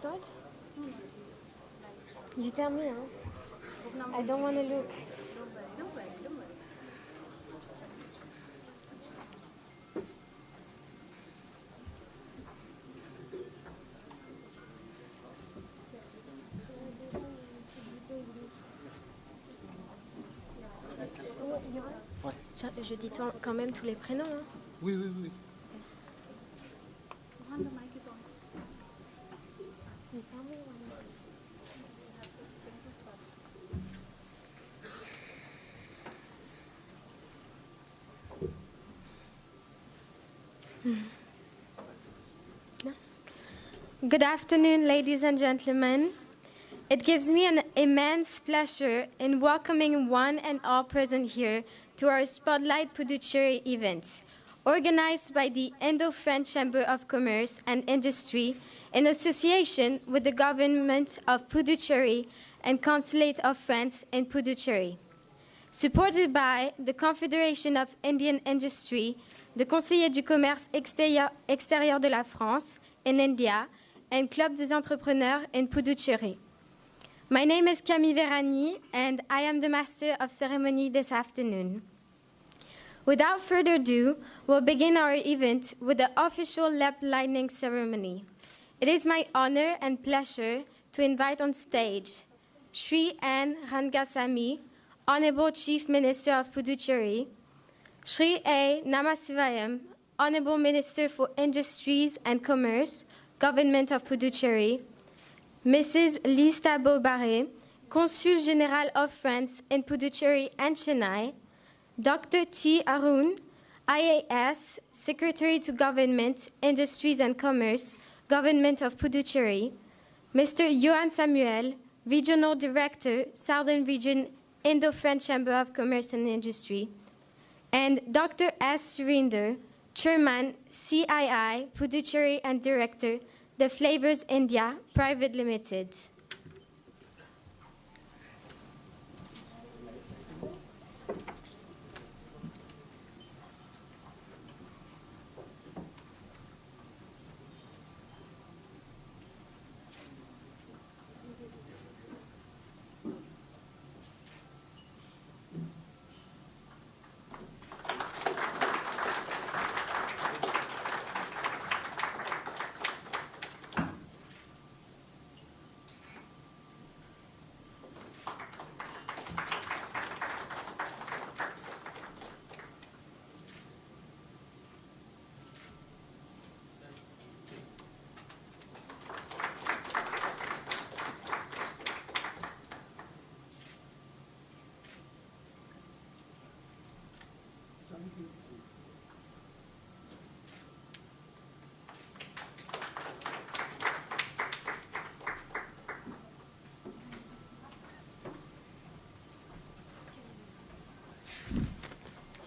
Start? You tell me, huh? I don't want to look. Don't worry. Ouais. Je dis quand même tous les prénoms. Hein. Oui. Good afternoon, ladies and gentlemen. It gives me an immense pleasure in welcoming one and all present here to our Spotlight Puducherry event, organized by the Indo-French Chamber of Commerce and Industry in association with the government of Puducherry and Consulate of France in Puducherry. Supported by the Confederation of Indian Industry, the Conseiller du Commerce extérieur de la France in India, and Club des Entrepreneurs in Puducherry. My name is Camille Verani, and I am the Master of Ceremony this afternoon. Without further ado, we'll begin our event with the official lamp lighting ceremony. It is my honor and pleasure to invite on stage Sri N. Rangasamy, Honorable Chief Minister of Puducherry, Sri A. Namasivayam, Honorable Minister for Industries and Commerce, Government of Puducherry, Mrs. Lista Beaubarret, Consul General of France in Puducherry and Chennai, Dr. T. Arun, IAS, Secretary to Government, Industries and Commerce, Government of Puducherry, Mr. Johan Samuel, Regional Director, Southern Region Indo-French Chamber of Commerce and Industry, and Dr. S. Surinder, Chairman, CII, Puducherry, and Director, The Flavors India Private Limited.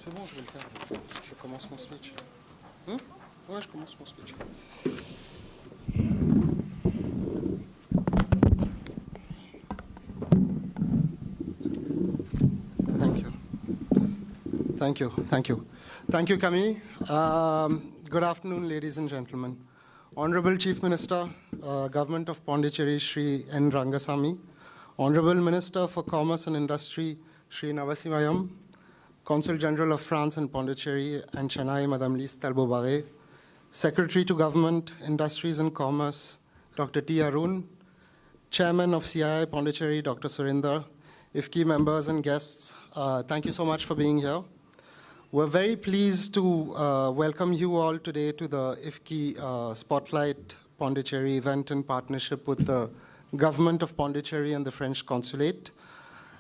C'est bon, je vais le faire. Je commence mon speech. Ouais, je commence mon speech. Thank you, Camille. Good afternoon, ladies and gentlemen. Honorable Chief Minister, Government of Pondicherry, Shri N. Rangasamy, Honorable Minister for Commerce and Industry, Shri Navasimayam, Consul General of France in Pondicherry and Chennai, Madame Lise Talbot-Barré, Secretary to Government, Industries and Commerce, Dr. T. Arun, Chairman of CII Pondicherry, Dr. Surinder, IFCI members and guests, thank you so much for being here. We're very pleased to welcome you all today to the IFCI Spotlight Pondicherry event in partnership with the Government of Pondicherry and the French Consulate.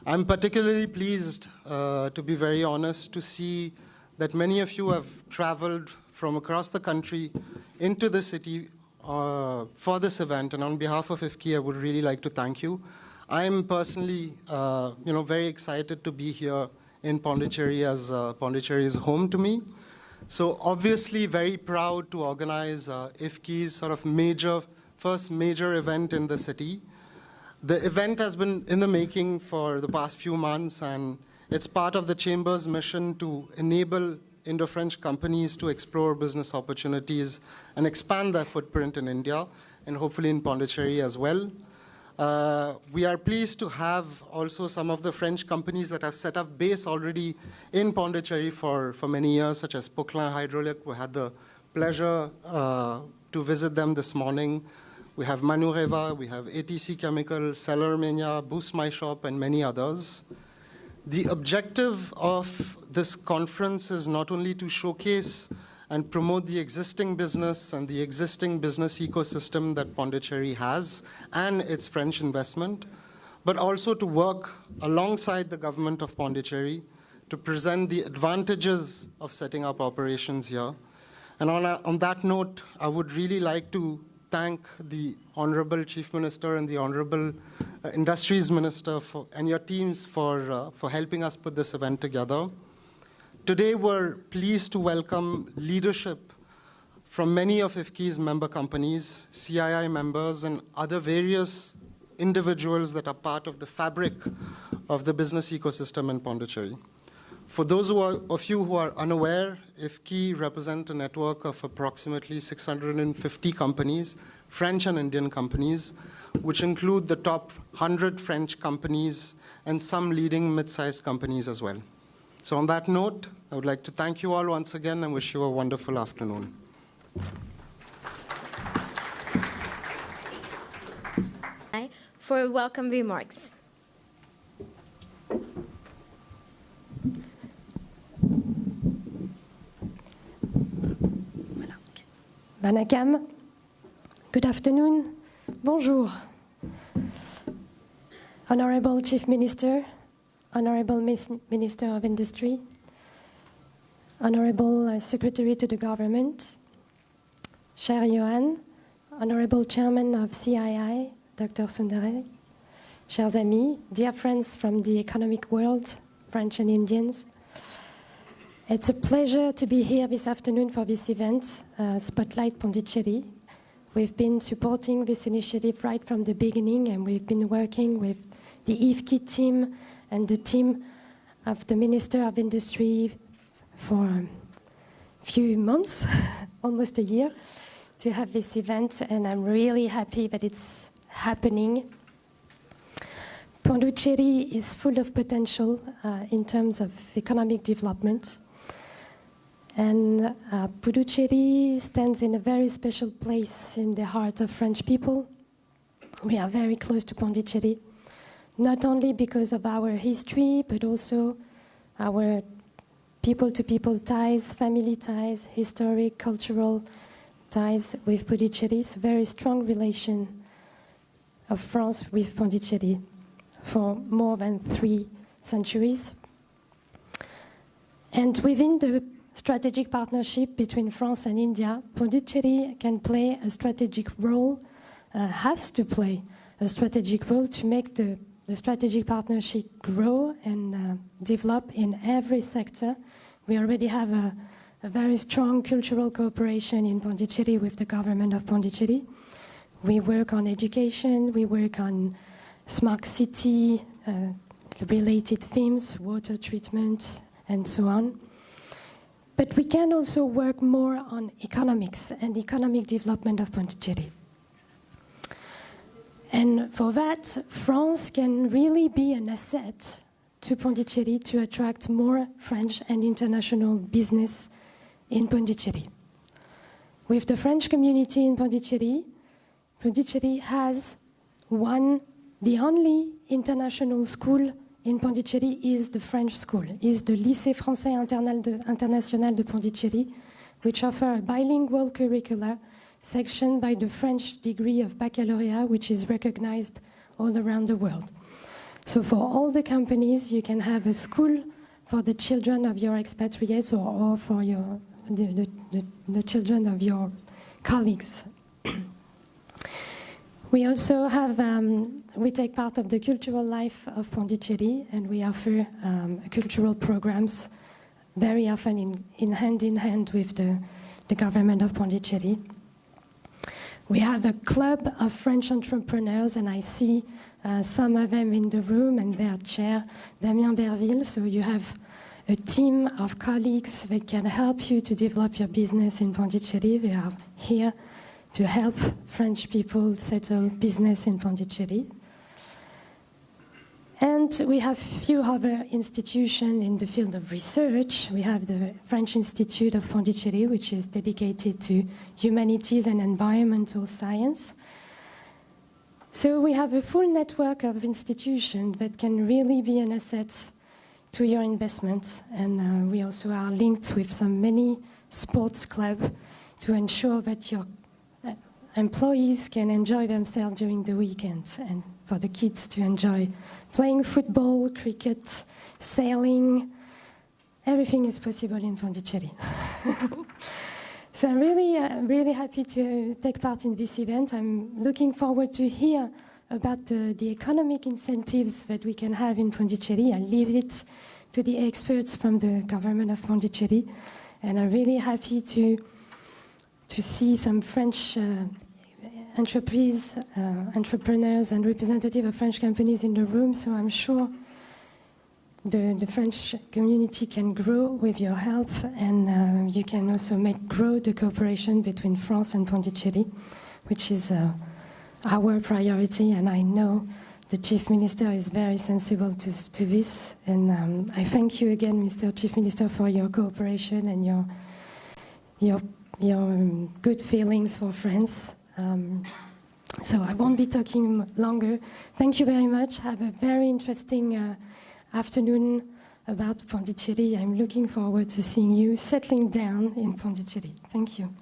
I'm particularly pleased, to be very honest, to see that many of you have traveled from across the country into the city for this event, and on behalf of IFCI, I would really like to thank you. I'm personally, very excited to be here in Pondicherry, as Pondicherry is home to me. So obviously very proud to organize IFCI's sort of first major event in the city. The event has been in the making for the past few months, and it's part of the Chamber's mission to enable Indo-French companies to explore business opportunities and expand their footprint in India, and hopefully in Pondicherry as well. We are pleased to have also some of the French companies that have set up base already in Pondicherry for many years, such as Poquelin Hydraulic. We had the pleasure to visit them this morning. We have Manureva, we have ATC Chemical, Cellarmania, Boost My Shop, and many others. The objective of this conference is not only to showcase and promote the existing business and the existing business ecosystem that Pondicherry has and its French investment, but also to work alongside the government of Pondicherry to present the advantages of setting up operations here. And on that note, I would really like to thank the Honorable Chief Minister and the Honorable Industries Minister and your teams for helping us put this event together. Today, we're pleased to welcome leadership from many of IFCI's member companies, CII members, and other various individuals that are part of the fabric of the business ecosystem in Pondicherry. For those of you who are unaware, IFCI represents a network of approximately 650 companies, French and Indian companies, which include the top 100 French companies and some leading mid-sized companies as well. So on that note, I would like to thank you all once again and wish you a wonderful afternoon. For welcome remarks. Vanakam, good afternoon, bonjour. Honorable Chief Minister, Honorable Minister of Industry, Honorable Secretary to the Government, Cher Johan, Honorable Chairman of CII, Dr. Sundari, chers amis, dear friends from the economic world, French and Indians. It's a pleasure to be here this afternoon for this event, Spotlight Pondicherry. We've been supporting this initiative right from the beginning, and we've been working with the IFKI team and the team of the Minister of Industry for a few months, almost a year, to have this event, and I'm really happy that it's happening. Pondicherry is full of potential in terms of economic development. And Puducherry stands in a very special place in the heart of French people. We are very close to Pondicherry, not only because of our history, but also our people-to-people ties, family ties, historic, cultural ties with Puducherry. It's a very strong relation of France with Pondicherry for more than 3 centuries. And within the strategic partnership between France and India, Pondicherry can play a strategic role, has to play a strategic role to make the strategic partnership grow and develop in every sector. We already have a very strong cultural cooperation in Pondicherry with the government of Pondicherry. We work on education, we work on smart city related themes, water treatment, and so on. But we can also work more on economics and economic development of Pondicherry. And for that, France can really be an asset to Pondicherry to attract more French and international business in Pondicherry. With the French community in Pondicherry, Pondicherry has the only international school in Pondicherry is the French school, is the Lycée Français International de Pondicherry, which offers a bilingual curricula sectioned by the French degree of baccalaureate, which is recognized all around the world. So for all the companies, you can have a school for the children of your expatriates or for the children of your colleagues. We also have, we take part of the cultural life of Pondicherry, and we offer cultural programs very often in hand with the government of Pondicherry. We have a club of French entrepreneurs, and I see some of them in the room, and their chair, Damien Berville. So you have a team of colleagues that can help you to develop your business in Pondicherry. They are here to help French people settle business in Pondicherry. And we have a few other institutions in the field of research. We have the French Institute of Pondicherry, which is dedicated to humanities and environmental science. So we have a full network of institutions that can really be an asset to your investment. And we also are linked with many sports clubs to ensure that your employees can enjoy themselves during the weekends, and for the kids to enjoy playing football, cricket, sailing. Everything is possible in Pondicherry. So I'm really happy to take part in this event. I'm looking forward to hear about the economic incentives that we can have in Pondicherry. I leave it to the experts from the government of Pondicherry, and I'm really happy to see some French entrepreneurs and representatives of French companies in the room, so I'm sure the French community can grow with your help, and you can also grow the cooperation between France and Pondicherry, which is our priority, and I know the Chief Minister is very sensible to this, and I thank you again, Mr. Chief Minister, for your cooperation and your good feelings for France. So I won't be talking longer. Thank you very much. Have a very interesting afternoon about Pondicherry. I'm looking forward to seeing you settling down in Pondicherry. Thank you.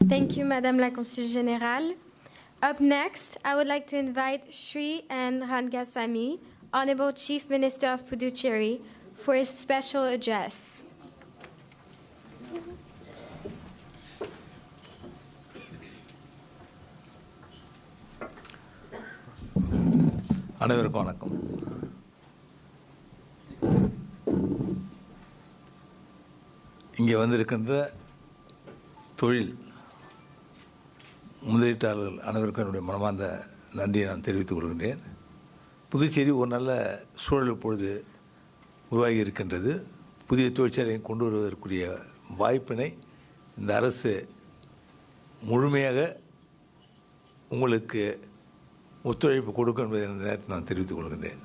Thank you, Madame la Consul Générale. Up next, I would like to invite Sri N. Rangasamy, Honorable Chief Minister of Puducherry, for his special address. அனைவருக்கும் வணக்கம். இங்கே வந்திருக்கின்ற தொழில் முதலீட்டாளர்கள் அனைவருக்கும் என்னுடைய மனமார்ந்த நன்றியை நான் தெரிவித்துக் கொள்கின்றேன். புதுச்சேரி ஒரு நல்ல சூழல் இப்பொழுது உருவாகி இருக்கின்றது. புதிய தொழிற்சாலையை கொண்டு வருவதற்குரிய வாய்ப்பினை இந்த அரசு முழுமையாக உங்களுக்கு ஒத்துழைப்பு கொடுக்கும் என்பதை இந்த நேரத்தில் நான் தெரிவித்துக் கொள்கின்றேன்.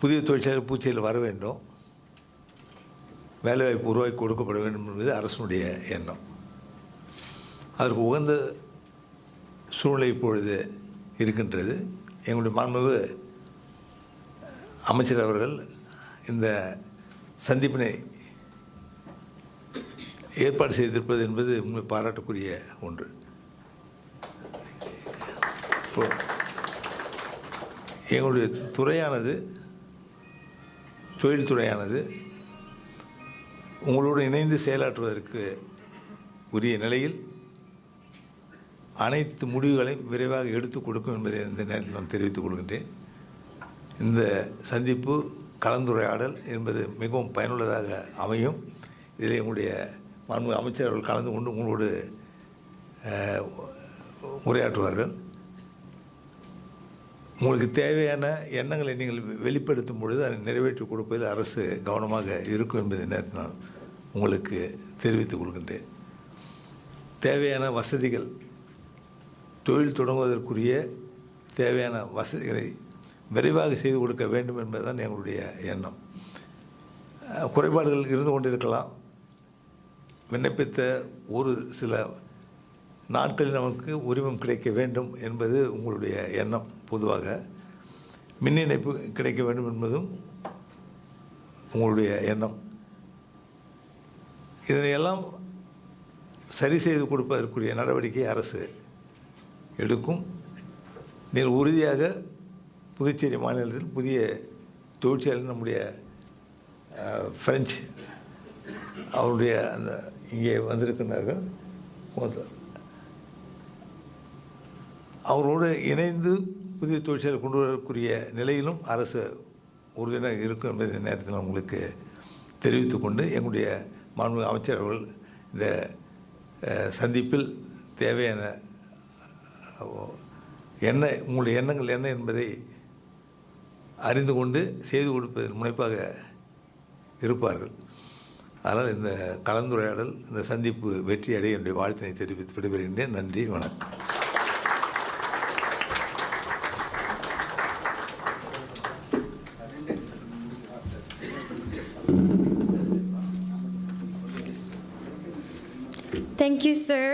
புதிய தொழிற்சாலை புதுச்சேரியில் வர வேண்டும், வேலைவாய்ப்பு உருவாக்கி கொடுக்கப்பட வேண்டும் என்பது அரசுடைய எண்ணம். அதற்கு உகந்த சூழ்நிலை இப்பொழுது இருக்கின்றது. எங்களுடைய மாண்புமிகு அமைச்சர் அவர்கள் இந்த சந்திப்பினை ஏற்பாடு செய்திருப்பது என்பது உண்மை பாராட்டுக்குரிய ஒன்று. எங்களுடைய துறையானது, தொழில்துறையானது உங்களோடு இணைந்து செயலாற்றுவதற்கு உரிய நிலையில் அனைத்து முடிவுகளையும் விரைவாக எடுத்துக் கொடுக்கும் என்பதை இந்த நேரத்தில் நான் தெரிவித்துக் கொள்கின்றேன். இந்த சந்திப்பு, கலந்துரையாடல் என்பது மிகவும் பயனுள்ளதாக அமையும். இதில் எங்களுடைய மாண்புமிகு அமைச்சர் அவர்கள் கலந்து கொண்டு உங்களோடு உரையாற்றுவார்கள். உங்களுக்கு தேவையான எண்ணங்களை நீங்கள் வெளிப்படுத்தும் பொழுது அதை நிறைவேற்றி கொடுப்பதில் அரசு கவனமாக இருக்கும் என்பதை நேரத்தில் நான் உங்களுக்கு தெரிவித்துக் கொள்கின்றேன். தேவையான வசதிகள், தொழில் தொடங்குவதற்குரிய தேவையான வசதிகளை விரைவாக செய்து கொடுக்க வேண்டும் என்பதுதான் எங்களுடைய எண்ணம். குறைபாடுகள் இருந்து கொண்டிருக்கலாம். விண்ணப்பித்த ஒரு சில நாட்களில் நமக்கு உரிமம் கிடைக்க வேண்டும் என்பது உங்களுடைய எண்ணம். பொதுவாக மின் இணைப்பு கிடைக்க வேண்டும் என்பதும் உங்களுடைய எண்ணம். இதனையெல்லாம் சரி செய்து கொடுப்பதற்குரிய நடவடிக்கை அரசு எடுக்கும். நீங்கள் உறுதியாக புதுச்சேரி மாநிலத்தில் புதிய தொழிற்சாலை நம்முடைய பிரெஞ்சு அவருடைய அந்த இங்கே வந்திருக்கிறார்கள், அவரோடு இணைந்து புதிய தொழிற்சாலை கொண்டு வரக்கூடிய நிலையிலும் அரசு உறுதியாக இருக்கும் என்பதை இந்த நேரத்தில் உங்களுக்கு தெரிவித்துக் கொண்டு, எங்களுடைய மாண்புமிகு அமைச்சர் அவர்கள் இந்த சந்திப்பில் தேவையான என்ன, உங்களுடைய எண்ணங்கள் என்ன என்பதை அறிந்து கொண்டு செய்து கொடுப்பதில் முனைப்பாக இருப்பார்கள். அதனால் இந்த கலந்துரையாடல், இந்த சந்திப்பு வெற்றி அடைய என்னுடைய வாழ்த்தினை தெரிவித்து விடைபெறுகின்றேன். நன்றி, வணக்கம். Thank you, sir.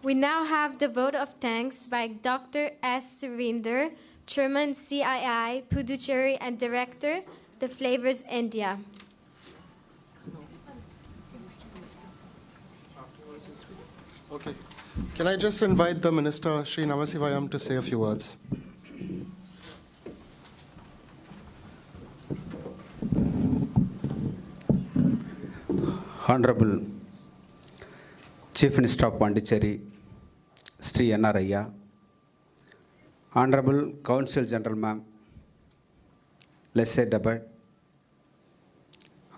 We now have the vote of thanks by Dr. S. Surinder, Chairman CII, Puducherry, and Director, The Flavors India. Okay. Can I just invite the Minister, Shri Namasivayam, to say a few words? Honorable Chief Minister of Pondicherry, Sri N.R. Honorable Council General Ma'am, Lesser Dabat,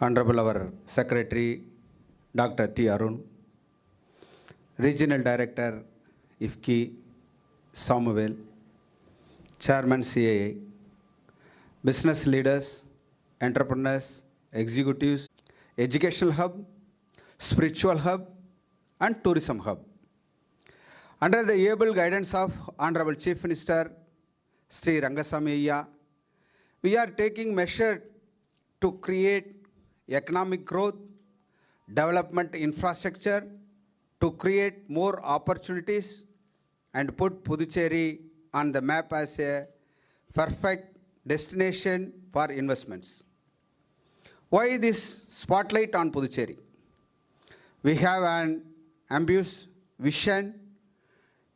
Honorable our Secretary, Dr. T. Arun, Regional Director, IFKI, Samuel, Chairman CII, business leaders, entrepreneurs, executives, educational hub, spiritual hub, and tourism hub. Under the able guidance of Honorable Chief Minister Sri Rangasamy Ayya, we are taking measures to create economic growth, development infrastructure, to create more opportunities and put Puducherry on the map as a perfect destination for investments. Why this spotlight on Puducherry? We have an ambitious vision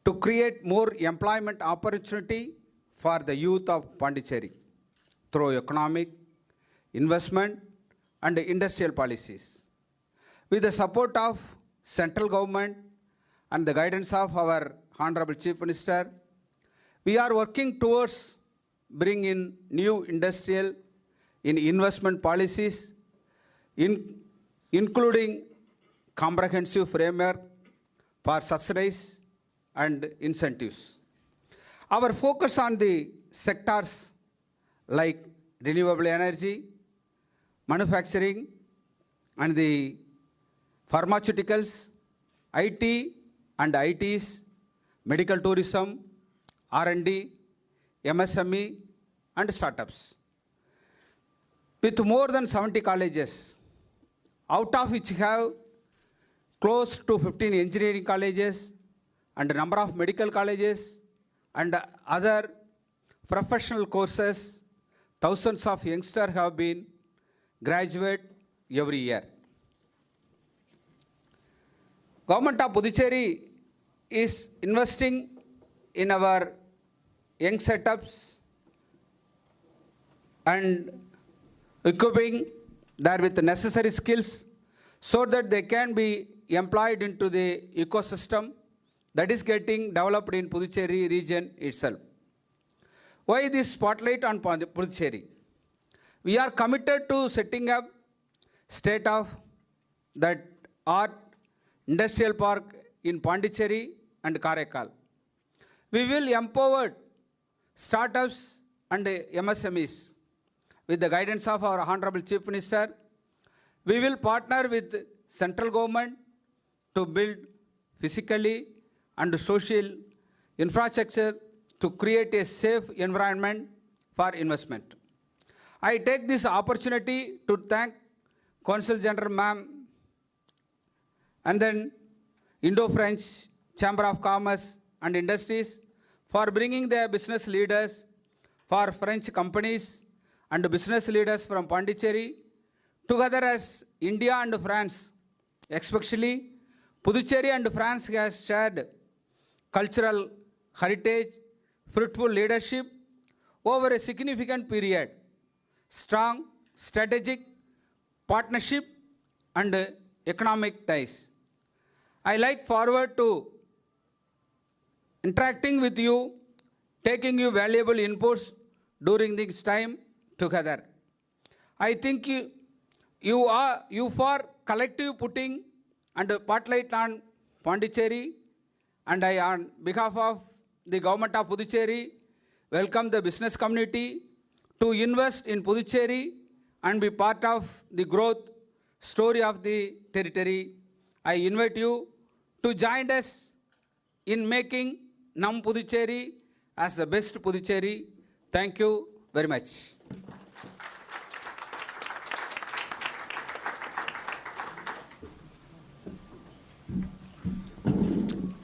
to create more employment opportunity for the youth of Pondicherry through economic, investment, and industrial policies. With the support of central government and the guidance of our Honorable Chief Minister, we are working towards bring in new industrial in investment policies, including comprehensive framework for subsidies and incentives. Our focus on the sectors like renewable energy, manufacturing, and the pharmaceuticals, IT and ITs, medical tourism, R&D, MSME, and startups. With more than 70 colleges, out of which have close to 15 engineering colleges and a number of medical colleges and other professional courses, thousands of youngsters have been graduate every year. Government of Puducherry is investing in our young setups and equipping them with the necessary skills so that they can be employed into the ecosystem that is getting developed in Puducherry region itself. Why this spotlight on Puducherry? We are committed to setting up state-of-the-art industrial park in Pondicherry and Karaikal. We will empower startups and MSMEs. With the guidance of our Honorable Chief Minister, we will partner with central government to build physically and social infrastructure to create a safe environment for investment. I take this opportunity to thank Consul General Ma'am and then Indo-French Chamber of Commerce and Industries for bringing their business leaders for French companies and business leaders from Pondicherry together as India and France, especially Puducherry and France has shared cultural heritage, fruitful leadership over a significant period, strong strategic partnership and economic ties. I look forward to interacting with you, taking you valuable inputs during this time together. I think you for collective putting and spotlight on Pondicherry, and I, on behalf of the government of Puducherry, welcome the business community to invest in Puducherry and be part of the growth story of the territory. I invite you to join us in making Nam Puducherry as the best Puducherry. Thank you very much.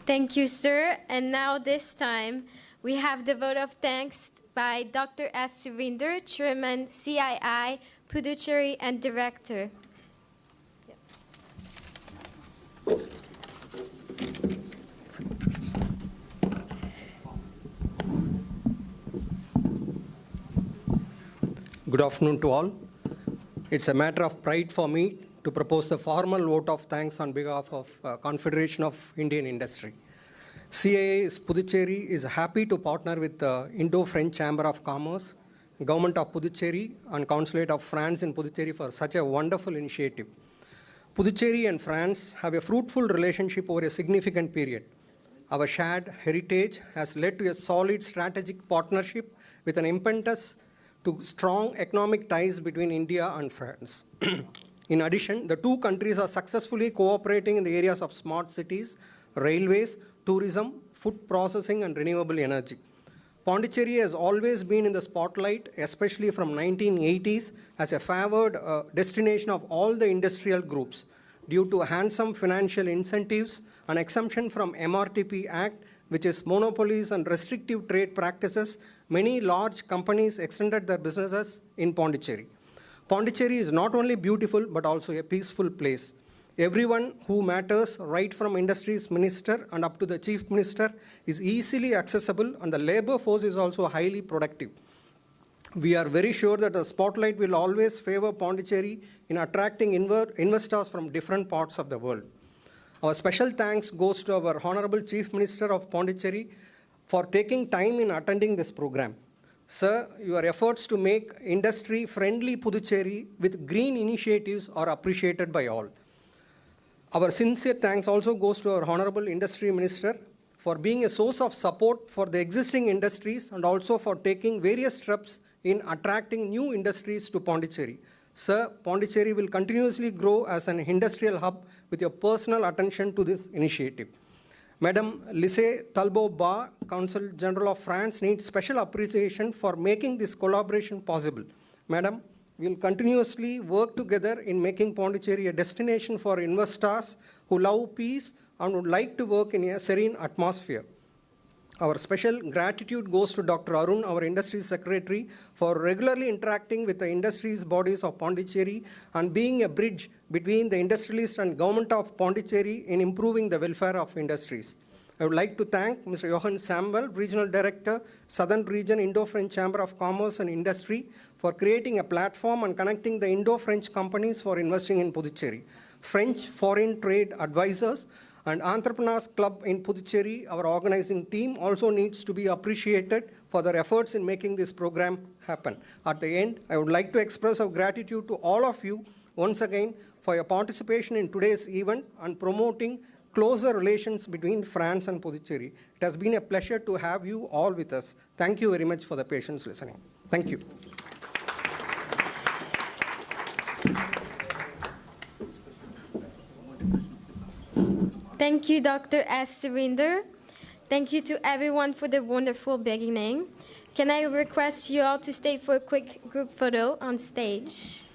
Thank you, sir. And now this time, we have the vote of thanks by Dr. S. Surinder, Chairman, CII, Puducherry, and Director. Good afternoon to all. It's a matter of pride for me to propose the formal vote of thanks on behalf of Confederation of Indian Industry. CII Puducherry is happy to partner with the Indo-French Chamber of Commerce, Government of Puducherry, and Consulate of France in Puducherry for such a wonderful initiative. Puducherry and France have a fruitful relationship over a significant period. Our shared heritage has led to a solid strategic partnership with an impetus to strong economic ties between India and France. In addition, the two countries are successfully cooperating in the areas of smart cities, railways, tourism, food processing, and renewable energy. Pondicherry has always been in the spotlight, especially from 1980s, as a favored destination of all the industrial groups due to handsome financial incentives and exemption from MRTP Act, which is monopolies and restrictive trade practices. Many large companies extended their businesses in Pondicherry. Pondicherry is not only beautiful, but also a peaceful place. Everyone who matters, right from industries minister and up to the chief minister, is easily accessible, and the labor force is also highly productive. We are very sure that the spotlight will always favor Pondicherry in attracting investors from different parts of the world. Our special thanks goes to our Honorable Chief Minister of Pondicherry for taking time in attending this program. Sir, your efforts to make industry-friendly Puducherry with green initiatives are appreciated by all. Our sincere thanks also goes to our Honorable Industry Minister for being a source of support for the existing industries and also for taking various steps in attracting new industries to Pondicherry. Sir, Pondicherry will continuously grow as an industrial hub with your personal attention to this initiative. Madam Lise Talbot-Ba, Consul General of France, needs special appreciation for making this collaboration possible. Madam, we will continuously work together in making Pondicherry a destination for investors who love peace and would like to work in a serene atmosphere. Our special gratitude goes to Dr. Arun, our Industry Secretary, for regularly interacting with the industries bodies of Pondicherry and being a bridge between the industrialists and government of Pondicherry in improving the welfare of industries. I would like to thank Mr. Johan Samuel, Regional Director, Southern Region, Indo-French Chamber of Commerce and Industry, for creating a platform and connecting the Indo-French companies for investing in Puducherry. French Foreign Trade Advisors and Entrepreneurs Club in Puducherry, our organizing team, also needs to be appreciated for their efforts in making this program happen. At the end, I would like to express our gratitude to all of you once again for your participation in today's event and promoting closer relations between France and Puducherry. It has been a pleasure to have you all with us. Thank you very much for the patience listening. Thank you. Thank you, Dr. S. Surinder. Thank you to everyone for the wonderful beginning. Can I request you all to stay for a quick group photo on stage?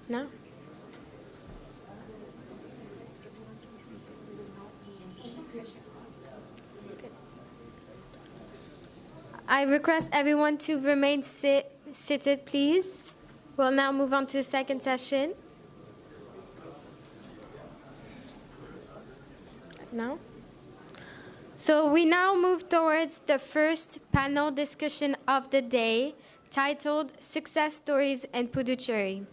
No? I request everyone to remain seated, please. We'll now move on to the second session. No? So we now move towards the first panel discussion of the day, titled Success Stories in Puducherry.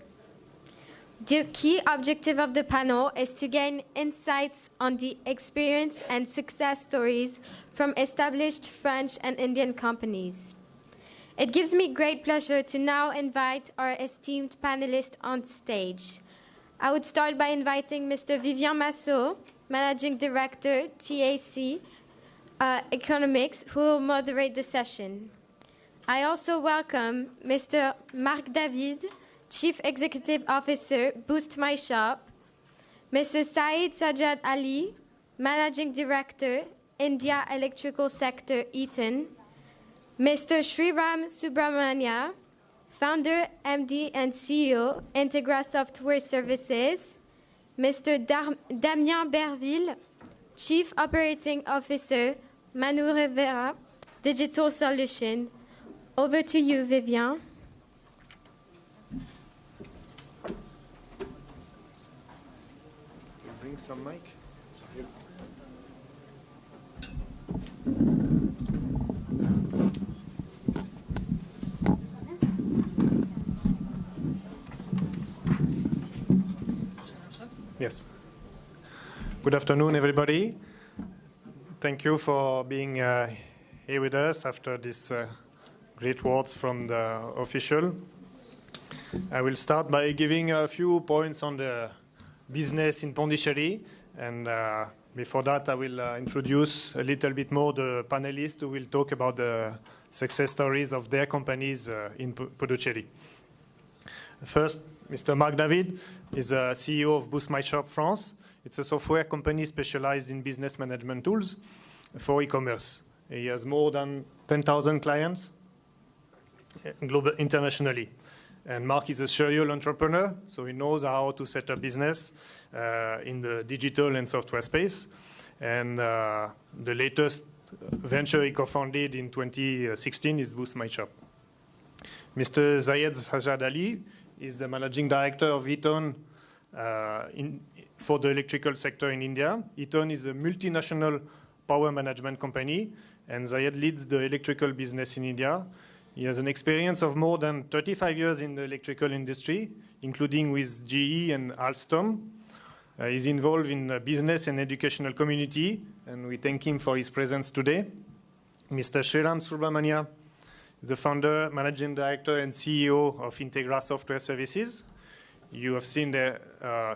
The key objective of the panel is to gain insights on the experience and success stories from established French and Indian companies. It gives me great pleasure to now invite our esteemed panelists on stage. I would start by inviting Mr. Vivian Massot, Managing Director, TAC Economics, who will moderate the session. I also welcome Mr. Marc David, Chief Executive Officer, Boost My Shop, Mr. Saeed Sajjad Ali, Managing Director, India Electrical Sector, Eaton, Mr. Sriram Subramania, Founder, MD, and CEO, Integra Software Services, Mr. Damien Berville, Chief Operating Officer, Moderator, Digital Solution. Over to you, Vivian. Bring some mic. Yes. Good afternoon, everybody. Thank you for being here with us after these great words from the official. I will start by giving a few points on the business in Pondicherry, and before that I will introduce a little bit more the panelists who will talk about the success stories of their companies in Puducherry. First, Mr. Marc David is a CEO of Boost My Shop France. It's a software company specialized in business management tools for e-commerce. He has more than 10,000 clients internationally. And Mark is a serial entrepreneur, so he knows how to set up business in the digital and software space. And the latest venture he co-founded in 2016 is Boost My Shop. Mr. Zayed Sajad Ali is the managing director of Eaton for the electrical sector in India. Eaton is a multinational power management company, and Zayed leads the electrical business in India. He has an experience of more than 35 years in the electrical industry, including with GE and Alstom. He's involved in the business and educational community, and we thank him for his presence today. Mr. Sriram Subramania is the founder, managing director, and CEO of Integra Software Services. You have seen the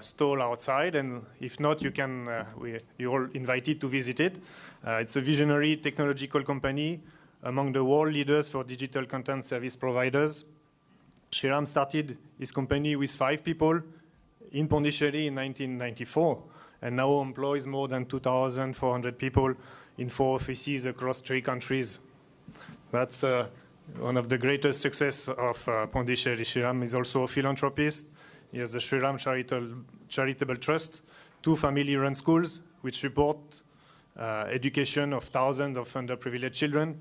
stall outside, and if not, you're all invited to visit it. It's a visionary technological company among the world leaders for digital content service providers. Sriram started his company with 5 people in Pondicherry in 1994, and now employs more than 2,400 people in 4 offices across 3 countries. That's one of the greatest success of Pondicherry. Sriram is also a philanthropist. He has the Sriram Charitable Trust, 2 family-run schools which support education of thousands of underprivileged children.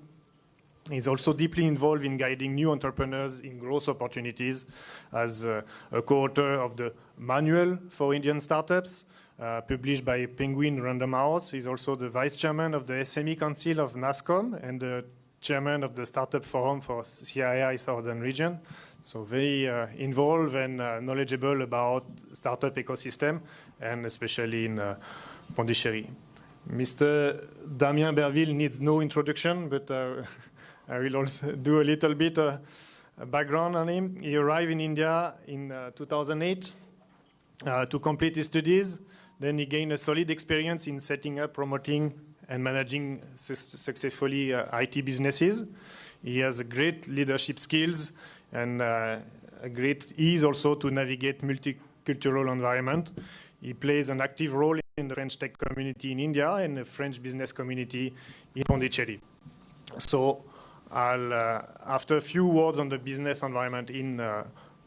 He's also deeply involved in guiding new entrepreneurs in growth opportunities as a co-author of the Manual for Indian Startups, published by Penguin Random House. He's also the vice chairman of the SME Council of NASCOM and the chairman of the Startup Forum for CII Southern Region. So very involved and knowledgeable about startup ecosystem, and especially in Pondicherry. Mr. Damien Berville needs no introduction, but I will also do a little bit background on him. He arrived in India in 2008 to complete his studies. Then he gained a solid experience in setting up, promoting, and managing successfully IT businesses. He has great leadership skills and a great ease also to navigate multicultural environment. He plays an active role in the French tech community in India and the French business community in Pondicherry. So after a few words on the business environment in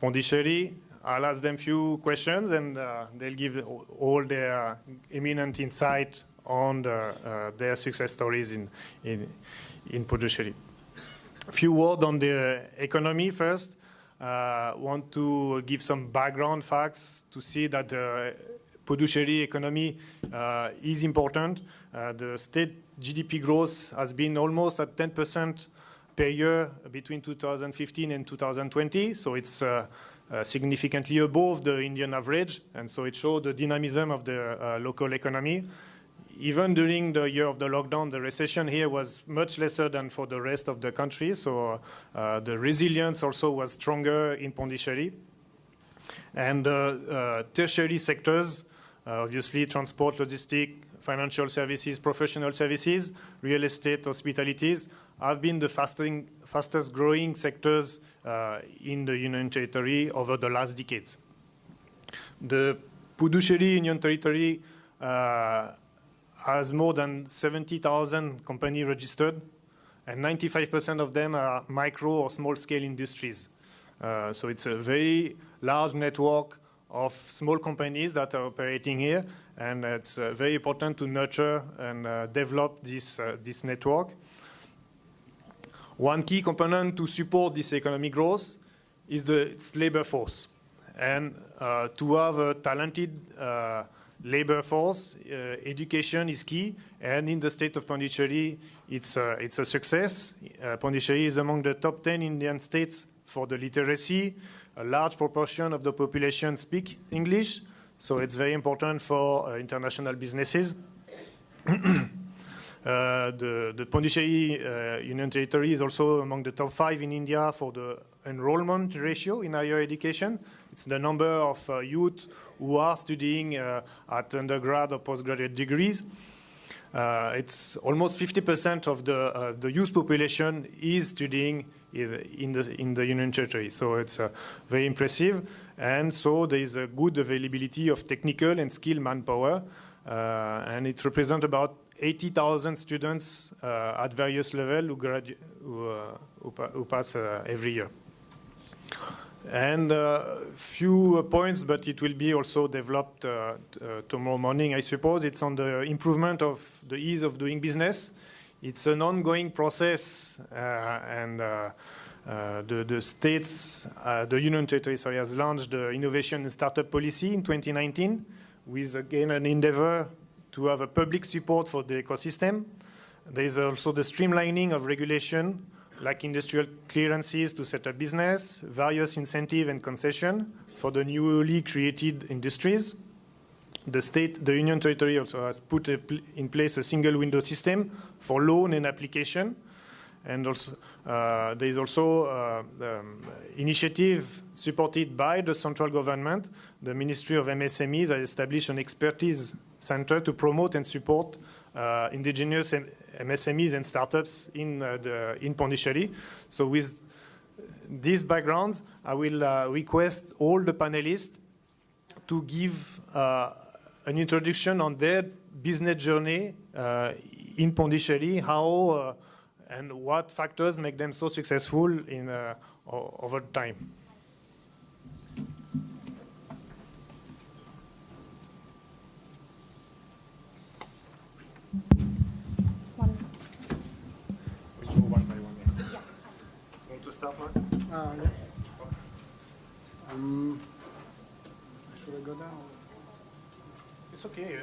Pondicherry, I'll ask them a few questions, and they'll give all their eminent insight on their success stories in Puducherry. A few words on the economy first. Want to give some background facts to see that the Puducherry economy is important. The state GDP growth has been almost at 10% per year between 2015 and 2020, so it's significantly above the Indian average, and so it shows the dynamism of the local economy. Even during the year of the lockdown, the recession here was much lesser than for the rest of the country, so the resilience also was stronger in Pondicherry. And tertiary sectors, obviously transport, logistics, financial services, professional services, real estate, hospitalities, have been the fastest growing sectors in the Union Territory over the last decades. The Puducherry Union Territory has more than 70,000 companies registered, and 95% of them are micro or small-scale industries. So it's a very large network of small companies that are operating here, and it's very important to nurture and develop this network. One key component to support this economic growth is its labor force. And to have a talented labor force, education is key. And in the state of Pondicherry, it's a success. Pondicherry is among the top 10 Indian states for the literacy. A large proportion of the population speak English, so it's very important for international businesses. The Pondicherry Union Territory is also among the top 5 in India for the enrollment ratio in higher education. It's the number of youth who are studying at undergrad or postgraduate degrees. It's almost 50% of the youth population is studying in the Union Territory. So it's very impressive. And so there is a good availability of technical and skilled manpower. And it represents about 80,000 students at various levels who pass every year. And a few points, but it will be also developed tomorrow morning, I suppose. It's on the improvement of the ease of doing business. It's an ongoing process, and the states, the Union Territory, has launched the Innovation and Startup Policy in 2019, with, again, an endeavor to have a public support for the ecosystem. There is also the streamlining of regulation, like industrial clearances to set up business, various incentive and concession for the newly created industries. The Union Territory also has put in place a single window system for loan and application. And also, there is also initiative supported by the central government. The Ministry of MSMEs has established an expertise center to promote and support indigenous MSMEs and startups in Pondicherry. So with these backgrounds, I will request all the panelists to give an introduction on their business journey in Pondicherry, how and what factors make them so successful over time. Start, Mark? Yeah. Should I go down? It's okay.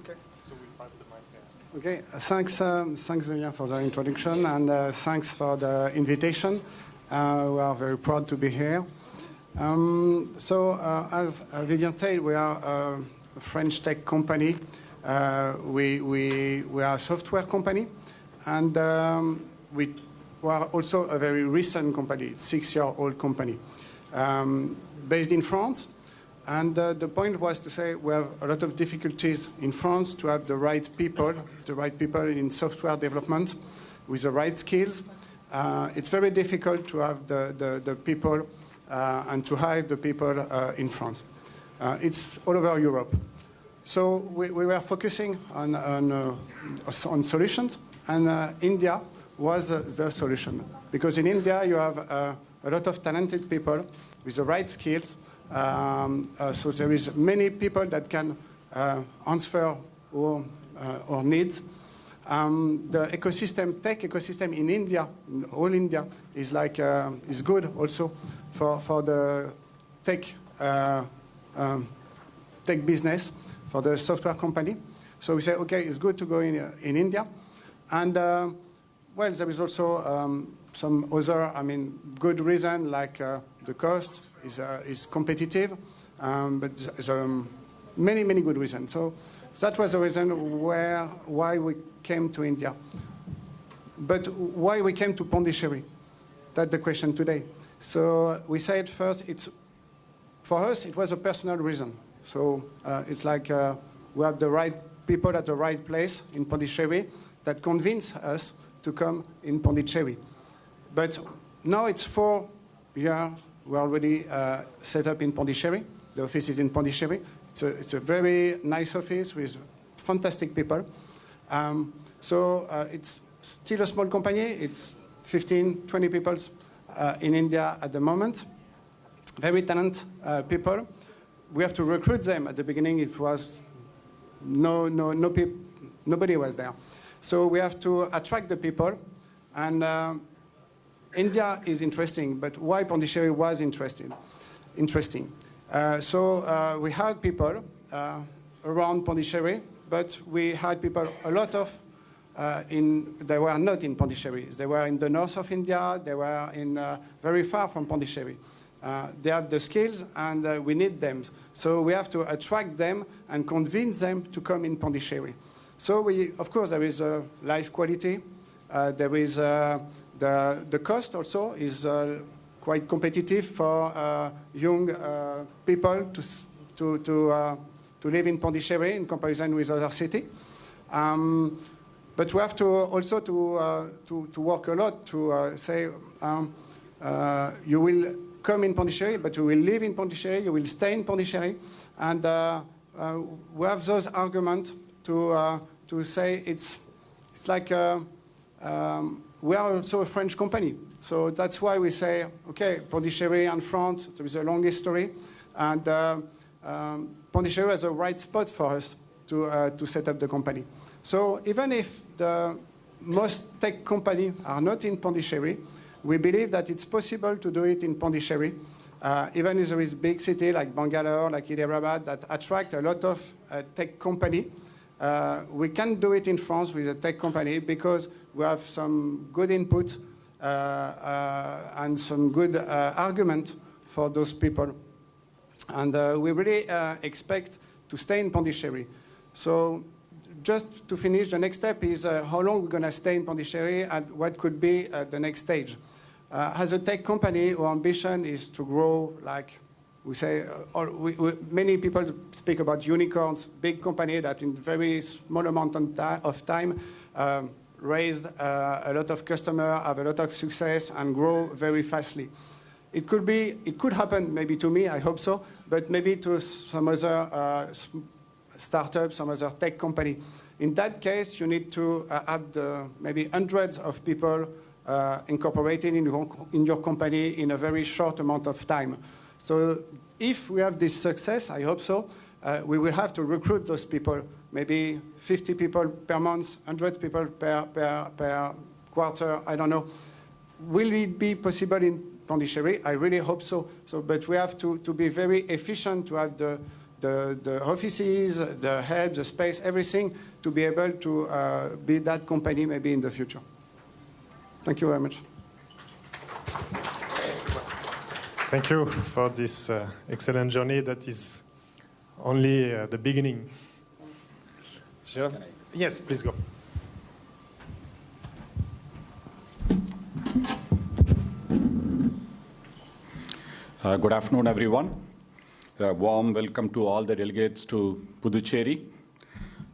Okay. So we'll pass the mic there. Okay. Thanks, Vivian, for the introduction, and thanks for the invitation. We are very proud to be here. As Vivian said, we are a French tech company. We are a software company, and we are also a very recent company, 6-year-old company, based in France. And the point was to say we have a lot of difficulties in France to have the right people in software development with the right skills. It's very difficult to have the people and to hire the people in France. It's all over Europe. So we were focusing on solutions, and India was the solution. Because in India, you have a lot of talented people with the right skills. So there is many people that can answer our needs. The tech ecosystem in India, all India, is good also for the tech business, for the software company. So we say, okay, it's good to go in India. And well, there is also some other, good reason, like the cost is competitive, but there's many good reasons. So that was the reason why we came to India. But why we came to Pondicherry? That's the question today. So we said first, for us, it was a personal reason. So it's like we have the right people at the right place in Pondicherry that convince us to come in Pondicherry. But now it's 4 years we're already set up in Pondicherry. The office is in Pondicherry. It's a very nice office with fantastic people. So it's still a small company. It's 15, 20 people in India at the moment. Very talented people. we have to recruit them. At the beginning, it was nobody was there. So we have to attract the people. And India is interesting, but why Pondicherry was interesting? So we had people around Pondicherry, but we had people, a lot of, they were not in Pondicherry. They were in the north of India. They were very far from Pondicherry. They have the skills, and we need them. So we have to attract them and convince them to come in Pondicherry. So of course, there is life quality. There is the cost also is quite competitive for young people to live in Pondicherry in comparison with other cities. But we have to also to work a lot to say you will come in Pondicherry, but you will live in Pondicherry, you will stay in Pondicherry, and we have those arguments to say it's like we are also a French company, so that's why we say okay, Pondicherry and France, there is a long history, and Pondicherry is a right spot for us to set up the company. So even if the most tech companies are not in Pondicherry, we believe that it's possible to do it in Pondicherry, even if there is big city like Bangalore, like Hyderabad, that attract a lot of tech company. We can do it in France with a tech company because we have some good input and some good argument for those people. And we really expect to stay in Pondicherry. So just to finish, the next step is how long we're going to stay in Pondicherry and what could be the next stage. As a tech company, our ambition is to grow, like we say, many people speak about unicorns, big company that in very small amount of time raised a lot of customers, have a lot of success, and grow very fastly. It could happen maybe to me, I hope so, but maybe to some other startup, some other tech company. In that case, you need to have maybe hundreds of people incorporated in your company in a very short amount of time. So if we have this success, I hope so, we will have to recruit those people, maybe 50 people per month, 100 people per quarter, I don't know. Will it be possible in Pondicherry? I really hope so. But we have to be very efficient, to have the offices, the help, the space, everything, to be able to be that company maybe in the future. Thank you very much. Thank you for this excellent journey that is only the beginning. Sure? Yes, please go. Good afternoon, everyone. A warm welcome to all the delegates to Puducherry.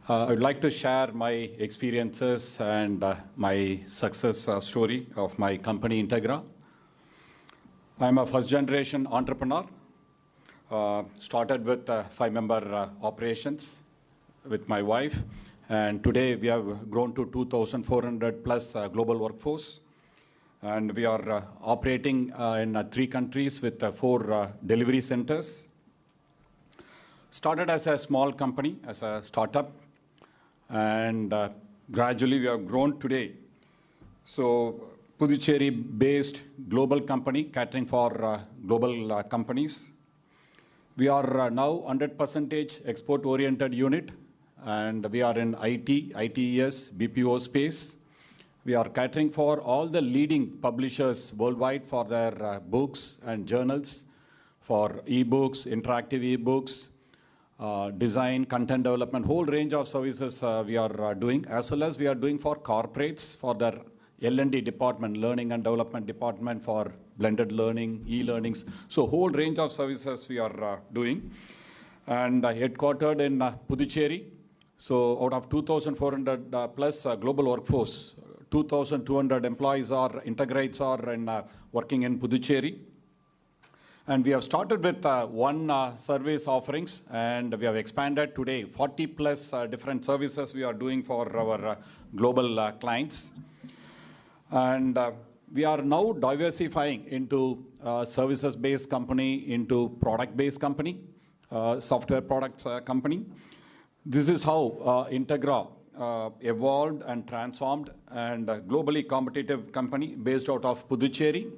I would like to share my experiences and my success story of my company, Integra. I'm a first-generation entrepreneur. Started with 5-member operations with my wife, and today we have grown to 2,400 plus global workforce. And we are operating in 3 countries with 4 delivery centers. Started as a small company, as a startup, and gradually we have grown today. So Puducherry-based global company catering for global companies. We are now 100% export-oriented unit, and we are in IT, ITES, BPO space. We are catering for all the leading publishers worldwide for their books and journals, for e-books, interactive e-books, design, content development, whole range of services we are doing, as well as we are doing for corporates for their L&D department, learning and development department, for blended learning, e-learnings. So whole range of services we are doing. And headquartered in Puducherry. So out of 2,400 plus global workforce, 2,200 employees are integrates are in, working in Puducherry. And we have started with one service offerings, and we have expanded today 40 plus different services we are doing for our global clients. And we are now diversifying into services-based company, into product-based company. software products company. This is how Integra evolved and transformed, and a globally competitive company based out of Puducherry.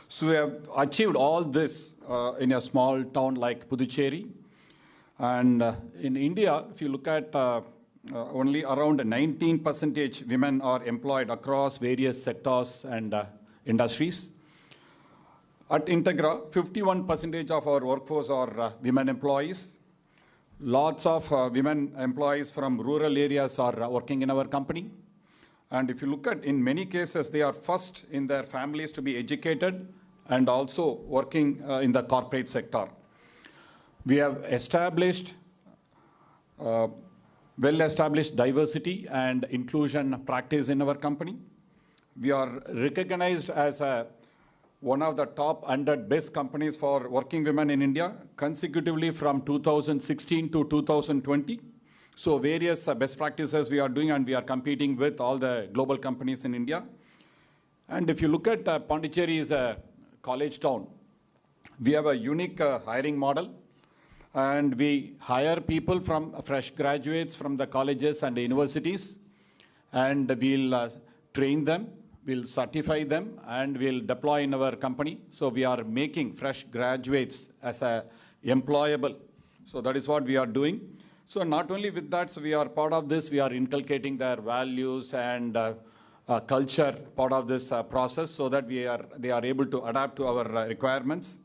So we have achieved all this in a small town like Puducherry. And in India, if you look at only around 19% women are employed across various sectors and industries. At Integra, 51% of our workforce are women employees. Lots of women employees from rural areas are working in our company. And if you look at, in many cases, they are first in their families to be educated and also working in the corporate sector. We have established well-established diversity and inclusion practice in our company. We are recognized as one of the top 100 best companies for working women in India, consecutively from 2016 to 2020. So various best practices we are doing, and we are competing with all the global companies in India. And if you look at Pondicherry is a college town, we have a unique hiring model. And we hire people from fresh graduates from the colleges and the universities, and we'll train them, we'll certify them, and we'll deploy in our company. So we are making fresh graduates as employable. So that is what we are doing. So not only with that, so we are part of this, we are inculcating their values and culture part of this process, so that they are able to adapt to our requirements.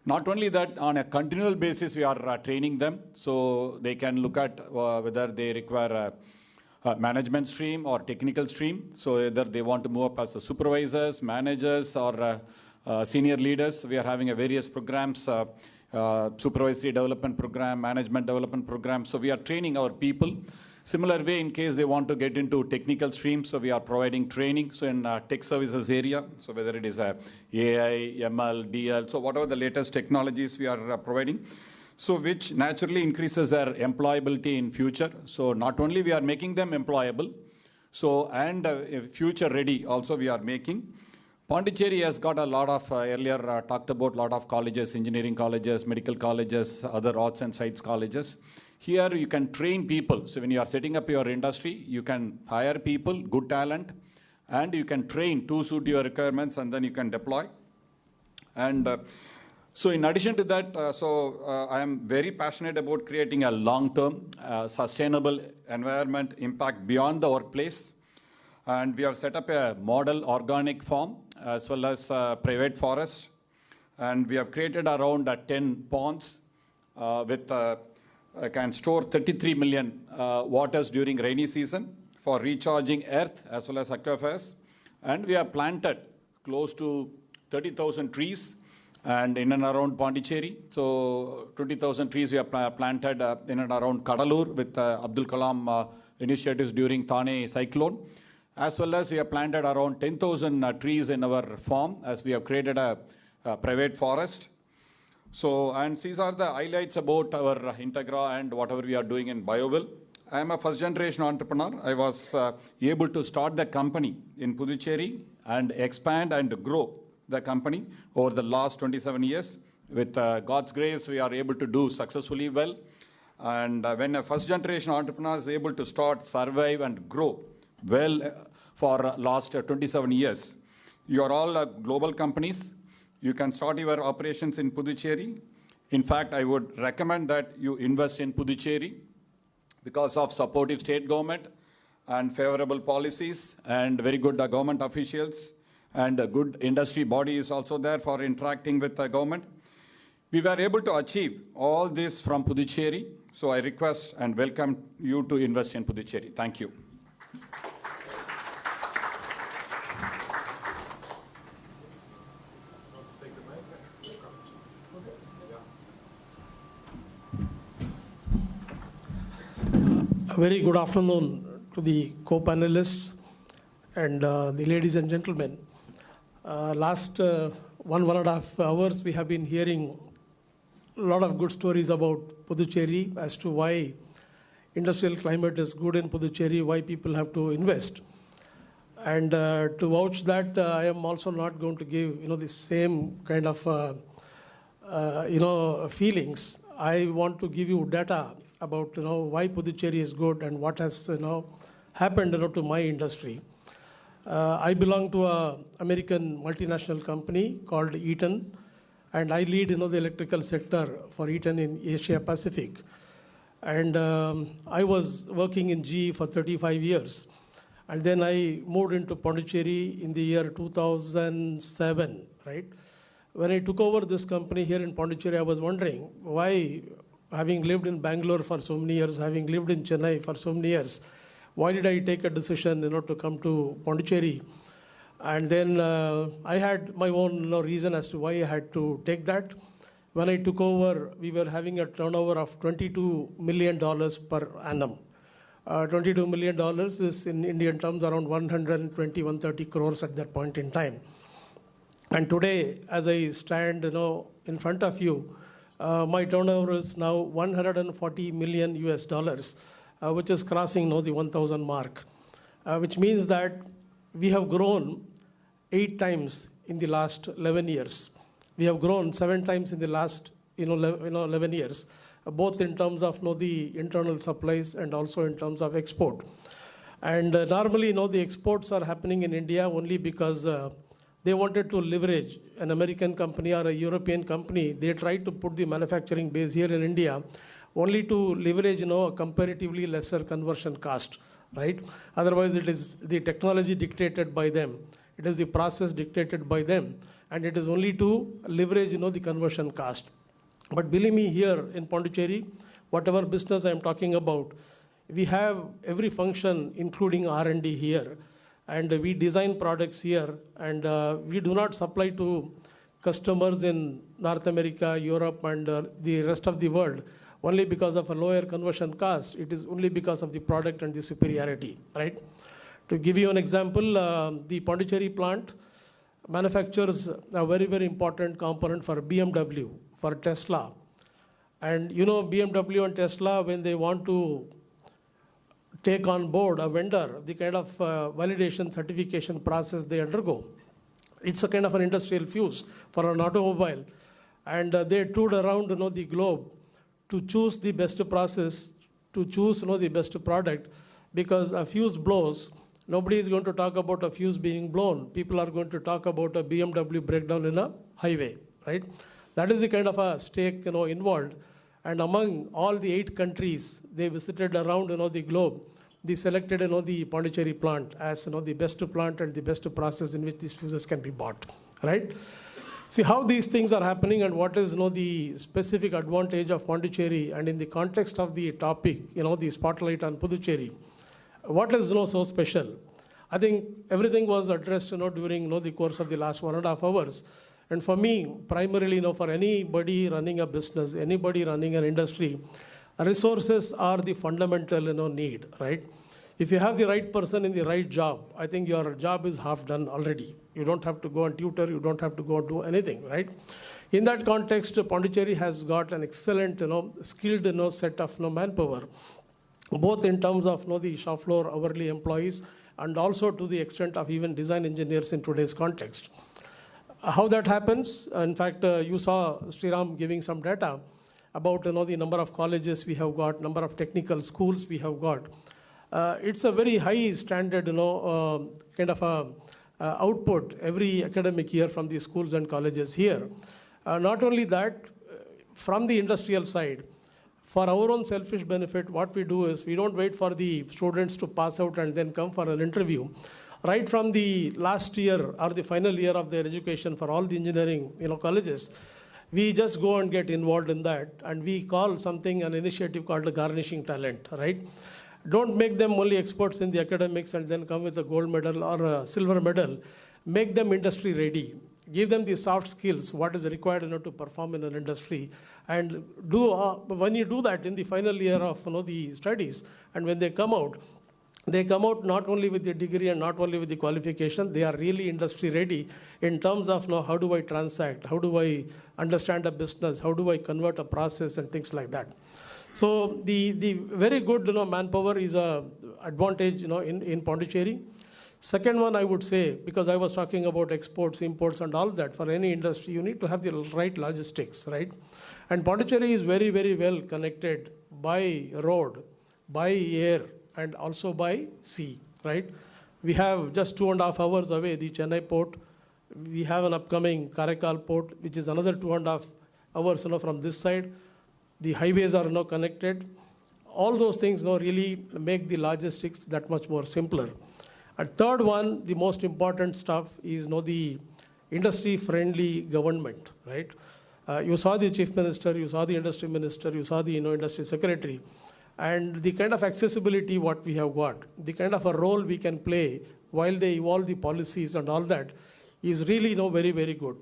Not only that, on a continual basis, we are training them, so they can look at whether they require a management stream or technical stream. So either they want to move up as supervisors, managers, or senior leaders. We are having various programs, supervisory development program, management development program. So we are training our people. Similar way, in case they want to get into technical streams, so we are providing training. So in tech services area, so whether it is AI, ML, DL, so whatever the latest technologies we are providing, so which naturally increases their employability in future. So not only we are making them employable, so and future ready also we are making. Pondicherry has got a lot of, earlier talked about a lot of colleges, engineering colleges, medical colleges, other arts and science colleges. Here you can train people. So when you are setting up your industry, you can hire people, good talent, and you can train to suit your requirements, and then you can deploy. And so in addition to that, I am very passionate about creating a long-term, sustainable environment impact beyond the workplace. And we have set up a model organic farm as well as private forest. And we have created around 10 ponds with can store 33 million waters during rainy season for recharging earth as well as aquifers. And we have planted close to 30,000 trees and in and around Pondicherry. So 20,000 trees we have planted in and around Kadalur with Abdul Kalam initiatives during Thane cyclone. As well as we have planted around 10,000 trees in our farm as we have created a private forest. So, and these are the highlights about our Integra and whatever we are doing in BioWill. I am a first generation entrepreneur. I was able to start the company in Puducherry and expand and grow the company over the last 27 years. With God's grace, we are able to do successfully well. And when a first generation entrepreneur is able to start, survive and grow well for last 27 years, you are all global companies. You can start your operations in Puducherry. In fact, I would recommend that you invest in Puducherry because of supportive state government and favorable policies and very good government officials and a good industry body is also there for interacting with the government. We were able to achieve all this from Puducherry. So I request and welcome you to invest in Puducherry. Thank you. A very good afternoon to the co-panelists and the ladies and gentlemen. Last 1.5 hours, we have been hearing a lot of good stories about Puducherry as to why industrial climate is good in Puducherry, why people have to invest. And to vouch that, I am also not going to give the same kind of feelings, I want to give you data about why Puducherry is good and what has happened to my industry. I belong to an American multinational company called Eaton, and I lead the electrical sector for Eaton in Asia Pacific. And I was working in GE for 35 years. And then I moved into Pondicherry in the year 2007, right? When I took over this company here in Pondicherry, I was wondering why, having lived in Bangalore for so many years, having lived in Chennai for so many years, why did I take a decision to come to Pondicherry? And then I had my own reason as to why I had to take that. When I took over, we were having a turnover of $22 million per annum. $22 million is in Indian terms around 120, 130 crores at that point in time. And today, as I stand in front of you, my turnover is now 140 million US dollars, which is crossing the 1,000 mark, which means that we have grown 8 times in the last 11 years. We have grown 7 times in the last 11 years, both in terms of the internal supplies and also in terms of export. And normally, the exports are happening in India only because they wanted to leverage an American company or a European company. They tried to put the manufacturing base here in India only to leverage a comparatively lesser conversion cost, right? Otherwise, it is the technology dictated by them. It is the process dictated by them. And it is only to leverage the conversion cost. But believe me, here in Pondicherry, whatever business I am talking about, we have every function, including R&D here. And we design products here. And we do not supply to customers in North America, Europe, and the rest of the world only because of a lower conversion cost. It is only because of the product and the superiority, right? To give you an example, the Pondicherry plant manufactures a very, very important component for BMW, for Tesla. And BMW and Tesla, when they want to take on board a vendor, the kind of validation certification process they undergo, it's a kind of an industrial fuse for an automobile. And they toured around the globe to choose the best process, to choose the best product, because a fuse blows. Nobody is going to talk about a fuse being blown. People are going to talk about a BMW breakdown in a highway, right? That is the kind of a stake involved. And among all the 8 countries they visited around the globe, they selected the Pondicherry plant as the best plant and the best process in which these fuses can be bought, right? See how these things are happening and what is the specific advantage of Pondicherry, and in the context of the topic, the spotlight on Puducherry. What is so special? I think everything was addressed during the course of the last 1.5 hours. And for me, primarily, for anybody running a business, anybody running an industry, resources are the fundamental need, right? If you have the right person in the right job, I think your job is half done already. You don't have to go and tutor, you don't have to go and do anything, right? In that context, Pondicherry has got an excellent, skilled, set of manpower, both in terms of the shop floor hourly employees and also to the extent of even design engineers in today's context. How that happens, in fact, you saw Sriram giving some data about the number of colleges we have got, number of technical schools we have got. It's a very high standard, kind of a output every academic year from the schools and colleges here. Not only that, from the industrial side, for our own selfish benefit, what we do is we don't wait for the students to pass out and then come for an interview. Right from the last year or the final year of their education for all the engineering colleges, we just go and get involved in that, and we call something an initiative called the garnishing talent, right? Don't make them only experts in the academics and then come with a gold medal or a silver medal. Make them industry ready. Give them the soft skills, what is required to perform in an industry. And when you do that in the final year of the studies, and when they come out not only with the degree and not only with the qualification, they are really industry ready in terms of how do I transact, how do I understand a business, how do I convert a process and things like that. So the very good manpower is a advantage in Pondicherry. Second one, I would say, because I was talking about exports, imports, and all that, for any industry, you need to have the right logistics, right? And Pondicherry is very, very well connected by road, by air, and also by sea, right? We have just 2.5 hours away the Chennai port. We have an upcoming Karaikal port, which is another 2.5 hours from this side. The highways are now connected. All those things really make the logistics that much more simpler. And third one, the most important stuff is the industry-friendly government, right? You saw the chief minister, you saw the industry minister, you saw the industry secretary, and the kind of accessibility what we have got, the kind of a role we can play while they evolve the policies and all that is really very, very good.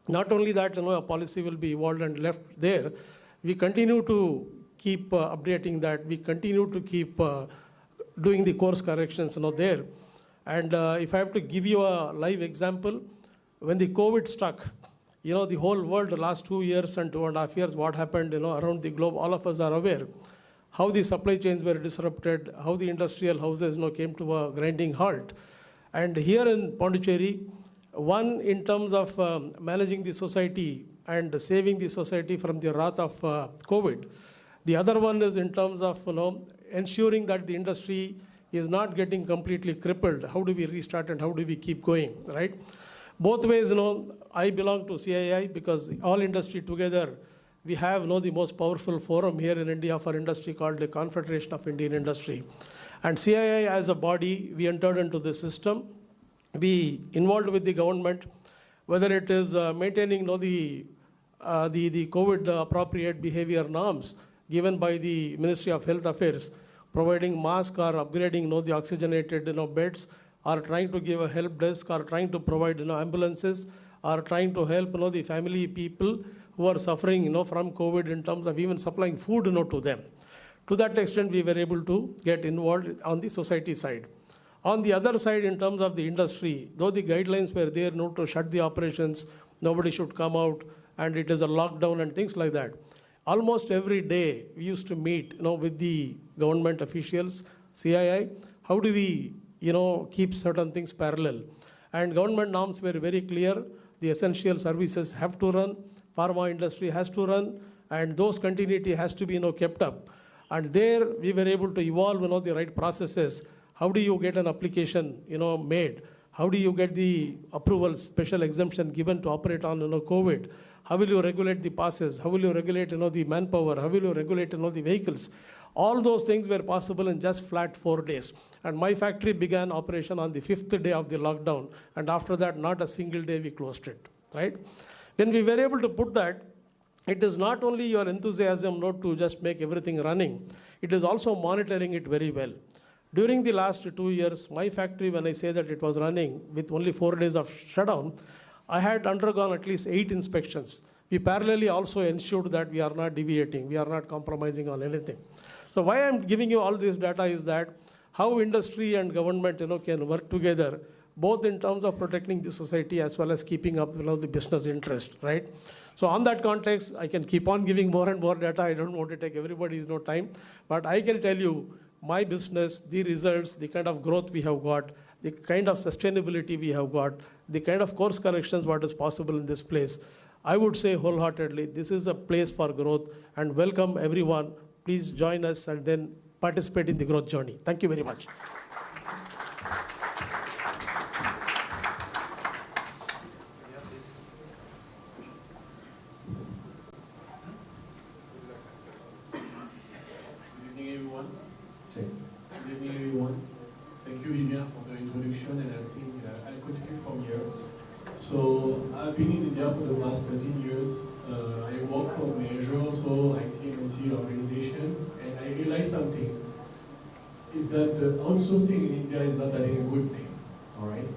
Not only that, a policy will be evolved and left there, we continue to keep updating that, we continue to keep doing the course corrections there. And if I have to give you a live example, when the COVID struck, the whole world, the last 2 years and 2.5 years, what happened, around the globe, all of us are aware how the supply chains were disrupted, how the industrial houses, came to a grinding halt. And here in Pondicherry, one in terms of managing the society and saving the society from the wrath of COVID. The other one is in terms of, ensuring that the industry is not getting completely crippled. How do we restart and how do we keep going, right? Both ways, I belong to CII because all industry together, we have the most powerful forum here in India for industry called the Confederation of Indian Industry. And CII as a body, we entered into the system. We involved with the government, whether it is maintaining the COVID appropriate behavior norms given by the Ministry of Health Affairs, providing masks or upgrading the oxygenated beds, or trying to give a help desk, or trying to provide ambulances, or trying to help the family people who are suffering from COVID in terms of even supplying food to them. To that extent, we were able to get involved on the society side. On the other side, in terms of the industry, though the guidelines were there to shut the operations, nobody should come out, and it is a lockdown and things like that. Almost every day, we used to meet with the government officials, CII, how do we keep certain things parallel. And government norms were very clear. The essential services have to run, pharma industry has to run, and those continuity has to be kept up. And there we were able to evolve the right processes. How do you get an application made? How do you get the approval, special exemption given to operate on COVID? How will you regulate the passes? How will you regulate the manpower? How will you regulate the vehicles? All those things were possible in just flat 4 days. And my factory began operation on the 5th day of the lockdown. And after that, not a single day we closed it, right? When we were able to put that, it is not only your enthusiasm not to just make everything running, it is also monitoring it very well. During the last 2 years, my factory, when I say that it was running with only 4 days of shutdown, I had undergone at least 8 inspections. We parallelly also ensured that we are not deviating, we are not compromising on anything. So why I'm giving you all this data is that how industry and government can work together, both in terms of protecting the society as well as keeping up the business interest, right? So on that context, I can keep on giving more and more data. I don't want to take everybody's time, but I can tell you my business, the results, the kind of growth we have got, the kind of sustainability we have got, the kind of course corrections what is possible in this place. I would say wholeheartedly, this is a place for growth, and welcome everyone. Please join us and then participate in the growth journey. Thank you very much. Thank you, Vivian, for the introduction, and I think I'll continue from here. So I've been in India for the past 13 years. I work for major also IT and MNC organizations, and I realized something, is that the outsourcing in India is not that a good thing, all right?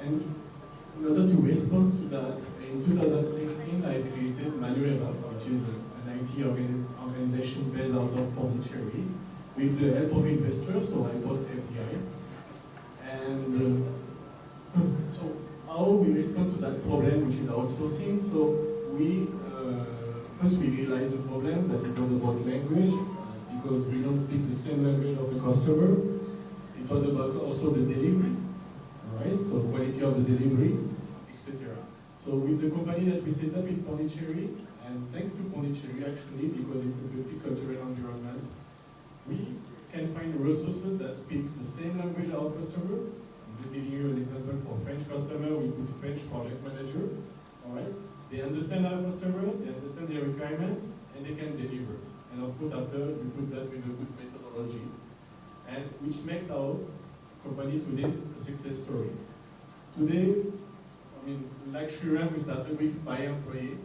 And in order to respond to that, in 2016, I created Moderator, which is an IT organization based out of Pondicherry, with the help of investors, so I bought FDI. And so how we respond to that problem, which is outsourcing? So we, first we realized the problem, that it was about language, because we don't speak the same language of the customer. It was about also the delivery, all right? So quality of the delivery, etc. So with the company that we set up in Pondicherry, and thanks to Pondicherry actually, because it's a multicultural environment, we can find resources that speak the same language as our customer. I'm just giving you an example for French customer, we put French project manager, all right? They understand our customer, they understand their requirement, and they can deliver. And of course, after we put that with a good methodology, and which makes our company today a success story. Today, I mean, like Shriram, we started with 5 employees,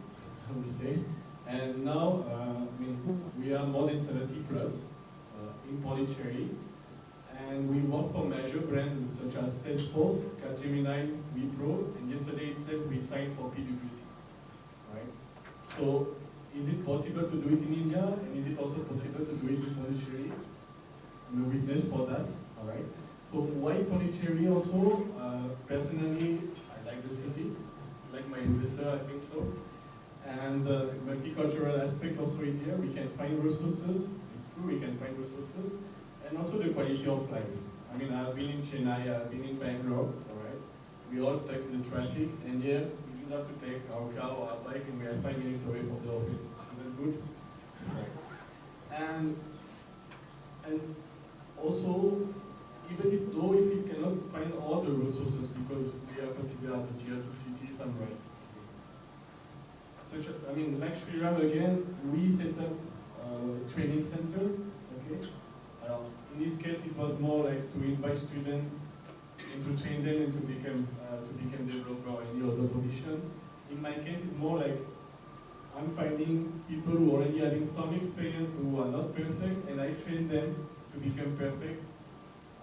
I would say, and now, I mean, we are more than 70 plus in Pondicherry, and we work for major brands such as Salesforce, Capgemini, Wipro, and yesterday itself we signed for PwC. Right? So, is it possible to do it in India, and is it also possible to do it in Pondicherry? I'm a witness for that. All right. So, why Pondicherry also? Personally, I like the city, like my investor, I think so. And the multicultural aspect also is here. We can find resources. It's true, we can find resources, and also the quality of life. I mean, I've been in Chennai, I've been in Bangalore. All right. We all stuck in the traffic, and here. Have to take our car or our bike and we are 5 minutes away from the office. Is that good? Right. And also, even if we cannot find all the resources because we are considered as a tier 2 city, if I'm right. I mean, like Shriram again, we set up a training center. Okay. In this case, it was more like to invite students and to train them and to become developer or any other position. In my case, it's more like I'm finding people who already having some experience who are not perfect, and I train them to become perfect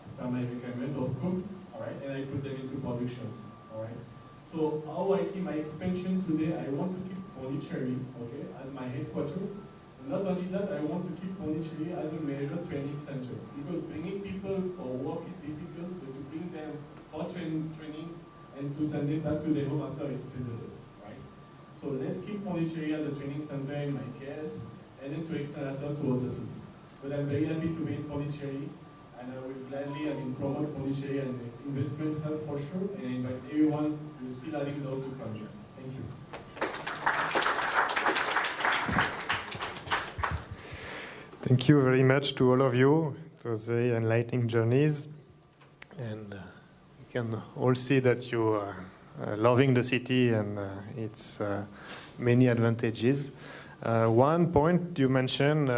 as per my requirement, of course. All right, and I put them into productions. All right. So how I see my expansion today, I want to keep Pondicherry, okay, as my headquarters. Not only that, I want to keep Pondicherry as a major training center, because bringing people for work is difficult, but to bring them for training and to send them back to their home after is feasible, right? So let's keep Pondicherry as a training center in my case, and then to extend ourselves to other cities. But I'm very happy to be in Pondicherry, and I will gladly, promote Pondicherry and investment hub for sure, and I invite everyone who is still having those to come here. Thank you. Thank you very much to all of you. It was very enlightening journeys. And you can all see that you are loving the city and its many advantages. One point you mentioned,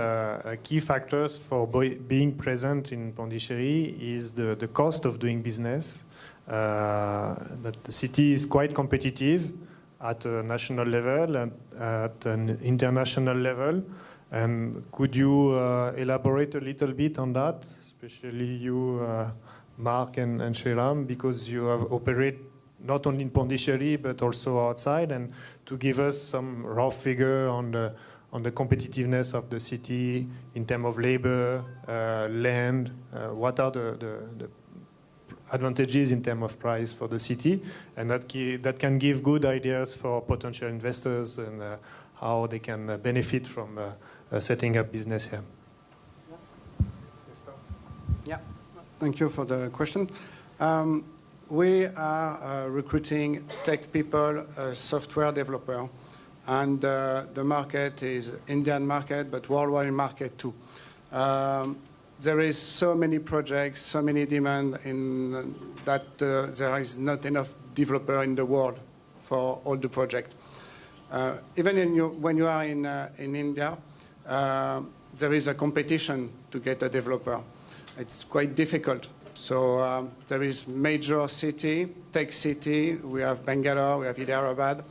key factors for being present in Pondicherry is the cost of doing business. That the city is quite competitive at a national level and at an international level. And could you elaborate a little bit on that, especially you, Mark and Shriram, because you have operated not only in Pondicherry but also outside, and to give us some raw figure on the competitiveness of the city in terms of labor, land, what are the advantages in terms of price for the city, and that can give good ideas for potential investors and how they can benefit from setting up business here. Yeah, thank you for the question. We are recruiting tech people, software developer, and the market is Indian market, but worldwide market too. There is so many projects, so many demand in that there is not enough developer in the world for all the projects. Even when you are in India, there is a competition to get a developer. It's quite difficult. So there is major city, tech city. We have Bangalore, we have Hyderabad,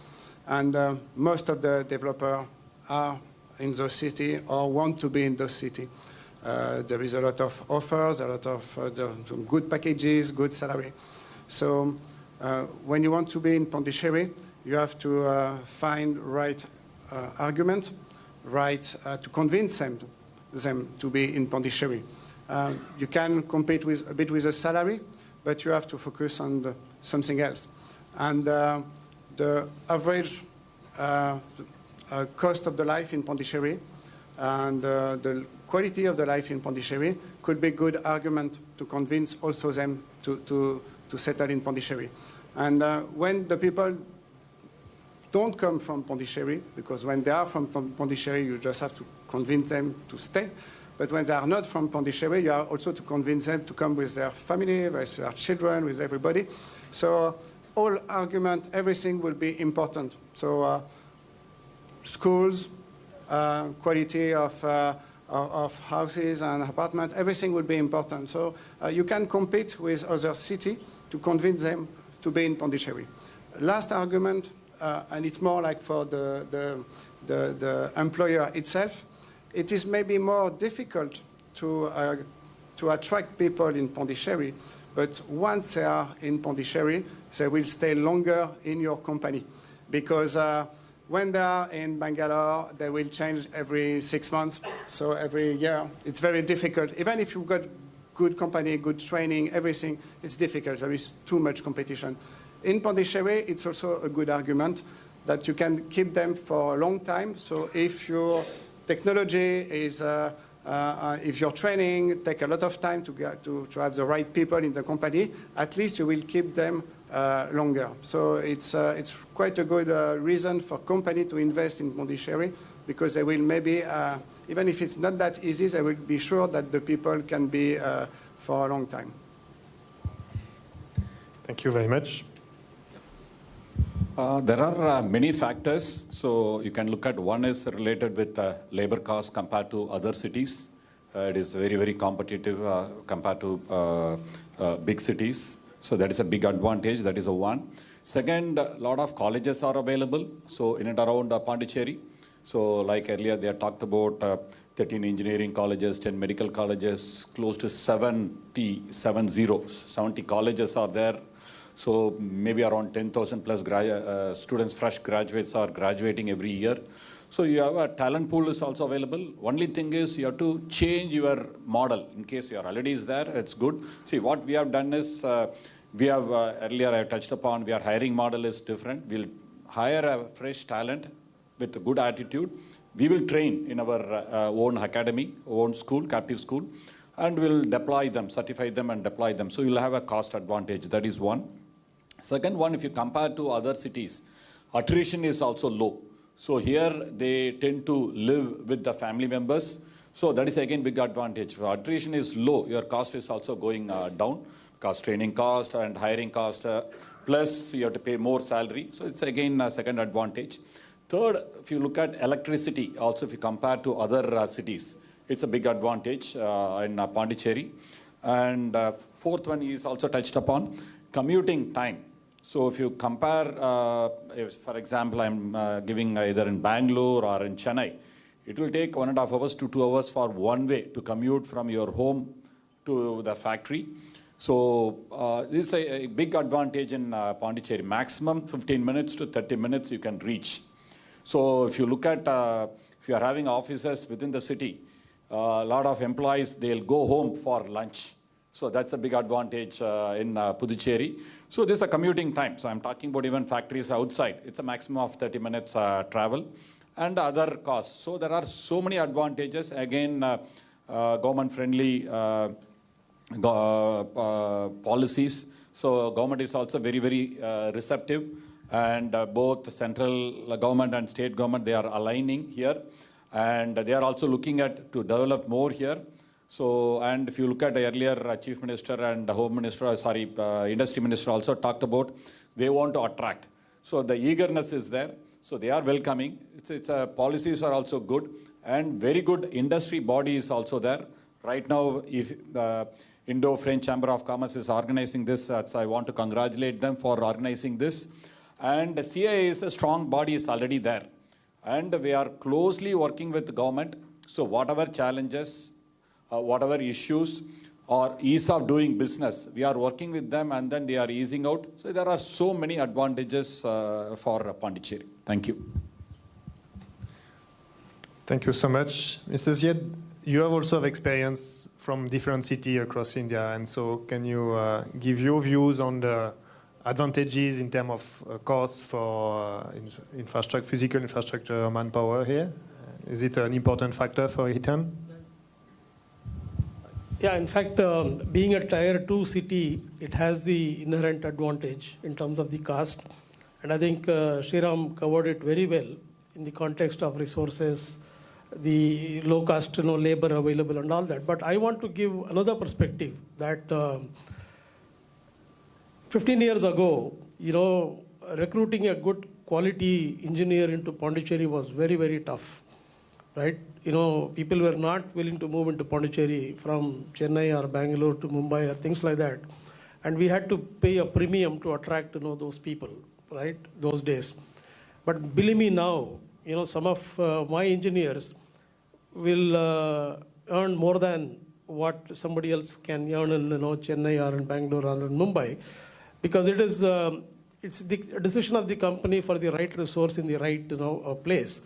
and most of the developers are in those city or want to be in those city. There is a lot of offers, a lot of some good packages, good salary. So when you want to be in Pondicherry, you have to find right argument, right to convince them to be in Pondicherry. You can compete a bit with the salary, but you have to focus on something else. And the average cost of the life in Pondicherry and the quality of the life in Pondicherry could be a good argument to convince also them to settle in Pondicherry. And when the people don't come from Pondicherry, because when they are from Pondicherry, you just have to convince them to stay. But when they are not from Pondicherry, you are also to convince them to come with their family, with their children, with everybody. So all argument, everything will be important. So schools, quality of houses and apartments, everything will be important. So you can compete with other cities to convince them to be in Pondicherry. Last argument, and it's more like for the employer itself, it is maybe more difficult to attract people in Pondicherry, but once they are in Pondicherry, they will stay longer in your company. Because when they are in Bangalore, they will change every 6 months, so every year. It's very difficult. Even if you've got good company, good training, everything, it's difficult. There is too much competition. In Pondicherry, it's also a good argument that you can keep them for a long time. So if your technology is, if your training take a lot of time to have the right people in the company, at least you will keep them longer. So it's quite a good reason for company to invest in Pondicherry, because they will maybe, even if it's not that easy, they will be sure that the people can be for a long time. Thank you very much. There are many factors. So you can look at, one is related with labor costs compared to other cities. It is very, very competitive compared to big cities. So that is a big advantage. That is a one. Second, a lot of colleges are available. So in and around Pondicherry. So like earlier, they talked about 13 engineering colleges, 10 medical colleges, close to 70 colleges are there. So maybe around 10,000 plus students, fresh graduates are graduating every year. So you have a talent pool is also available. Only thing is you have to change your model. In case your already is there, it's good. See, what we have done is, we have, earlier I touched upon, our hiring model is different. We'll hire a fresh talent with a good attitude. We will train in our own academy, own school, captive school, and we'll deploy them, certify them and deploy them. So you'll have a cost advantage. That is one. Second one, if you compare to other cities, attrition is also low. So here they tend to live with the family members. So that is again big advantage. If attrition is low, your cost is also going down. Cost, training cost and hiring cost, plus you have to pay more salary. So it's again a second advantage. Third, if you look at electricity, also if you compare to other cities, it's a big advantage in Pondicherry. And fourth one is also touched upon, commuting time. So if you compare, if, for example, I'm giving either in Bangalore or in Chennai, it will take 1.5 hours to 2 hours for one way to commute from your home to the factory. So this is a big advantage in Pondicherry. Maximum 15 minutes to 30 minutes you can reach. So if you look at, if you are having offices within the city, a lot of employees, they'll go home for lunch. So that's a big advantage in Puducherry. So this is a commuting time. So I'm talking about even factories outside. It's a maximum of 30 minutes travel and other costs. So there are so many advantages. Again, government-friendly policies. So government is also very, very receptive. And both the central government and state government, they are aligning here. And they are also looking at to develop more here. So, and if you look at the earlier Chief Minister and the Home Minister, Industry Minister also talked about, they want to attract. So the eagerness is there. So they are welcoming. It's policies are also good. And very good industry body is also there. Right now, if Indo-French Chamber of Commerce is organizing this, so I want to congratulate them for organizing this. And the CIA is a strong body, is already there. And we are closely working with the government. So whatever challenges, whatever issues or ease of doing business, we are working with them and then they are easing out. So there are so many advantages for Pondicherry. Thank you. Thank you so much. Mr. Zied, you have also experience from different cities across India. And so can you give your views on the advantages in terms of cost for infrastructure, physical infrastructure, manpower here? Is it an important factor for return? Yeah, in fact, being a tier 2 city, it has the inherent advantage in terms of the cost. And I think Sriram covered it very well in the context of resources, the low cost labor available and all that. But I want to give another perspective that 15 years ago, recruiting a good quality engineer into Pondicherry was very, very tough, right? People were not willing to move into Pondicherry from Chennai or Bangalore to Mumbai or things like that. And we had to pay a premium to attract, those people, right, those days. But believe me now, some of my engineers will earn more than what somebody else can earn in, Chennai or in Bangalore or in Mumbai, because it is it's the decision of the company for the right resource in the right place.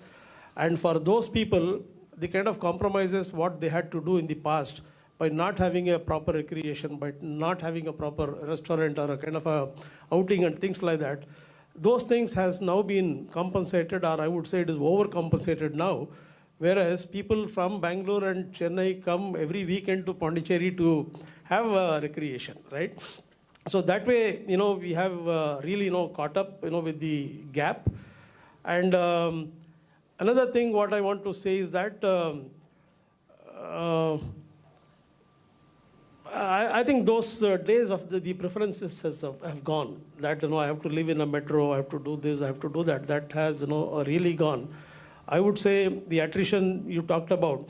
And for those people, the kind of compromises what they had to do in the past by not having a proper recreation, by not having a proper restaurant or a kind of a outing and things like that, those things has now been compensated, or I would say it is overcompensated now, whereas people from Bangalore and Chennai come every weekend to Pondicherry to have recreation, right? So that way, we have really, caught up, with the gap. And another thing what I want to say is that I think those days of the preferences have gone. That, I have to live in a metro, I have to do this, I have to do that. That has, really gone. I would say the attrition you talked about,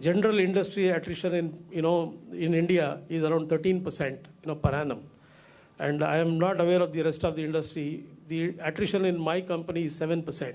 general industry attrition in India is around 13%, per annum. And I am not aware of the rest of the industry. The attrition in my company is 7%.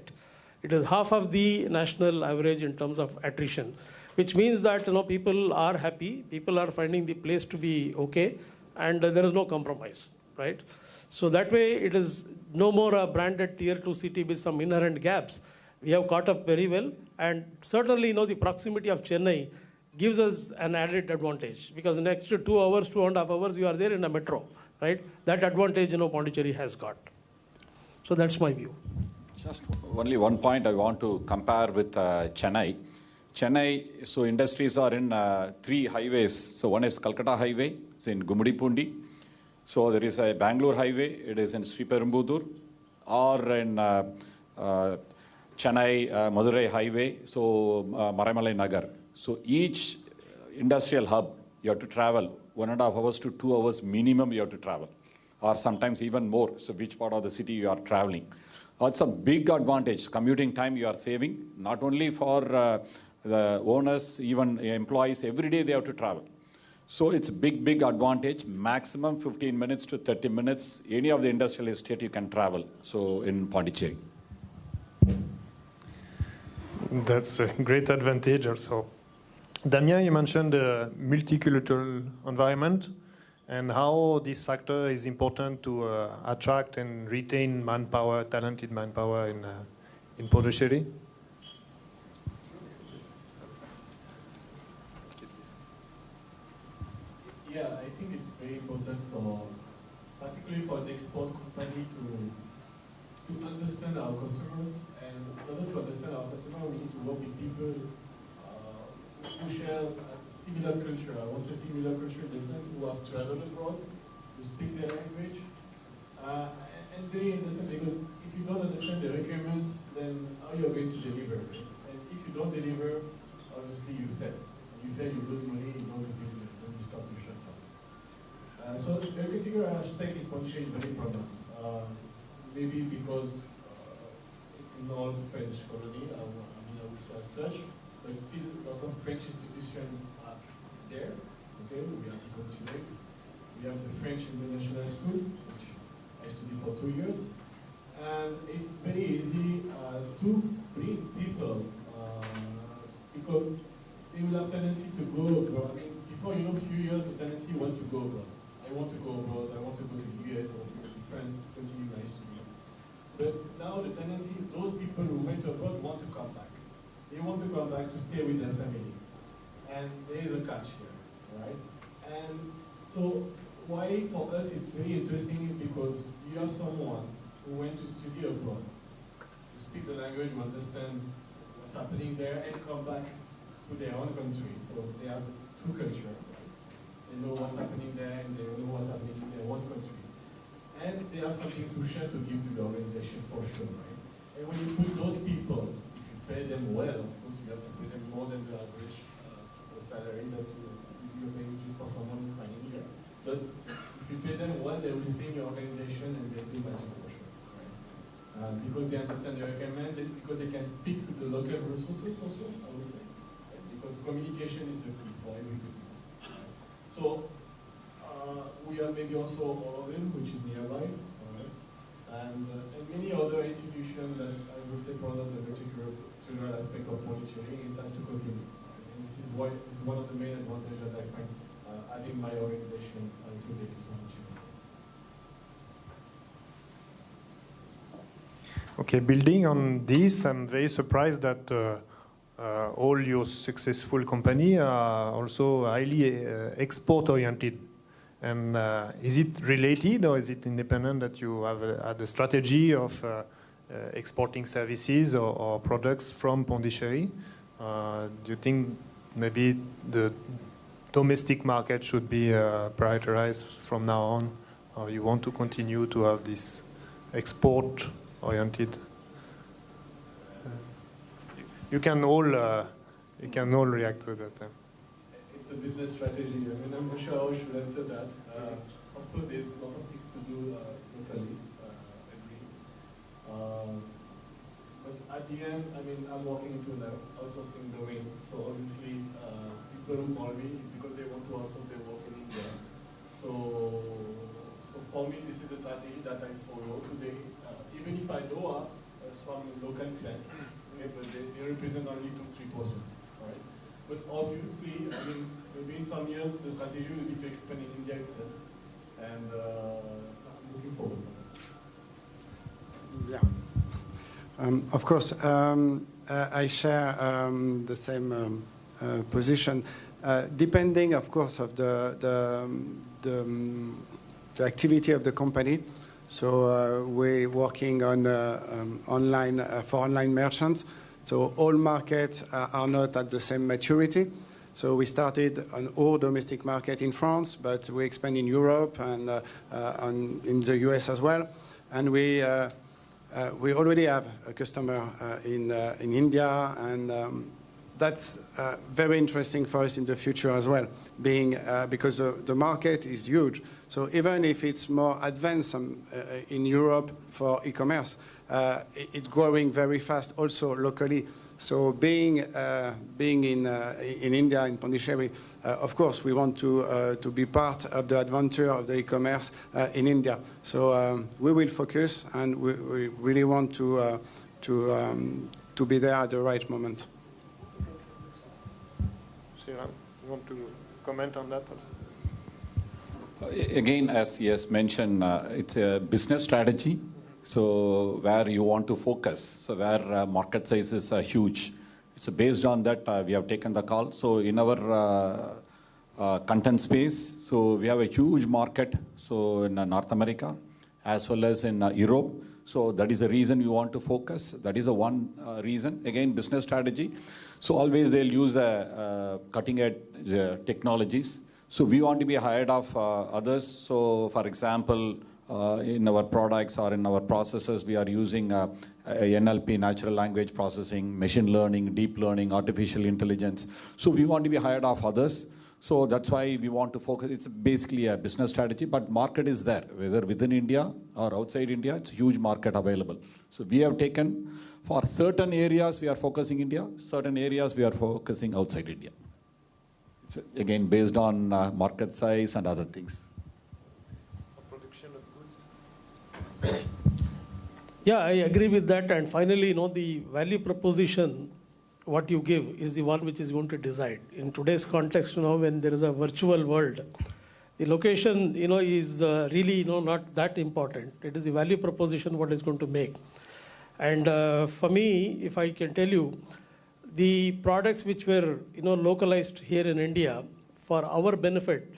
It is half of the national average in terms of attrition, which means that people are happy, people are finding the place to be okay, and there is no compromise, right? So that way, it is no more a branded tier 2 city with some inherent gaps. We have caught up very well, and certainly, the proximity of Chennai gives us an added advantage, because the next 2 hours, 2.5 hours, you are there in a metro, right? That advantage, Pondicherry has got. So that's my view. Just only one point I want to compare with Chennai. Chennai, so industries are in 3 highways. So one is Calcutta Highway, it's in Gumadipundi. So there is a Bangalore Highway, it is in Sriperumbudur, or in Chennai Madurai Highway, so Maraimalai Nagar. So each industrial hub, you have to travel 1.5 hours to 2 hours minimum you have to travel, or sometimes even more. So which part of the city you are traveling. That's a big advantage. Commuting time you are saving, not only for the owners, even employees, every day they have to travel. So it's a big advantage. Maximum 15 minutes to 30 minutes, any of the industrial estate you can travel. So in Pondicherry. That's a great advantage also. Damien, you mentioned the multicultural environment and how this factor is important to attract and retain manpower, talented manpower in Puducherry. Yeah, I think it's very important particularly for the export company to understand our customers. And in order to understand our customer, we need to work with people who share a similar culture. I won't say similar culture in the sense who have traveled abroad, who speak their language, and they understand, because if you don't understand the requirements, then how you are going to deliver? And if you don't deliver, obviously you fail. You fail, you lose money, you don't do business, then you stop your shutdown. So the critical aspect in Pondicherry is very important. Maybe because it's an old French colony, I would say as such, but still a lot of French institutions are there. Okay, we have the consulate, we have the French International School, which I studied for 2 years, and it's very easy to bring people because they will have tendency to go abroad. I mean, before a few years, the tendency was to go abroad. I want to go abroad, I want to go to the US, I want to go to France, continue my studies. But now the tendency is those people who went abroad want to come back. They want to come back to stay with their family. And there is a catch here, right? And so why for us it's very interesting is because you have someone who went to study abroad, to speak the language, to understand what's happening there, and come back to their own country. So they have two cultures. Right? They know what's happening there, and they know what's happening in their own country. And they have something to share to give to the organization for sure, right? And when you put those people, if you pay them well, of course you have to pay them more than the average salary that you're paying just for someone finding here. But if you pay them well, they will stay in your organization and they'll do magic for sure, right? Because they understand the recommend, because they can speak to the local resources also, I would say. Right? Because communication is the key for every business. Right? So we have maybe also Oregon, which is nearby, right? And many other institutions that I would say product the particular aspect of Pondicherry, it has to continue. This is one of the main advantages that I find adding my organization to the Pondicherry. Okay, building on this, I'm very surprised that all your successful company are also highly export-oriented. And is it related or is it independent that you have had a strategy of exporting services or products from Pondicherry? Do you think maybe the domestic market should be prioritized from now on, or you want to continue to have this export-oriented? You can all react to that. It's a business strategy. I mean, I'm not sure how I should answer that. Of course, there's a lot of things to do locally. Agree. But at the end, I mean, I'm walking into an outsourcing domain. So obviously, people who call me is because they want to outsource their work in India. So for me, this is a strategy that I follow today. Even if I do have some local clients, but they represent only 2-3%. Right? But obviously, I mean, maybe in some years, the strategy will be to expand in India itself. And I'm looking forward to that. Yeah. Of course, I share the same position. Depending, of course, of the activity of the company. So we're working on online for online merchants. So all markets are not at the same maturity. So we started on all domestic market in France, but we expand in Europe and in the US as well. And we already have a customer in India, and that's very interesting for us in the future as well, because the market is huge. So even if it's more advanced in Europe for e-commerce, it's growing very fast also locally. So being in India, in Pondicherry, of course, we want to be part of the adventure of the e-commerce in India. So we will focus, and we really want to be there at the right moment. Shiran, you want to comment on that also? Again, as yes mentioned, it's a business strategy. So where you want to focus, so where market sizes are huge. It's based on that we have taken the call. So in our content space, so we have a huge market. So in North America, as well as in Europe. So that is the reason we want to focus. That is the one reason. Again, business strategy. So always they'll use cutting edge technologies. So we want to be ahead of others. So for example, in our products or in our processes, we are using NLP, natural language processing, machine learning, deep learning, artificial intelligence. So we want to be ahead of others. So that's why we want to focus. It's basically a business strategy, but market is there, whether within India or outside India, it's a huge market available. So we have taken, for certain areas we are focusing India, certain areas we are focusing outside India. It's again based on market size and other things. Yeah, I agree with that. And finally, the value proposition, what you give, is the one which is going to decide. In today's context, when there is a virtual world, the location, is really, not that important. It is the value proposition what is going to make. And for me, if I can tell you, the products which were, localized here in India for our benefit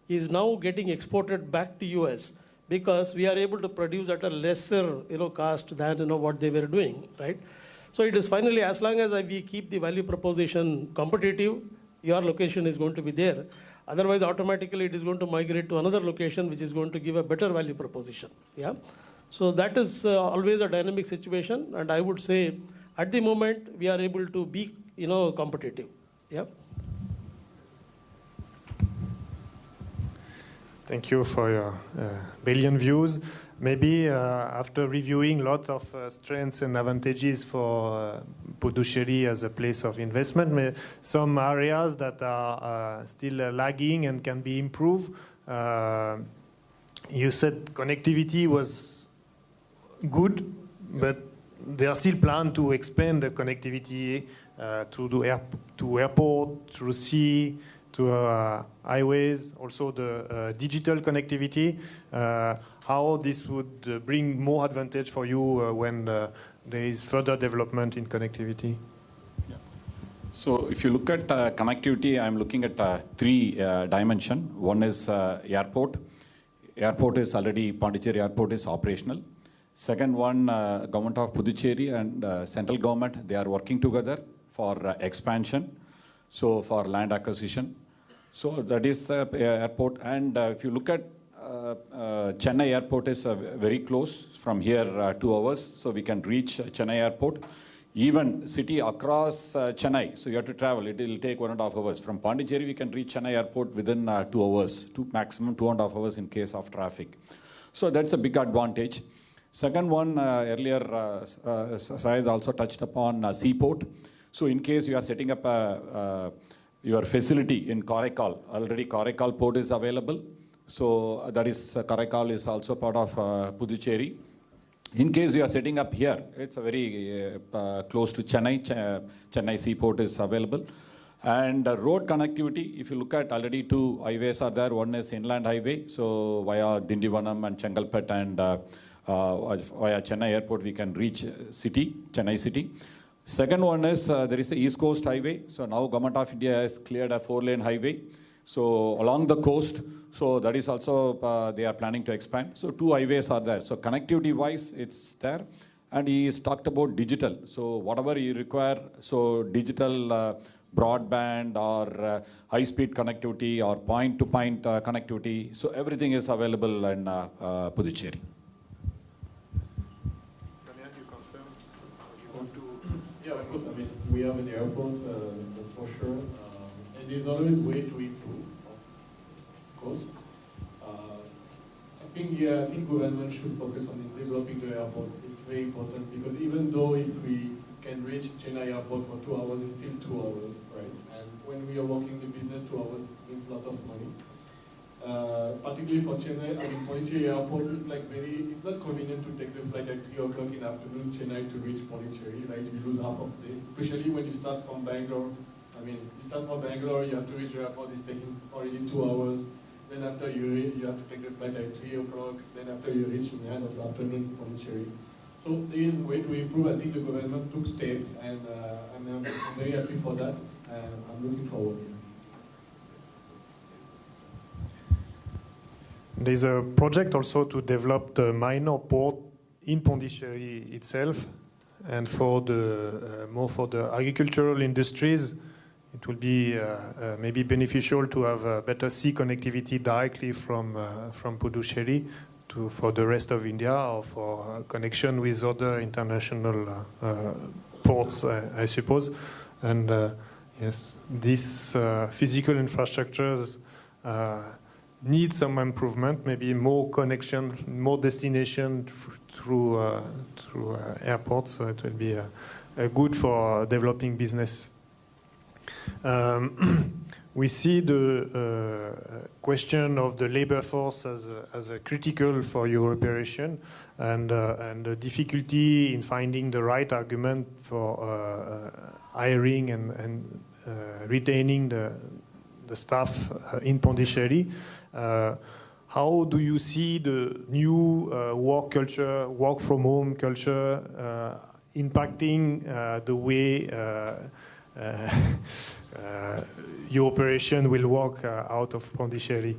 is now getting exported back to US. Because we are able to produce at a lesser, cost than, what they were doing, right? So it is finally, as long as we keep the value proposition competitive, your location is going to be there. Otherwise, automatically it is going to migrate to another location, which is going to give a better value proposition. Yeah. So that is always a dynamic situation, and I would say at the moment we are able to be, competitive. Yeah. Thank you for your brilliant views. Maybe after reviewing lots of strengths and advantages for Puducherry as a place of investment, some areas that are still lagging and can be improved. You said connectivity was good, but there are still plans to expand the connectivity to airport, to sea, to highways, also the digital connectivity. How this would bring more advantage for you when there is further development in connectivity? Yeah. So if you look at connectivity, I'm looking at three dimensions. One is airport. Airport is already, Pondicherry Airport is operational. Second one, government of Puducherry and central government, they are working together for expansion, so for land acquisition. So that is airport. And if you look at Chennai Airport is very close from here 2 hours, so we can reach Chennai Airport. Even city across Chennai, so you have to travel, it will take 1.5 hours. From Pondicherry, we can reach Chennai Airport within 2 hours, maximum 2.5 hours in case of traffic. So that's a big advantage. Second one, earlier Syed also touched upon seaport. So in case you are setting up your facility in Karaikal, already Karaikal port is available. So that is, Karaikal is also part of Puducherry. In case you are setting up here, it's a very close to Chennai. Chennai seaport is available. And road connectivity, if you look at already 2 highways are there. One is inland highway, so via Dindivanam and Chengalpet, and via Chennai airport we can reach city, Chennai city. Second one is there is a East Coast highway. So now Government of India has cleared a 4-lane highway. So along the coast, so that is also they are planning to expand. So 2 highways are there. So connectivity wise, it's there. And he has talked about digital. So whatever you require, so digital broadband or high-speed connectivity or point-to-point connectivity. So everything is available in Puducherry. Yeah, of course. I mean, we have an airport, that's for sure. And there's always a way to improve, of course. I think government should focus on developing the airport. It's very important because even though if we can reach Chennai airport for 2 hours, it's still 2 hours, right? And when we are working the business, 2 hours means a lot of money. Particularly for Chennai, I mean, Pondicherry airport is like it's not convenient to take the flight at 3 o'clock in the afternoon, Chennai to reach Pondicherry, right? You lose half of the day, especially when you start from Bangalore. I mean, you start from Bangalore, you have to reach the airport, it's taking already 2 hours. Then after you have to take the flight at 3 o'clock. Then after you reach in the end of the afternoon, Pondicherry. So there is a way to improve. I think the government took step, and I'm very happy for that. I'm looking forward. There's a project also to develop the minor port in Pondicherry itself, and for the more for the agricultural industries, it will be maybe beneficial to have better sea connectivity directly from Puducherry for the rest of India, or for connection with other international ports, I suppose. And yes, these physical infrastructures need some improvement, maybe more connection, more destination through airports. So it will be good for developing business. We see the question of the labor force as a critical for your operation, and the difficulty in finding the right argument for hiring and retaining the staff in Pondicherry. How do you see the new work culture, work from home culture impacting the way your operation will work out of Pondicherry?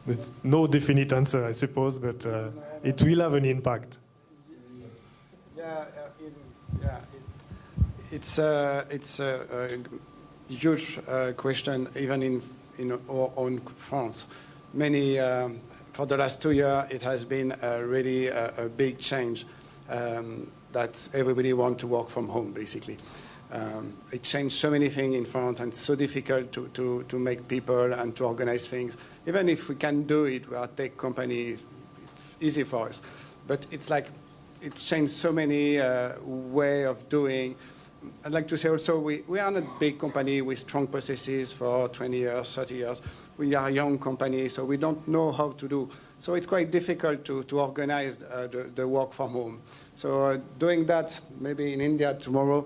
There's no definite answer, I suppose, but it will have an impact. It's huge question, even in our own France. Many, for the last 2 years, it has been really a big change that everybody wants to work from home, basically. It changed so many things in France, and it's so difficult to make people and to organize things. Even if we can do it, we are a tech company, it's easy for us. But it's like, it's changed so many way of doing. I'd like to say also, we are not a big company with strong processes for 20 years, 30 years. We are a young company, so we don't know how to do. So it's quite difficult to organize the work from home. So doing that, maybe in India tomorrow,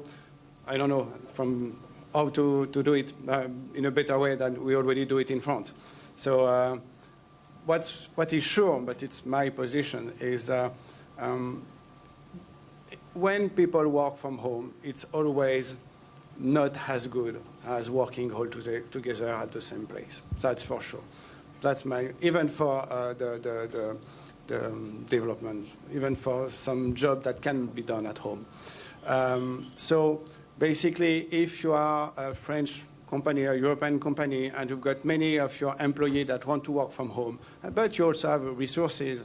I don't know from how to do it in a better way than we already do it in France. So what is sure, but it's my position, is when people work from home, it's always not as good as working all together at the same place. That's for sure. That's even for the development, even for some job that can be done at home. So basically, if you are a French company or European company and you've got many of your employees that want to work from home, but you also have resources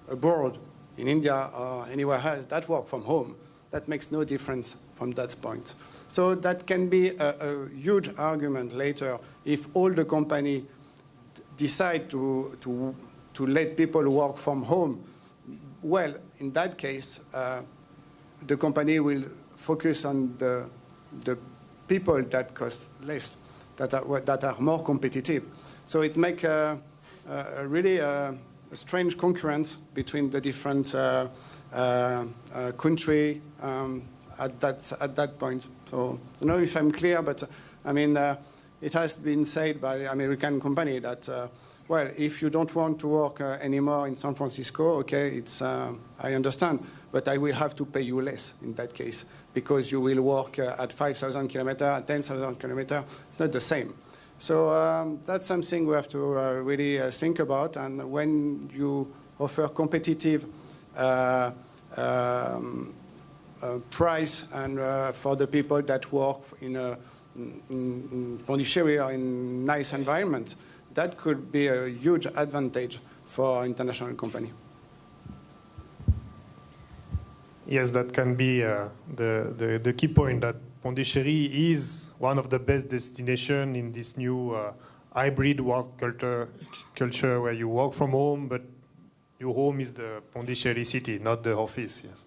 abroad in India or anywhere else that work from home, that makes no difference from that point. So that can be a huge argument later if all the company decide to let people work from home. Well, in that case, the company will focus on the people that cost less, that are more competitive. So it makes really a strange concurrence between the different country at that point. So I don't know if I'm clear, but I mean, it has been said by American company that, well, if you don't want to work anymore in San Francisco, okay, it's I understand, but I will have to pay you less in that case because you will work at 5,000 kilometers, at 10,000 kilometers. It's not the same. So that's something we have to really think about. And when you offer competitive price and for the people that work in Pondicherry or in nice environment, that could be a huge advantage for international company. Yes, that can be the key point, that Pondicherry is one of the best destinations in this new hybrid work culture where you work from home, but your home is the Pondicherry city, not the office. Yes.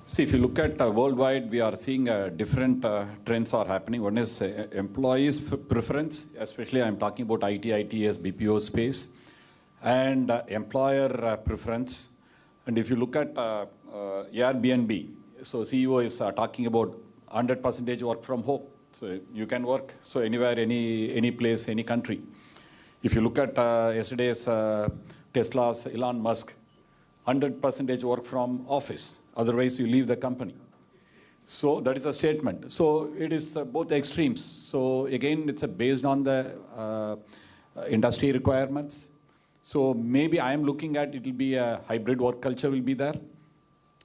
See, if you look at worldwide, we are seeing different trends are happening. One is employees' preference, especially I'm talking about IT, ITS, BPO space, and employer preference. And if you look at Airbnb, so CEO is talking about 100% work from home. So you can work so anywhere, any place, any country. If you look at yesterday's Tesla's Elon Musk, 100% work from office. Otherwise, you leave the company. So that is a statement. So it is both extremes. So again, it's based on the industry requirements. So maybe I am looking at it will be a hybrid work culture will be there.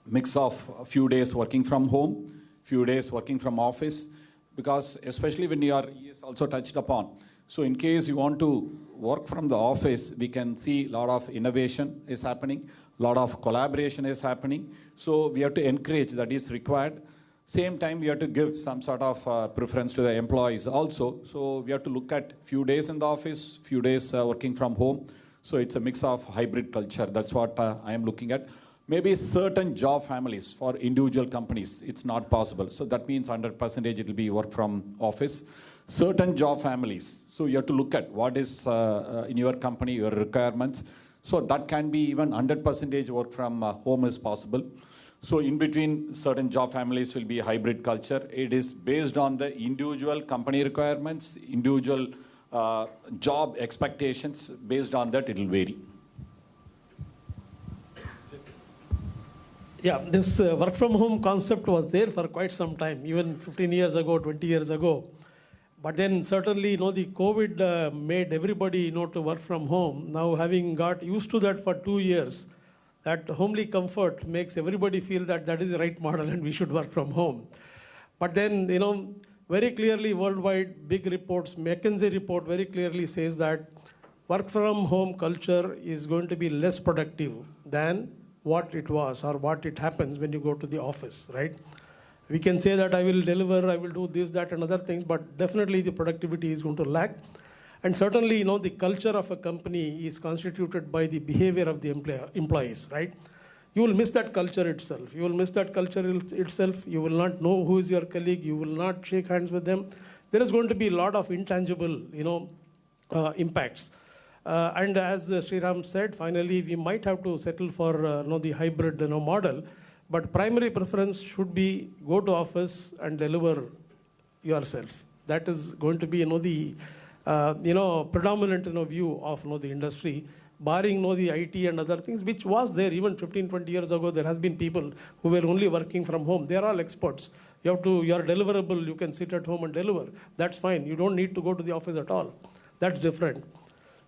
Mix of a few days working from home, few days working from office. Because especially when you are, he is also touched upon. So in case you want to work from the office, we can see a lot of innovation is happening, a lot of collaboration is happening. So we have to encourage, that is required. Same time, we have to give some sort of preference to the employees also. So we have to look at few days in the office, few days working from home. So it's a mix of hybrid culture. That's what I am looking at. Maybe certain job families for individual companies, it's not possible. So that means 100% it will be work from office. Certain job families, so you have to look at what is in your company, your requirements. So that can be even 100% work from home is possible. So in between, certain job families will be hybrid culture. It is based on the individual company requirements, individual job expectations. Based on that, it will vary. Yeah, this work from home concept was there for quite some time, even 15 years ago, 20 years ago. But then certainly, the COVID made everybody, to work from home. Now, having got used to that for 2 years, that homely comfort makes everybody feel that that is the right model and we should work from home. But then, very clearly worldwide, big reports, McKinsey report very clearly says that work from home culture is going to be less productive than what it was or what it happens when you go to the office, right? We can say that I will deliver, I will do this, that, and other things, but definitely the productivity is going to lack. And certainly, the culture of a company is constituted by the behavior of the employees, right? You will miss that culture itself. You will miss that culture itself. You will not know who is your colleague. You will not shake hands with them. There is going to be a lot of intangible, impacts. And as Sriram said, finally, we might have to settle for the hybrid model. But primary preference should be go to office and deliver yourself. That is going to be the predominant view of the industry, barring the IT and other things, which was there even 15, 20 years ago. There has been people who were only working from home. They are all experts. You are deliverable. You can sit at home and deliver. That's fine. You don't need to go to the office at all. That's different.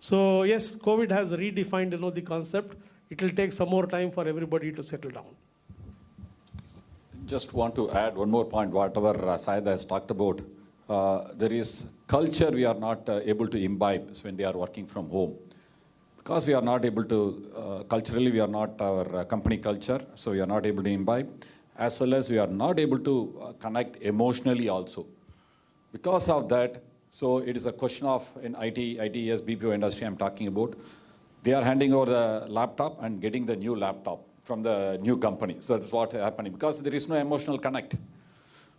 So yes, COVID has redefined the concept. It will take some more time for everybody to settle down. Just want to add one more point, whatever Syed has talked about. There is culture we are not able to imbibe when they are working from home. Because we are not able to, culturally we are not our company culture, so we are not able to imbibe, as well as we are not able to connect emotionally also. Because of that, so it is a question of in ITES, BPO industry I'm talking about, they are handing over the laptop and getting the new laptop from the new company. So that's what is happening because there is no emotional connect.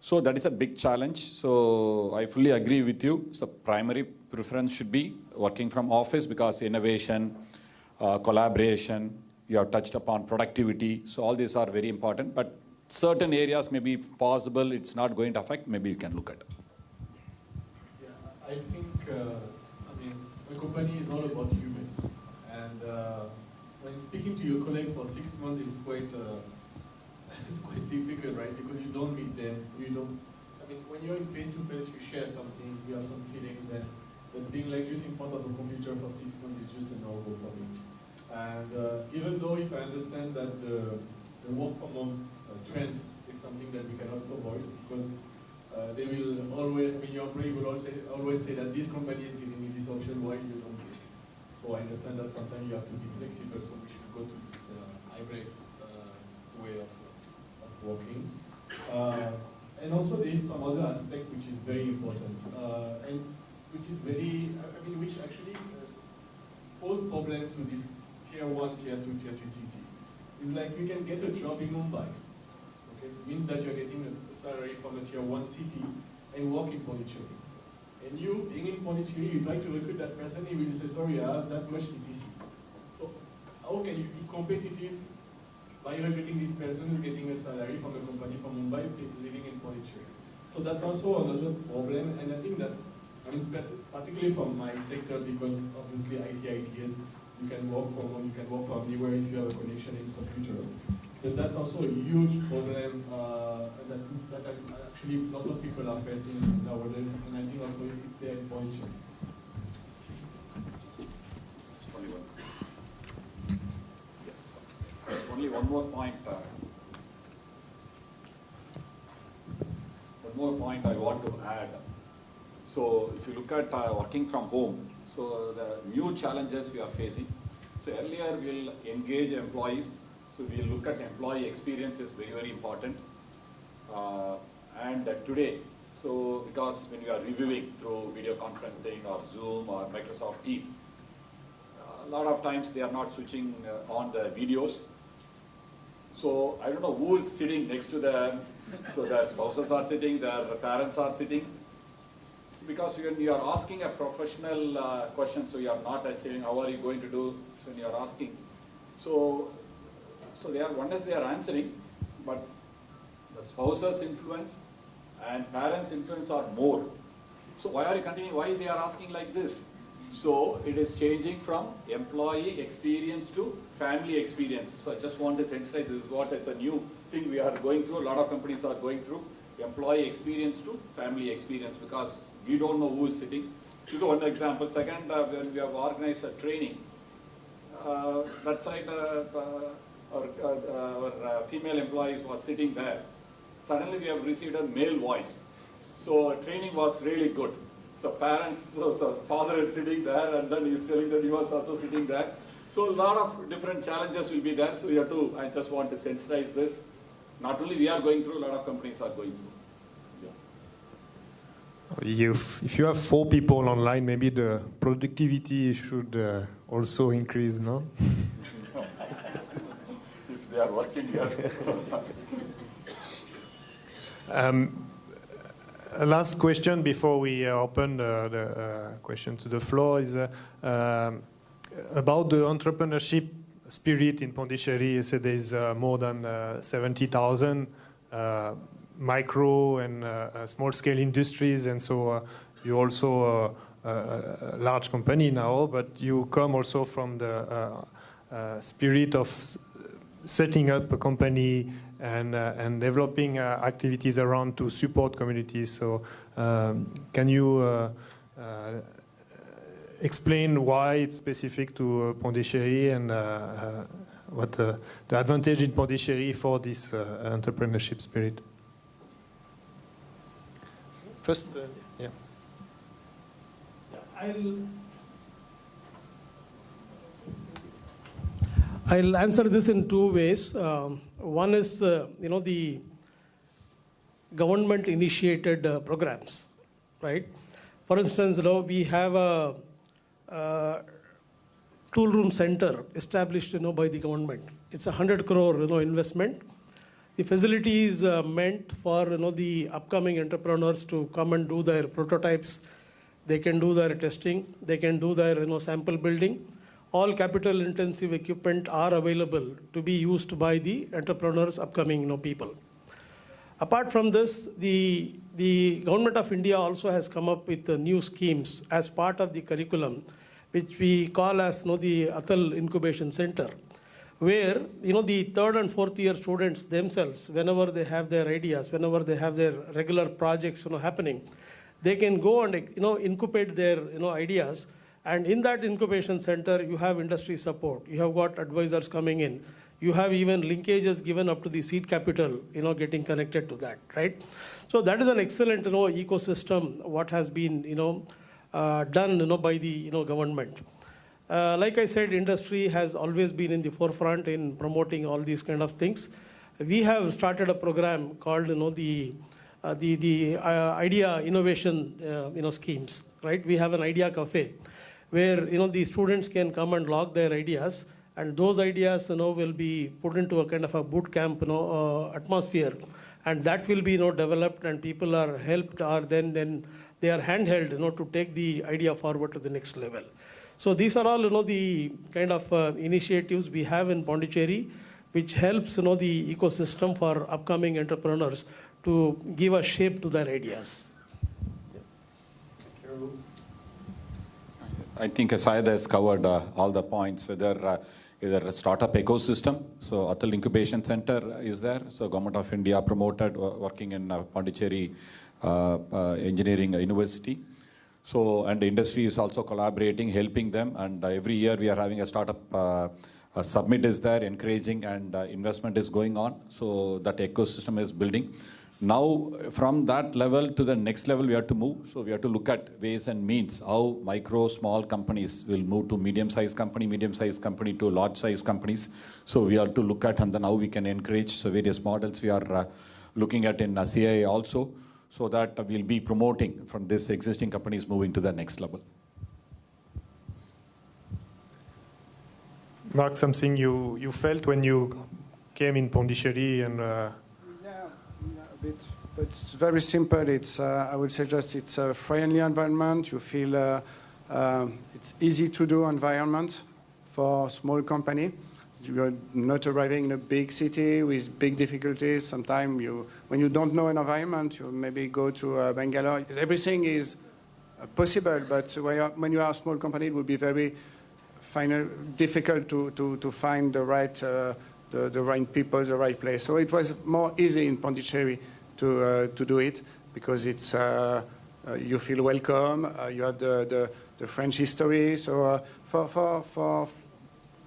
So that is a big challenge. So I fully agree with you. So primary preference should be working from office because innovation, collaboration, you have touched upon productivity. So all these are very important. But certain areas may be possible, it's not going to affect, maybe you can look at it. Yeah, I think, the company is all about humans. And when speaking to your colleague for 6 months, it's quite difficult, right? Because you don't meet them, when you're in face-to-face, you share something, you have some feelings, and being like just in front of a computer for 6 months is just a no-go for me. And even though if I understand that the work from home trends is something that we cannot avoid, because they will always, your employee will always say that this company is giving me this option, why you don't get it? So I understand that sometimes you have to be flexible, so we should go to this hybrid way of working. And also there is some other aspect which is very important, and which is which actually pose problem to this tier 1, tier 2, tier 3 city. It's like you can get a job in Mumbai. Okay? It means that you're getting a salary from a tier 1 city and work in Pondicherry. And you, being in Pondicherry, you try to recruit that person, he will say, sorry, I have that much CTC. So how can you be competitive by recruiting this person who's getting a salary from a company from Mumbai living in Pondicherry? So that's also another problem, and I think that's, particularly from my sector, because obviously ITES, you can work from home, you can work from anywhere if you have a connection in the computer. But that's also a huge problem that actually a lot of people are facing nowadays, and I think also it's there in Pondicherry. Only one more point. One more point I want to add. So if you look at working from home, so the new challenges we are facing. So earlier we'll engage employees. So we'll look at employee experience is very, very important. And today, so because when we are reviewing through video conferencing or Zoom or Microsoft Teams, a lot of times they are not switching on the videos. So I don't know who is sitting next to them. So their spouses are sitting, their parents are sitting. Because when you are asking a professional question, so you are not achieving, how are you going to do when you are asking. So they are, one is they are answering, but the spouse's influence and parents' influence are more. So why are you continuing, why they are asking like this? So it is changing from employee experience to family experience. So I just want to emphasize this is what it's a new thing we are going through, a lot of companies are going through, employee experience to family experience, because we don't know who is sitting. This is one example. Second, when we have organized a training, that side our female employees was sitting there. suddenly we have received a male voice. So training was really good. So parents, so father is sitting there and then he's telling that he was also sitting there. So a lot of different challenges will be there. So you have to, I just want to sensitize this. Not only we are going through, a lot of companies are going through. Yeah. If you have 4 people online, maybe the productivity should also increase, no? If they are working, yes. Last question before we open the question to the floor is about the entrepreneurship spirit in Pondicherry. You said there's more than 70,000 micro and small-scale industries, and so you're also a large company now, but you come also from the spirit of setting up a company and developing activities around to support communities. So can you explain why it's specific to Pondicherry and what the advantage in Pondicherry for this entrepreneurship spirit? First, yeah. I'll answer this in 2 ways. One is, the government-initiated programs, right? For instance, we have a tool room center established, by the government. It's a 100 crore, investment. The facility is meant for, the upcoming entrepreneurs to come and do their prototypes. They can do their testing. They can do their, sample building. All capital-intensive equipment are available to be used by the entrepreneurs, upcoming, people. Apart from this, the Government of India also has come up with new schemes as part of the curriculum, which we call as, the Atal Incubation Center, where, the 3rd and 4th year students themselves, whenever they have their ideas, whenever they have their regular projects, happening, they can go and, incubate their, ideas. And in that incubation center, you have industry support. You have got advisors coming in. You have even linkages given up to the seed capital, getting connected to that, right? So that is an excellent, ecosystem, what has been, done, by the, government. Like I said, industry has always been in the forefront in promoting all these kind of things. We have started a program called, the idea innovation, schemes, right? We have an idea cafe, where the students can come and log their ideas, and those ideas will be put into a kind of a boot camp atmosphere, and that will be developed, and people are helped, or then they are handheld to take the idea forward to the next level. So these are all the kind of initiatives we have in Pondicherry, which helps the ecosystem for upcoming entrepreneurs to give a shape to their ideas. I think Syed has covered all the points, whether either a startup ecosystem, so Atal Incubation Center is there, so Government of India promoted working in Pondicherry Engineering University. So, and the industry is also collaborating, helping them, and every year we are having a startup a summit is there, encouraging, and investment is going on, so that ecosystem is building. Now, from that level to the next level, we have to move. So we have to look at ways and means how micro, small companies will move to medium-sized company to large-sized companies. So we have to look at and then how we can encourage. So various models we are looking at in CIA also, so that we'll be promoting from this existing companies moving to the next level. Mark, something you felt when you came in Pondicherry and... It's very simple. It's I would say just it's a friendly environment. You feel it's easy to do environment for a small company. You are not arriving in a big city with big difficulties. Sometimes when you don't know an environment, you maybe go to Bangalore. Everything is possible, but when you are a small company, it would be very difficult to find the right people, the right place. So it was more easy in Pondicherry to do it, because it's you feel welcome. You have the French history. So for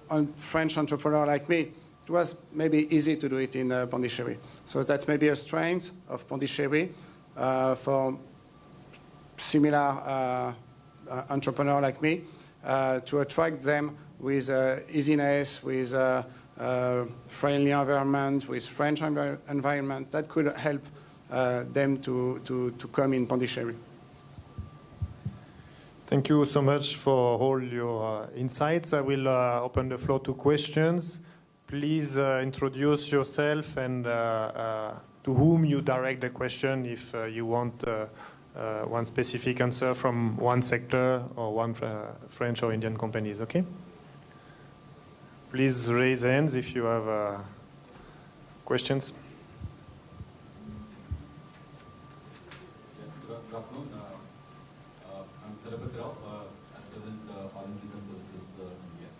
a French entrepreneur like me, it was maybe easy to do it in Pondicherry. So that's maybe a strength of Pondicherry for similar entrepreneur like me, to attract them with easiness, with friendly environment, with French environment that could help them to come in Pondicherry. Thank you so much for all your insights. I will open the floor to questions. Please introduce yourself and to whom you direct the question if you want one specific answer from one sector or one French or Indian companies, okay? Please raise hands if you have questions. Good afternoon. I'm Therapeutic Rao. I represent Foreign Business Services India.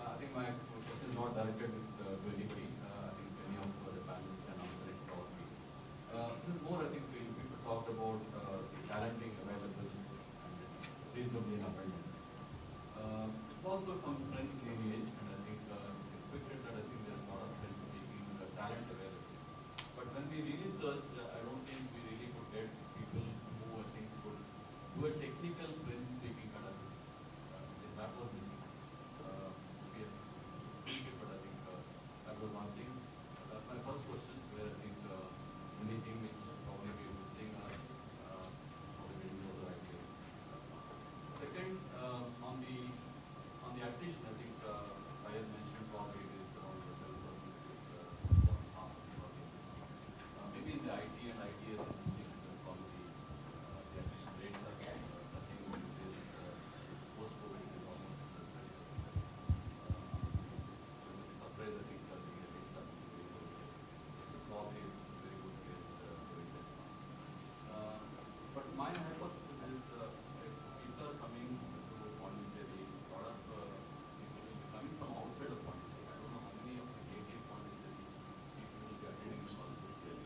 I think my question is not directed to anybody. I think any of the panelists can answer it probably. This is more, I think, people talked about the talenting available and reasonably in abundance. It's also some French lineage, and I think expected that I think there's a lot of French speaking talent available. But when we really searched, I don't think we really could get people who I think could do a technical French speaking kind of thing. That was missing. We have seen it, but I think that was one thing. That's my first question, where I think anything which probably we're missing or probably we didn't go the right way. Second, on the attrition, I think I had mentioned probably it is around the 12%, which is half of the industry. Maybe in the IT and ITS industry, probably the attrition rates are touching this post-COVID is almost 30%. Surprise, I think the rates are increasing over here. Probably is a very good place to invest now. But my hypothesis is if people are coming to Pondicherry, a lot of people will be coming from outside of Pondicherry. I don't know how many of the native Pondicherry people will be attending the call this year.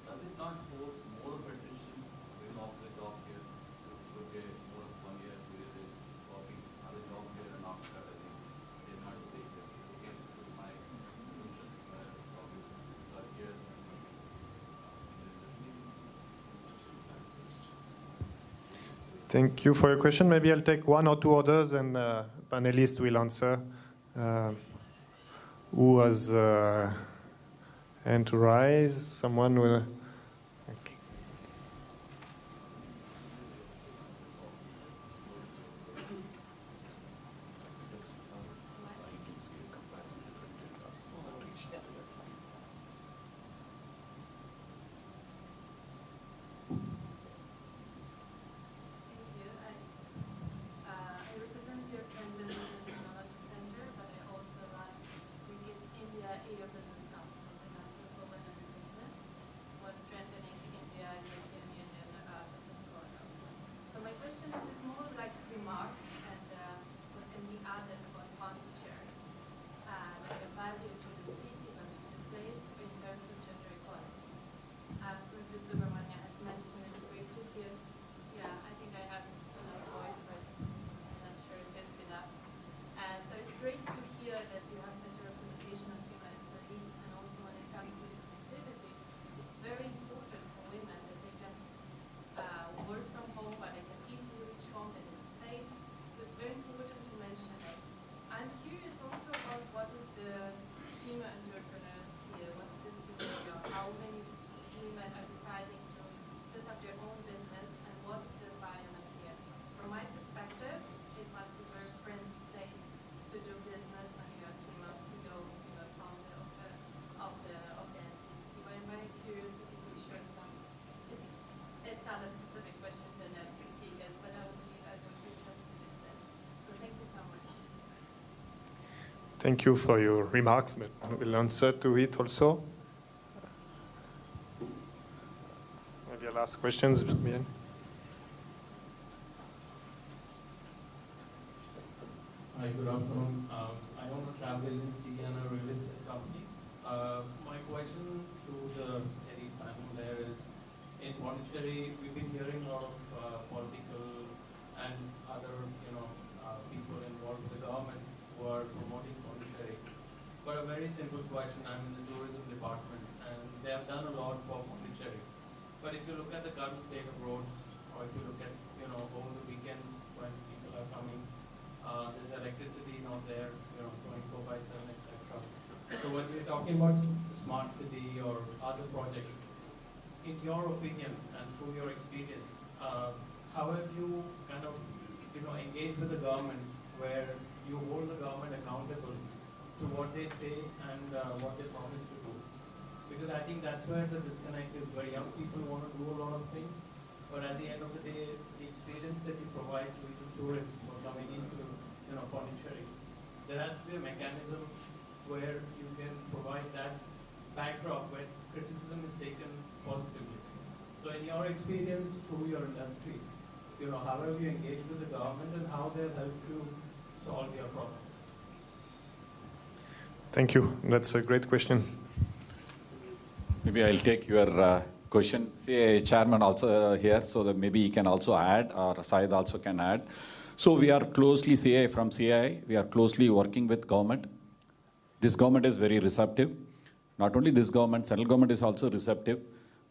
Does it not force more of attention to offer a job here? To get more of 1 year, 2 years working, have a job here, and after that, I think they not stay here. Again, this is my assumptions where probably people are here. Thank you for your question. Maybe I'll take one or two others and panelists will answer. Who has hand to rise? Someone will. Okay. I represent the European Business and Technology Center, but I also run British India EU Business Council, International for Women in Business, for strengthening India-European Union business corridor. So my question is more like a remark and what can be added on Pondicherry, like a value to the city, but to the place in terms of gender equality. As Mr. Subramania has mentioned, it's great to hear. Yeah, I think I have enough voice, but I'm not sure if it's enough. So it's great to hear that you have such a representation of female employees, and also when it comes to connectivity, it's very important for women that they can work from home, but they can easily reach home, that it's safe. So it's very important to mention it. I'm curious also about what is the female entrepreneurs here, what's the scenario, how many women are deciding to set up their own business, and what's the environment here. From my perspective, it must be a very friendly place to do business when you're a female CEO, founder of the entity. So I'm very curious if you could share some. It's not a specific question to the speakers, but I would be interested in this. So thank you so much. Thank you for your remarks, but we'll answer to it also. Maybe I'll ask questions, Bien. Hi, good afternoon. I own a travel agency and a real estate company. My question to the any panel there is, in Pondicherry, we've been hearing a lot of political and other, people involved with the government who are promoting Pondicherry. good question. I'm in the tourism department, and they have done a lot for Pondicherry. But if you look at the current state of roads, or if you look at, over the weekends when people are coming, there's electricity not there, 24/7, etc. So when we're talking about smart city or other projects, in your opinion and through your experience, how have you kind of, engaged with the government where you hold the government accountable to what they say and what they promise to do? Because I think that's where the disconnect is, where young people want to do a lot of things, but at the end of the day, the experience that you provide to the tourists for coming into, Pondicherry, there has to be a mechanism where you can provide that backdrop where criticism is taken positively. So in your experience through your industry, how have you engaged with the government and how they have helped you solve your problems? Thank you. That's a great question. Maybe I'll take your question. See, Chairman also here, so that maybe he can also add, or Syed also can add. So we are closely, from CII, we are closely working with government. This government is very receptive. Not only this government, central government is also receptive,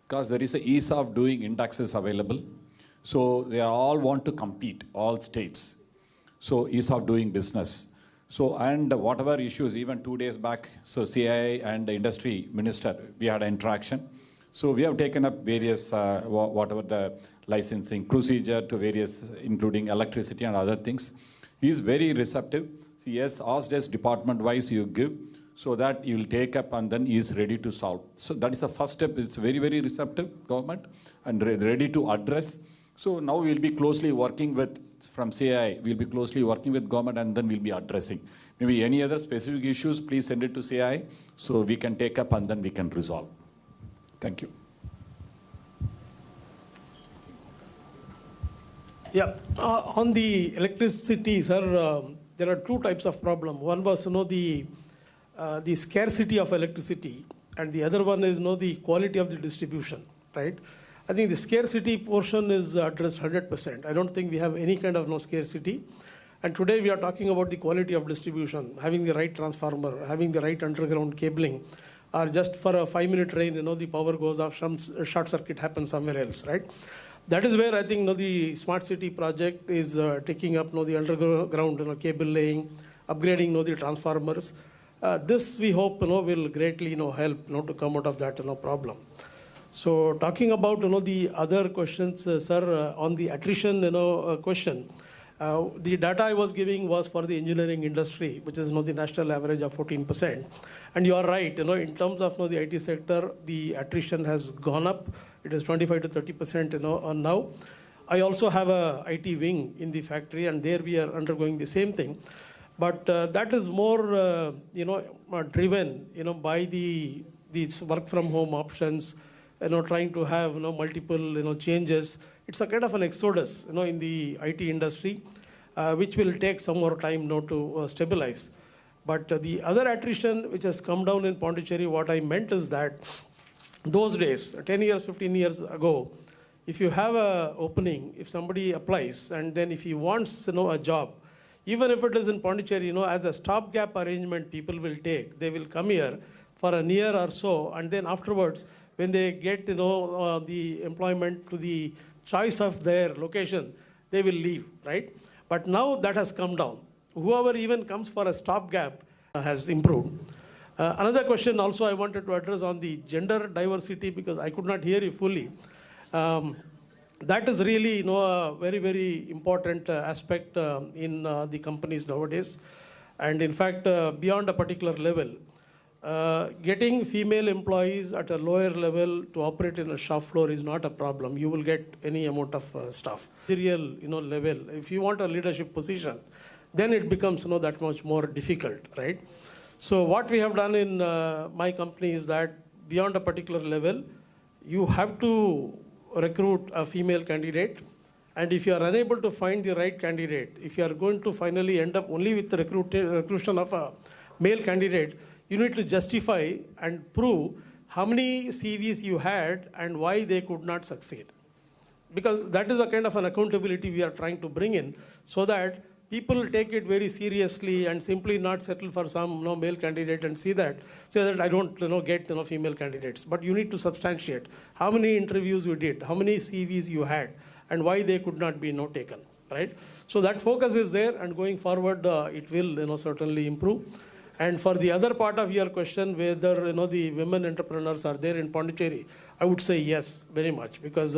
because there is a ease of doing indexes available. So they all want to compete, all states. So ease of doing business. So, and whatever issues, even 2 days back, so CII and the industry minister, we had an interaction. So we have taken up various, whatever the licensing procedure to various, including electricity and other things. He is very receptive. He has asked us department-wise you give, so that you will take up and then he is ready to solve. So that is the first step. It's very, very receptive government and ready to address. So now we will be closely working with, from CII, we will be closely working with government and then we'll be addressing. Maybe any other specific issues, please send it to CII so we can take up and then we can resolve. Thank you. Yeah, on the electricity, sir, there are two types of problem. One was, the scarcity of electricity, and the other one is, the quality of the distribution, right? I think the scarcity portion is addressed 100%. I don't think we have any kind of scarcity. And today we are talking about the quality of distribution, having the right transformer, having the right underground cabling, or just for a 5-minute rain, the power goes off, some short circuit happens somewhere else, right? That is where I think the smart city project is taking up the underground cable laying, upgrading the transformers. This we hope will greatly help to come out of that problem. So talking about the other questions, sir, on the attrition question, the data I was giving was for the engineering industry, which is the national average of 14%. And you are right, in terms of the IT sector, the attrition has gone up. It is 25 to 30% now. I also have a IT wing in the factory, and there we are undergoing the same thing. But that is more, driven, by the work from home options, trying to have multiple changes. It's a kind of an exodus in the IT industry, which will take some more time to stabilize. But the other attrition which has come down in Pondicherry, what I meant is that those days, 10 years, 15 years ago, if you have an opening, if somebody applies, and then if he wants a job, even if it is in Pondicherry, as a stopgap arrangement people will take, they will come here for a year or so, and then afterwards, when they get the employment to the choice of their location, they will leave, right? But now that has come down. Whoever even comes for a stopgap has improved. Another question also I wanted to address on the gender diversity, because I could not hear you fully. That is really a very, very important aspect in the companies nowadays. And in fact, beyond a particular level, getting female employees at a lower level to operate in a shop floor is not a problem. You will get any amount of staff. Real level, if you want a leadership position, then it becomes that much more difficult, right? So what we have done in my company is that beyond a particular level, you have to recruit a female candidate. And if you are unable to find the right candidate, if you are going to finally end up only with the recruitment of a male candidate, you need to justify and prove how many CVs you had and why they could not succeed. Because that is a kind of an accountability we are trying to bring in, so that people take it very seriously and simply not settle for some male candidate and say that I don't get female candidates. But you need to substantiate how many interviews you did, how many CVs you had, and why they could not be taken, right? So that focus is there, and going forward, it will certainly improve. And for the other part of your question, whether the women entrepreneurs are there in Pondicherry, I would say yes, very much, because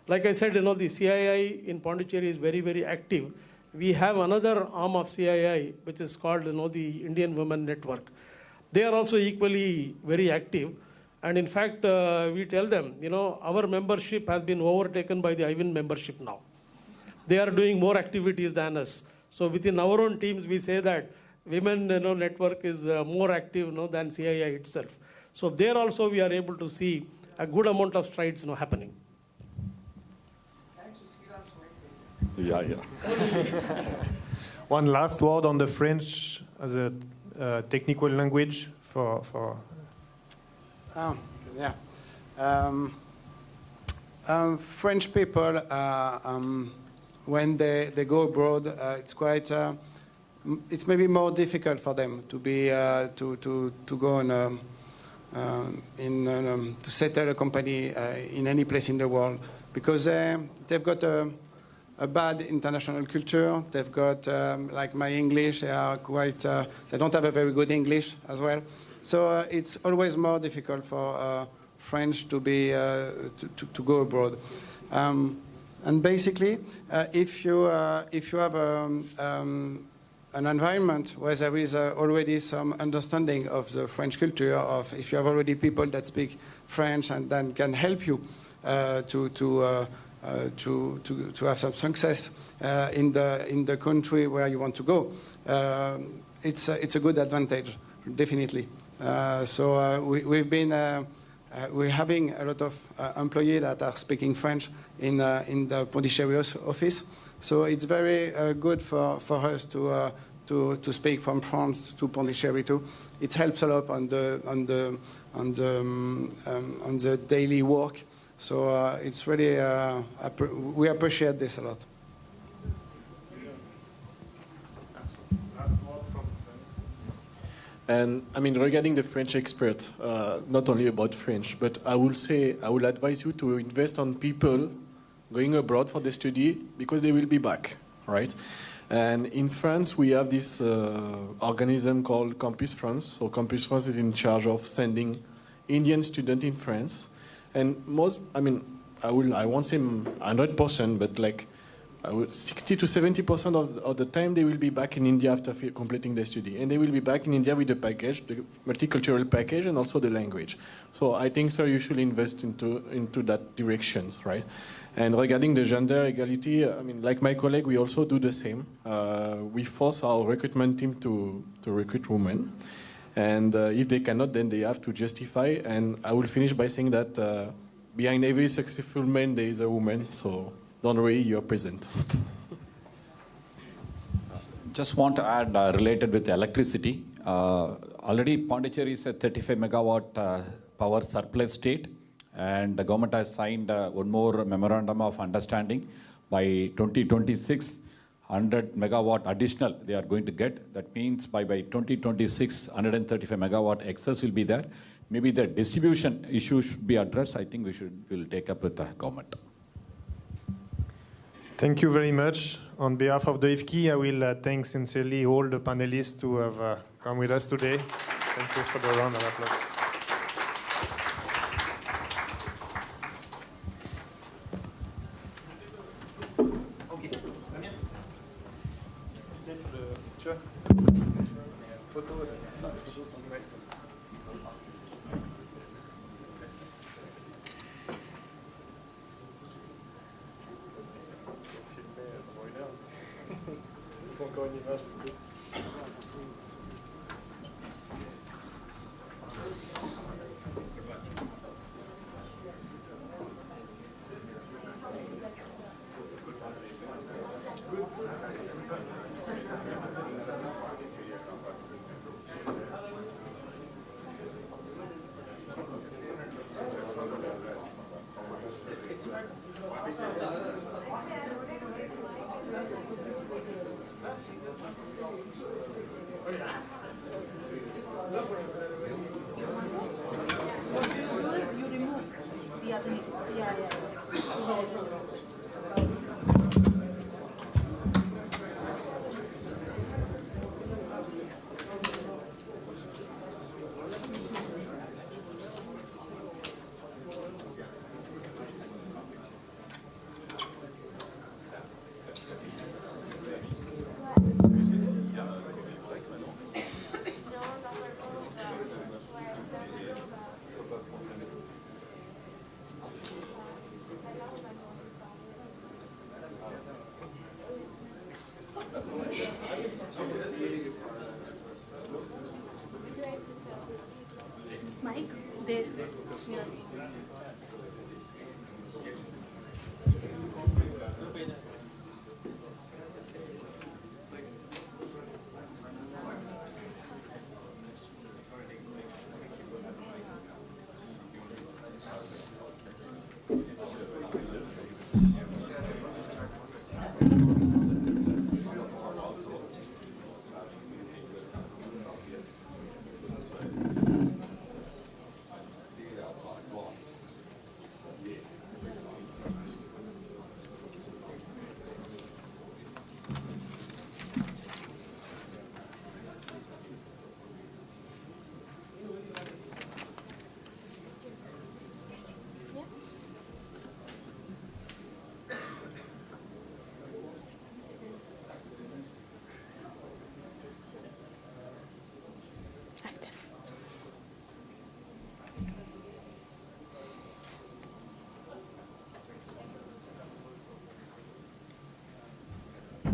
like I said, the CII in Pondicherry is very, very active. We have another arm of CII, which is called the Indian Women Network. They are also equally very active. And in fact, we tell them, our membership has been overtaken by the IWIN membership now. They are doing more activities than us. So within our own teams, we say that women network is more active than CII itself. So there also we are able to see a good amount of strides happening. Yeah. One last word on the French as a technical language for. French people, when they go abroad, it's maybe more difficult for them to be to go on to settle a company in any place in the world, because they've got a bad international culture. They've got like my English. They are quite. They don't have a very good English as well. So it's always more difficult for French to be to go abroad. And basically, if you have an environment where there is already some understanding of the French culture, if you have already people that speak French and then can help you to have some success in the country where you want to go, it's a good advantage, definitely. So we're having a lot of employees that are speaking French in the Pondicherry office. So it's very good for us to speak from France to Pondicherry too. It helps a lot on the daily work. So it's really we appreciate this a lot. And I mean, regarding the French expert, not only about French, but I will advise you to invest on people going abroad for the study, because they will be back, right? And in France, we have this organism called Campus France. So Campus France is in charge of sending Indian students in France. And I won't say 100%, but like 60 to 70% of the time they will be back in India after completing their study. And they will be back in India with the package, the multicultural package, and also the language. So I think, sir, you should invest into that directions, right? And regarding the gender equality, like my colleague, we also do the same. We force our recruitment team to recruit women. And if they cannot, then they have to justify. And I will finish by saying that behind every successful man, there is a woman. So don't worry, you're present. Just want to add, related with electricity. Already Pondicherry is a 35 megawatt power surplus state. And the government has signed one more memorandum of understanding. By 2026, 100 megawatt additional they are going to get. That means by 2026, 135 megawatt excess will be there. Maybe the distribution issue should be addressed. I think we'll take up with the government. Thank you very much. On behalf of the IFKI, I will thank sincerely all the panelists who have come with us today. Thank you for the round of applause. Mike, there.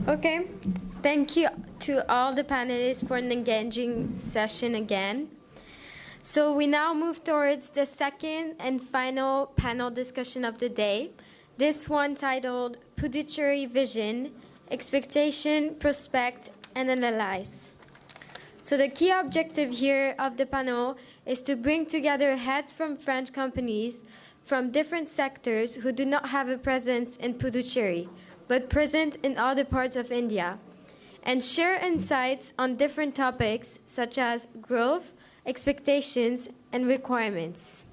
Okay, thank you to all the panelists for an engaging session again. So we now move towards the second and final panel discussion of the day, this one titled Puducherry Vision, Expectation, Prospect, and Analyze. So the key objective here of the panel is to bring together heads from French companies from different sectors who do not have a presence in Puducherry, but present in other parts of India, and share insights on different topics such as growth, expectations, and requirements.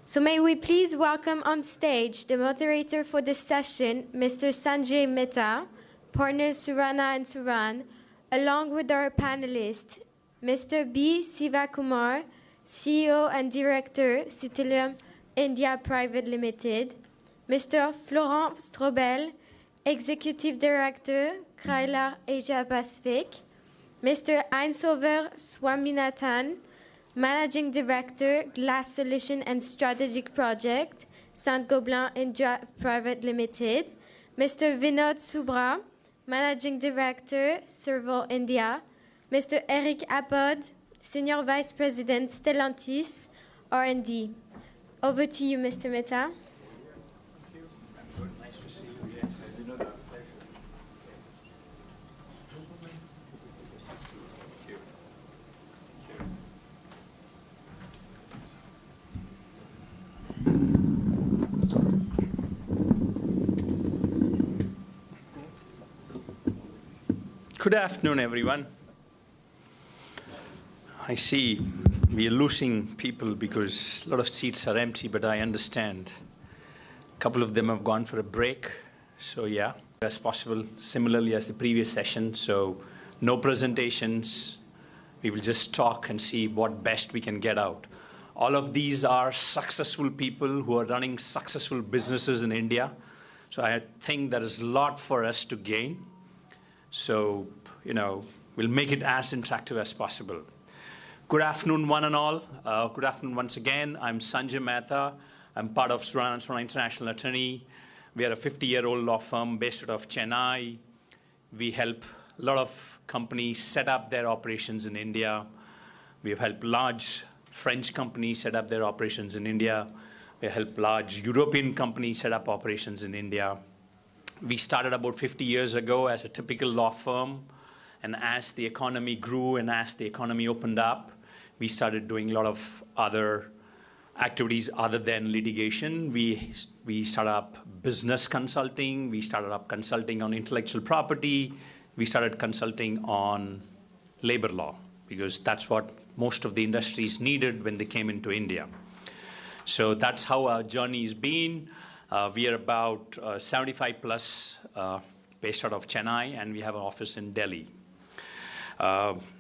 So may we please welcome on stage the moderator for this session, Mr. Sanjay Mehta, partners Surana and Suran, along with our panelists, Mr. B. Sivakumar, CEO and Director, Citilium India Private Limited, Mr. Florent Strobel, Executive Director, Krylar Asia Pacific, Mr. Einsover Swaminathan, Managing Director, Glass Solution and Strategic Project, Saint-Gobain India Private Limited, Mr. Vinod Subra, Managing Director, Servo India, Mr. Eric Apod, Senior Vice President, Stellantis, R&D. Over to you, Mr. Mehta. Good afternoon, everyone. I see we are losing people because a lot of seats are empty, but I understand. A couple of them have gone for a break, so yeah, as possible, similarly as the previous session. So no presentations. We will just talk and see what best we can get out. All of these are successful people who are running successful businesses in India. So I think there is a lot for us to gain. So, we'll make it as interactive as possible. Good afternoon, one and all. Good afternoon once again. I'm Sanjay Mehta. I'm part of Surana & Surana International Attorney. We are a 50-year-old law firm based out of Chennai. We help a lot of companies set up their operations in India. We have helped large French companies set up their operations in India. We help large European companies set up operations in India. We started about 50 years ago as a typical law firm, and as the economy grew and as the economy opened up, we started doing a lot of other activities other than litigation. We started up business consulting, we started up consulting on intellectual property, we started consulting on labor law, because that's what most of the industries needed when they came into India. So that's how our journey has been. We are about 75 plus based out of Chennai, and we have an office in Delhi.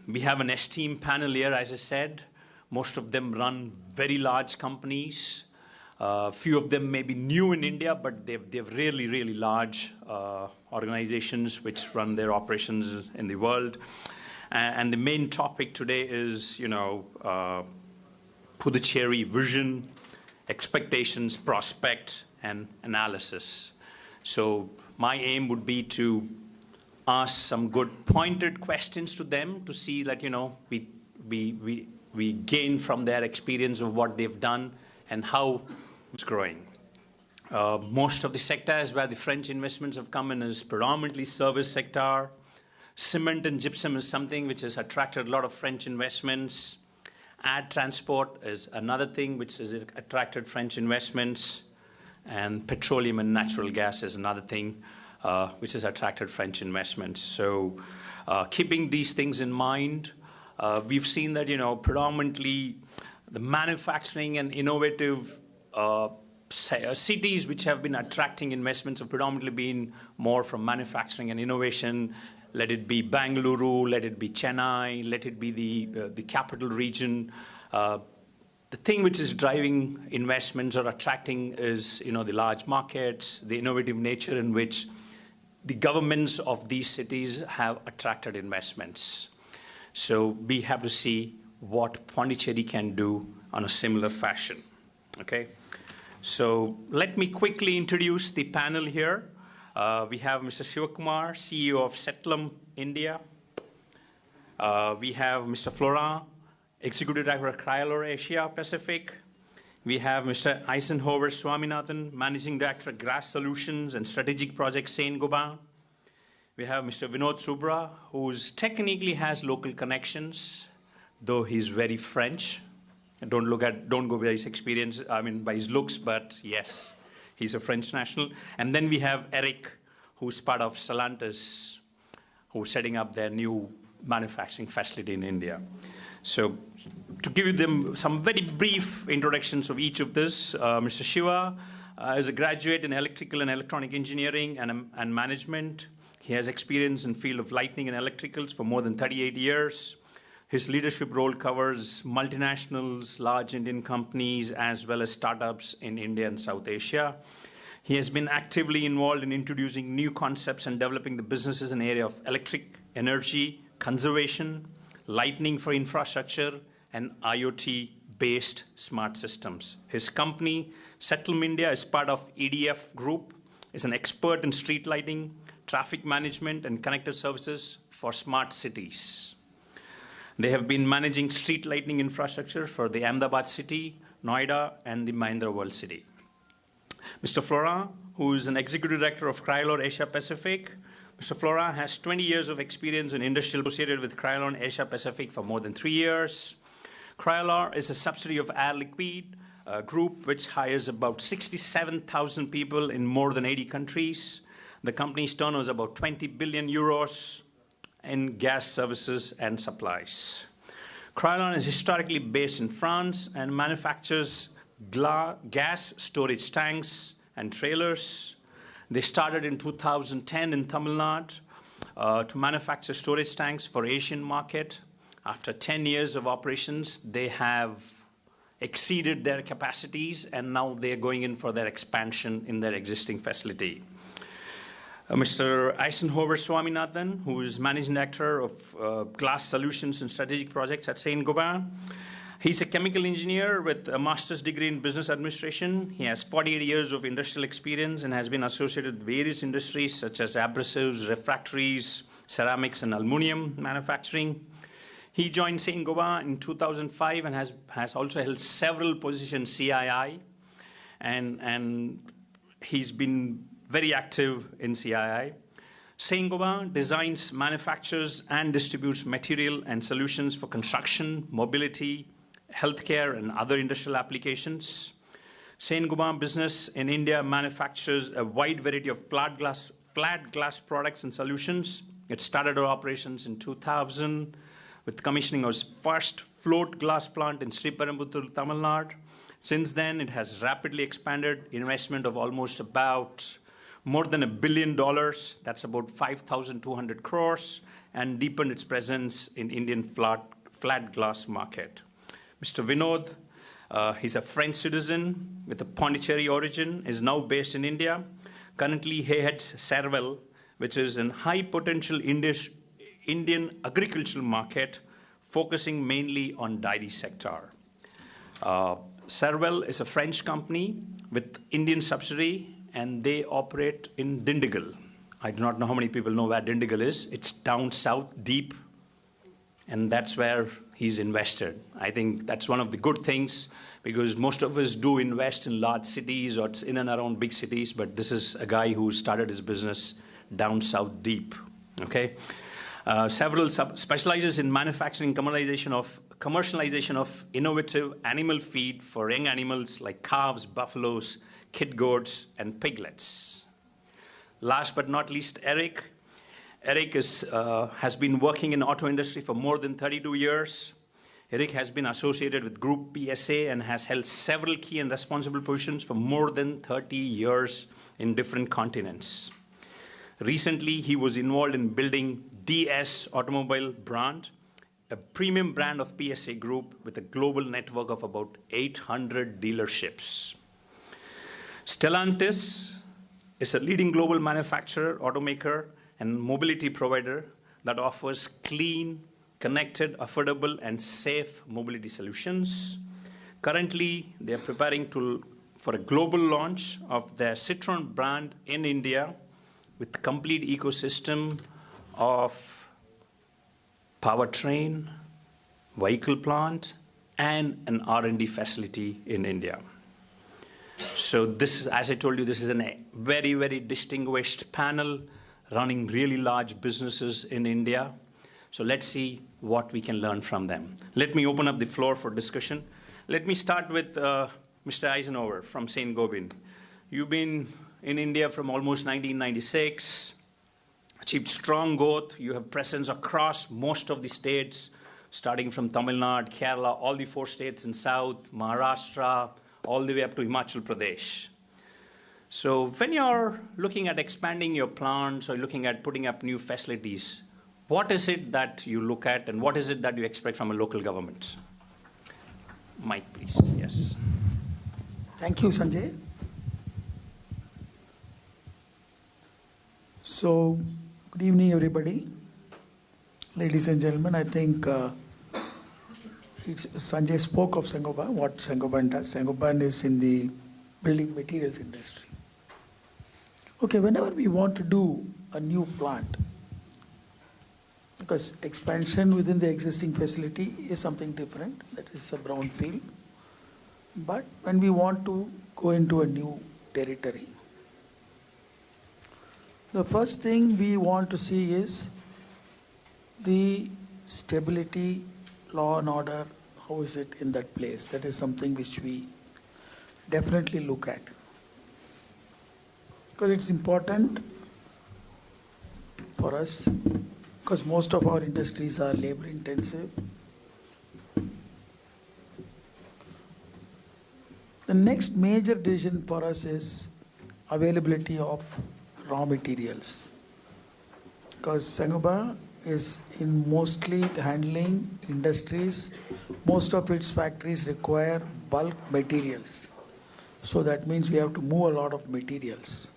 We have an esteemed panel here, as I said. Most of them run very large companies. Few of them may be new in India, but they've really, really large organizations which run their operations in the world. And the main topic today is, Puducherry vision, expectations, prospect, and analysis. So my aim would be to ask some good pointed questions to them to see that, we gain from their experience of what they've done and how it's growing. Most of the sectors where the French investments have come in is predominantly service sector. Cement and gypsum is something which has attracted a lot of French investments. Air transport is another thing which has attracted French investments. And petroleum and natural gas is another thing which has attracted French investments. So keeping these things in mind, we've seen that, predominantly the manufacturing and innovative cities which have been attracting investments have predominantly been more from manufacturing and innovation. Let it be Bangalore, let it be Chennai, let it be the capital region. The thing which is driving investments or attracting is, the large markets, the innovative nature in which the governments of these cities have attracted investments. So we have to see what Pondicherry can do on a similar fashion. Okay. So let me quickly introduce the panel here. We have Mr. Shivakumar, CEO of Settlam India. We have Mr. Florent, Executive Director of Cryolor Asia Pacific. We have Mr. Eisenhower Swaminathan, Managing Director of Grass Solutions and Strategic Projects, Saint-Gobain. We have Mr. Vinod Subra, who technically has local connections, though he's very French. Don't go by his experience, by his looks, but yes, he's a French national. And then we have Eric, who's part of Stellantis, who's setting up their new manufacturing facility in India. So to give them some very brief introductions of each of this, Mr. Shiva is a graduate in electrical and electronic engineering and management. He has experience in the field of lighting and electricals for more than 38 years. His leadership role covers multinationals, large Indian companies, as well as startups in India and South Asia. He has been actively involved in introducing new concepts and developing the businesses in the area of electric energy, conservation, lighting for infrastructure, and IoT-based smart systems. His company, Settlam India, is part of EDF Group, is an expert in street lighting, traffic management, and connected services for smart cities. They have been managing street lighting infrastructure for the Ahmedabad city, Noida, and the Mahindra World City. Mr. Florent, who is an Executive Director of Cryolor Asia Pacific. Mr. Florent has 20 years of experience in industrial associated with Cryolor Asia Pacific for more than 3 years. Cryolor is a subsidiary of Air Liquide Group, which hires about 67,000 people in more than 80 countries. The company's turnover is about 20 billion euros in gas services and supplies. Cryolor is historically based in France and manufactures gas storage tanks and trailers. They started in 2010 in Tamil Nadu to manufacture storage tanks for Asian market. After 10 years of operations, they have exceeded their capacities, and now they're going in for their expansion in their existing facility. Mr. Eisenhower Swaminathan, who is Managing Director of Glass Solutions and Strategic Projects at Saint-Gobain. He's a chemical engineer with a master's degree in business administration. He has 48 years of industrial experience and has been associated with various industries such as abrasives, refractories, ceramics, and aluminum manufacturing. He joined Saint-Gobain in 2005 and has also held several positions CII, and he's been very active in CII. Saint-Gobain designs, manufactures, and distributes material and solutions for construction, mobility, healthcare, and other industrial applications. Saint-Gobain business in India manufactures a wide variety of flat glass products and solutions. It started our operations in 2000 with commissioning of its first float glass plant in Sriperumbudur, Tamil Nadu. Since then, it has rapidly expanded, investment of almost about more than $1 billion, that's about 5,200 crores, and deepened its presence in Indian flat glass market. Mr. Vinod, he's a French citizen with a Pondicherry origin, is now based in India. Currently, he heads Serval, which is a high potential Indian agricultural market, focusing mainly on dairy sector. Serval is a French company with Indian subsidiary, and they operate in Dindigul. I do not know how many people know where Dindigul is. It's down south, deep, and that's where he's invested. I think that's one of the good things, because most of us do invest in large cities or in and around big cities, but this is a guy who started his business down south, deep, okay? Several specializes in manufacturing commercialization of innovative animal feed for young animals like calves, buffaloes, kid goats, and piglets. Last but not least, Eric. Eric has been working in the auto industry for more than 32 years. Eric has been associated with Group PSA and has held several key and responsible positions for more than 30 years in different continents. Recently, he was involved in building DS Automobile brand, a premium brand of PSA Group with a global network of about 800 dealerships. Stellantis is a leading global manufacturer, automaker, and mobility provider that offers clean, connected, affordable, and safe mobility solutions. Currently, they are preparing for a global launch of their Citroën brand in India with complete ecosystem of powertrain, vehicle plant, and an R&D facility in India. So this is, as I told you, this is a very, very distinguished panel running really large businesses in India. So let's see what we can learn from them. Let me open up the floor for discussion. Let me start with Mr. Eisenhower from St. Gobain. You've been in India from almost 1996, achieved strong growth. You have presence across most of the states, starting from Tamil Nadu, Kerala, all the 4 states in South, Maharashtra, all the way up to Himachal Pradesh. So when you're looking at expanding your plants or looking at putting up new facilities, what is it that you look at and what is it that you expect from a local government? Mike, please. Yes. Thank you, Sanjay. So, good evening, everybody. Ladies and gentlemen, I think Sanjay spoke of Saint-Gobain, what Saint-Gobain does. Saint-Gobain is in the building materials industry. Okay, whenever we want to do a new plant, because expansion within the existing facility is something different, that is a brownfield. But when we want to go into a new territory, the first thing we want to see is the stability, law and order, how is it in that place? That is something which we definitely look at. Because it's important for us, because most of our industries are labor intensive. The next major decision for us is availability of raw materials. Because Saint-Gobain is in mostly handling industries. Most of its factories require bulk materials. So that means we have to move a lot of materials.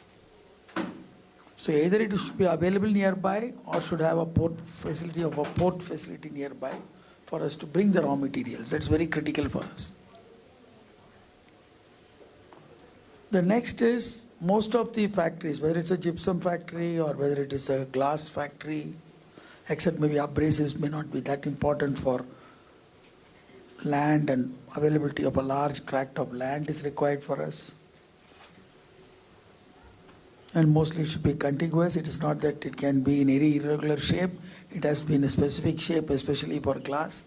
So either it should be available nearby or should have a port facility nearby for us to bring the raw materials. That's very critical for us. The next is most of the factories, whether it's a gypsum factory or whether it is a glass factory, except maybe abrasives may not be that important for land, and availability of a large tract of land is required for us. And mostly it should be contiguous. It is not that it can be in any irregular shape. It has to be in a specific shape, especially for glass.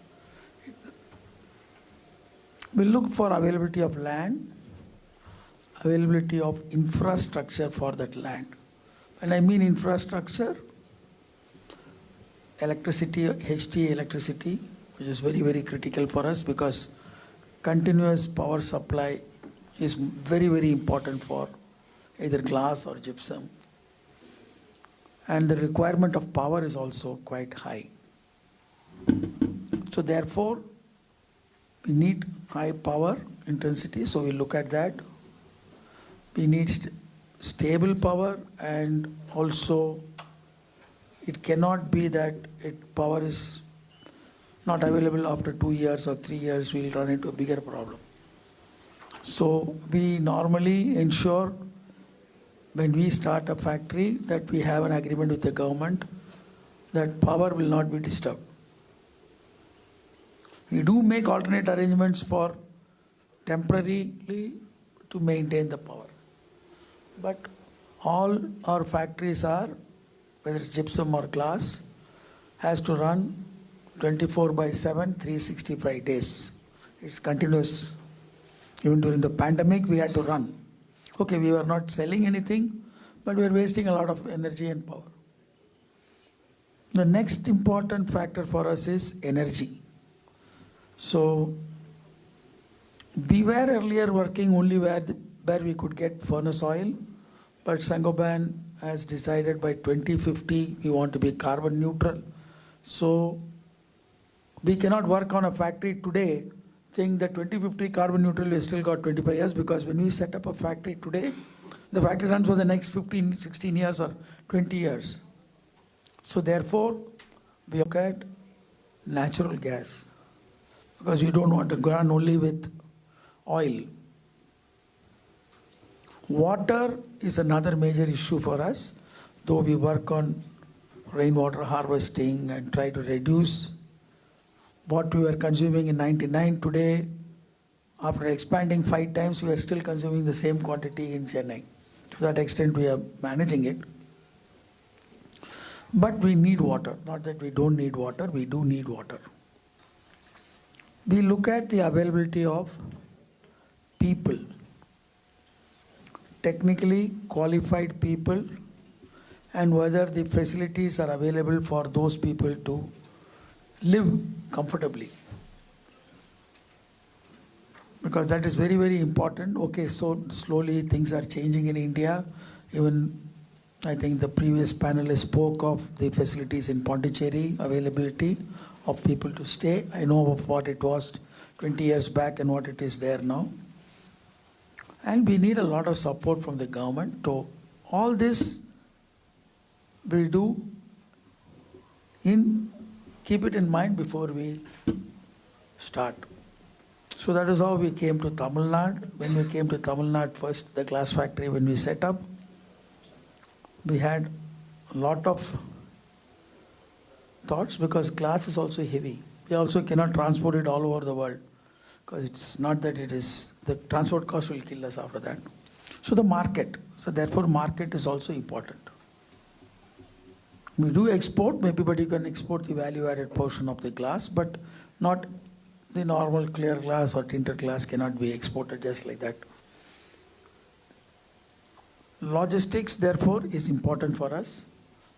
We look for availability of land, availability of infrastructure for that land. When I mean infrastructure, electricity, HT electricity, which is very, very critical for us, because continuous power supply is very, very important for either glass or gypsum. And the requirement of power is also quite high. So therefore, we need high power intensity, so we look at that. We need stable power, and also it cannot be that power is not available after 2 years or 3 years, we'll run into a bigger problem. So we normally ensure when we start a factory that we have an agreement with the government that power will not be disturbed. We do make alternate arrangements for temporarily to maintain the power. But all our factories are, whether it's gypsum or glass, has to run 24/7, 365 days. It's continuous. Even during the pandemic, we had to run. Okay, we were not selling anything, but we were wasting a lot of energy and power. The next important factor for us is energy. So we were earlier working only where we could get furnace oil, but Saint-Gobain has decided by 2050 we want to be carbon neutral. So we cannot work on a factory today think that 2050 carbon neutral we still got 25 years, because when we set up a factory today, the factory runs for the next 15, 16 years or 20 years. So therefore, we look at natural gas, because we don't want to go on only with oil. Water is another major issue for us, though we work on rainwater harvesting and try to reduce what we were consuming in 99. Today, after expanding 5 times, we are still consuming the same quantity in Chennai. To that extent, we are managing it. But we need water. Not that we don't need water, we do need water. We look at the availability of people, technically qualified people, and whether the facilities are available for those people to live comfortably. Because that is very, very important. Okay, so slowly things are changing in India. Even I think the previous panelist spoke of the facilities in Pondicherry, availability of people to stay. I know of what it was 20 years back and what it is there now. And we need a lot of support from the government. So all this we do keep it in mind before we start. So that is how we came to Tamil Nadu. When we came to Tamil Nadu first, the glass factory, when we set up, we had a lot of thoughts, because glass is also heavy. We also cannot transport it all over the world, because it's not that it is, the transport cost will kill us after that. So the market, so therefore market is also important. We do export, maybe, but you can export the value-added portion of the glass, but not the normal clear glass or tinted glass cannot be exported just like that. Logistics, therefore, is important for us,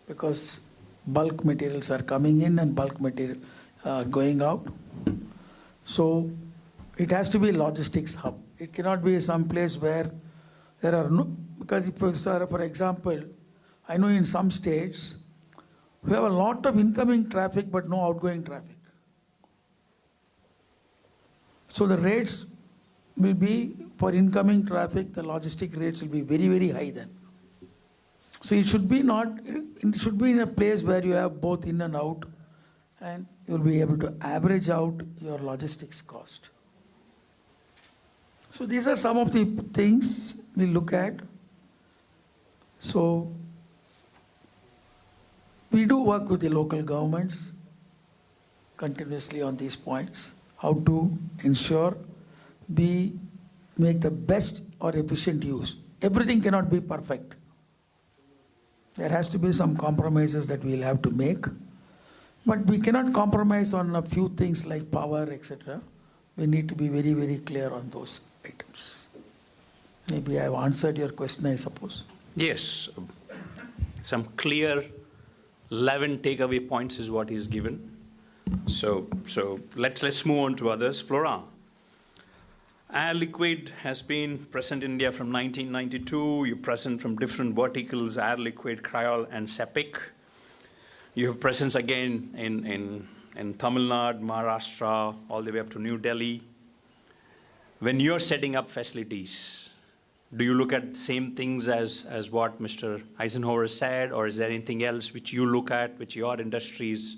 because bulk materials are coming in and bulk material are going out. So it has to be a logistics hub. It cannot be some place where there are no, because if, for example, I know in some states, we have a lot of incoming traffic but no outgoing traffic. So the rates will be, for incoming traffic, the logistic rates will be very, very high then. So it should be in a place where you have both in and out, and you will be able to average out your logistics cost. So these are some of the things we look at. So we do work with the local governments continuously on these points, how to ensure we make the best or efficient use. Everything cannot be perfect. There has to be some compromises that we'll have to make. But we cannot compromise on a few things like power, etc. We need to be very, very clear on those items. Maybe I've answered your question, I suppose. Yes. Some clear 11 takeaway points is what he's given. So let's move on to others. Flora, Air Liquide has been present in India from 1992. You're present from different verticals, Air Liquide, Cryol, and Sepik. You have presence again in Tamil Nadu, Maharashtra, all the way up to New Delhi. When you're setting up facilities, do you look at the same things as what Mr. Eisenhower said, or is there anything else which you look at, which your industry is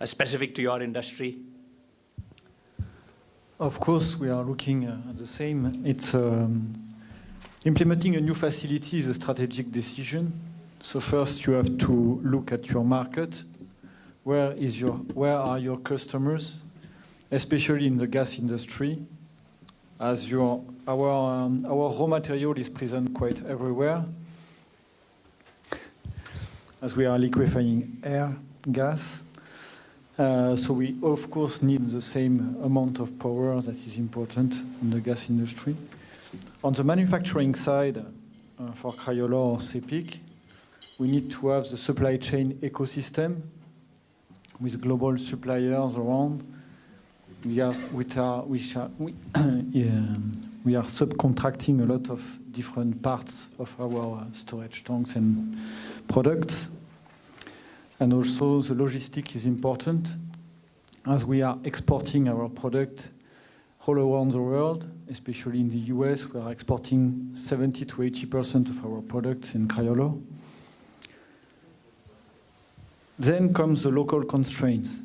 specific to your industry? Of course, we are looking at the same. It's implementing a new facility is a strategic decision. So first, you have to look at your market. Where are your customers, especially in the gas industry? As our raw material is present quite everywhere, as we are liquefying air, gas. So we, of course, need the same amount of power that is important in the gas industry. On the manufacturing side, for Cryolo or Sepik, we need to have the supply chain ecosystem with global suppliers around. We are subcontracting a lot of different parts of our storage tanks and products. And also the logistic is important, as we are exporting our product all around the world, especially in the US. We are exporting 70 to 80% of our products in Cryolo. Then comes the local constraints.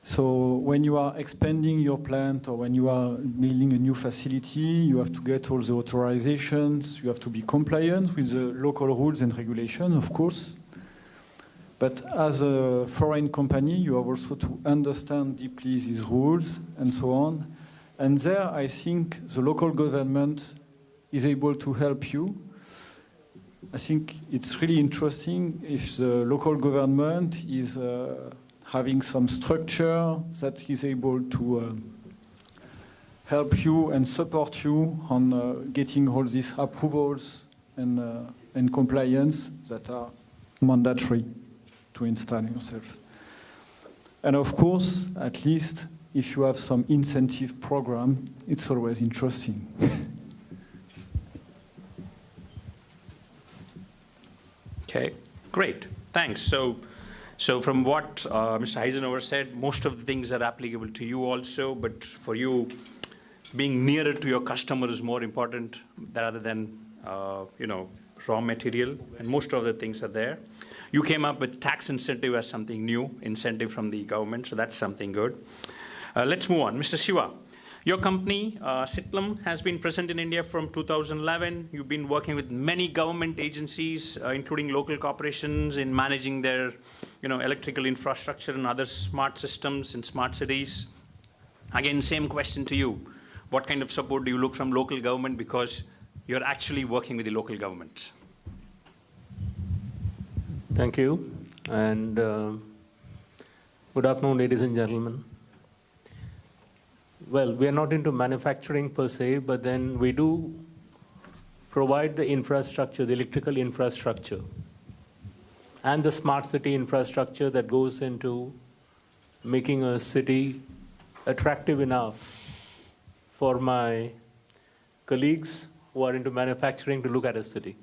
So when you are expanding your plant or when you are building a new facility, you have to get all the authorizations, you have to be compliant with the local rules and regulations, of course. But as a foreign company, you have also to understand deeply these rules and so on. And there, I think the local government is able to help you. I think it's really interesting if the local government is having some structure that is able to help you and support you on getting all these approvals and compliance that are mandatory to install yourself. And of course, at least if you have some incentive program, it's always interesting. Okay, great, thanks. So from what Mr. Eisenhower said, most of the things are applicable to you also, but for you, being nearer to your customer is more important rather than raw material, and most of the things are there. You came up with tax incentive as something new, incentive from the government, so that's something good. Let's move on. Mr. Shiva, your company, Sitlam, has been present in India from 2011. You've been working with many government agencies, including local corporations, in managing their electrical infrastructure and other smart systems in smart cities. Again, same question to you. What kind of support do you look from local government, because you're actually working with the local government? Thank you, and good afternoon, ladies and gentlemen. Well, we are not into manufacturing per se, but then we do provide the infrastructure, the electrical infrastructure, and the smart city infrastructure that goes into making a city attractive enough for my colleagues who are into manufacturing to look at a city.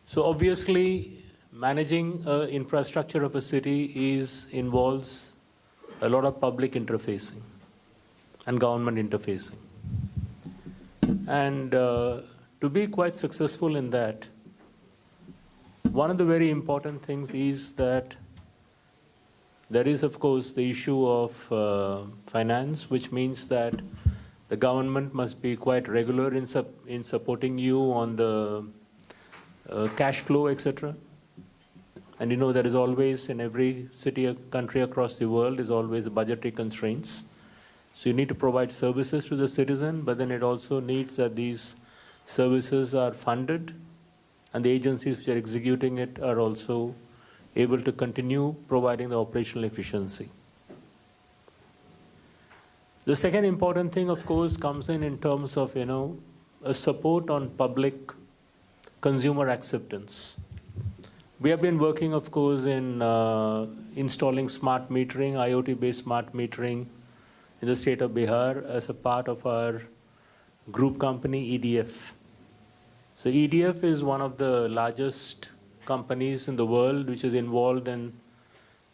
So obviously, managing the infrastructure of a city involves a lot of public interfacing and government interfacing. And to be quite successful in that, one of the very important things is that there is, of course, the issue of finance, which means that the government must be quite regular in supporting you on the cash flow, etc. And there is always, in every city or country across the world, is always budgetary constraints. So you need to provide services to the citizen, but then it also needs that these services are funded, and the agencies which are executing it are also able to continue providing the operational efficiency. The second important thing, of course, comes in terms of, a support on public consumer acceptance. We have been working, of course, in installing smart metering, IoT-based smart metering in the state of Bihar as a part of our group company EDF. So EDF is one of the largest companies in the world which is involved in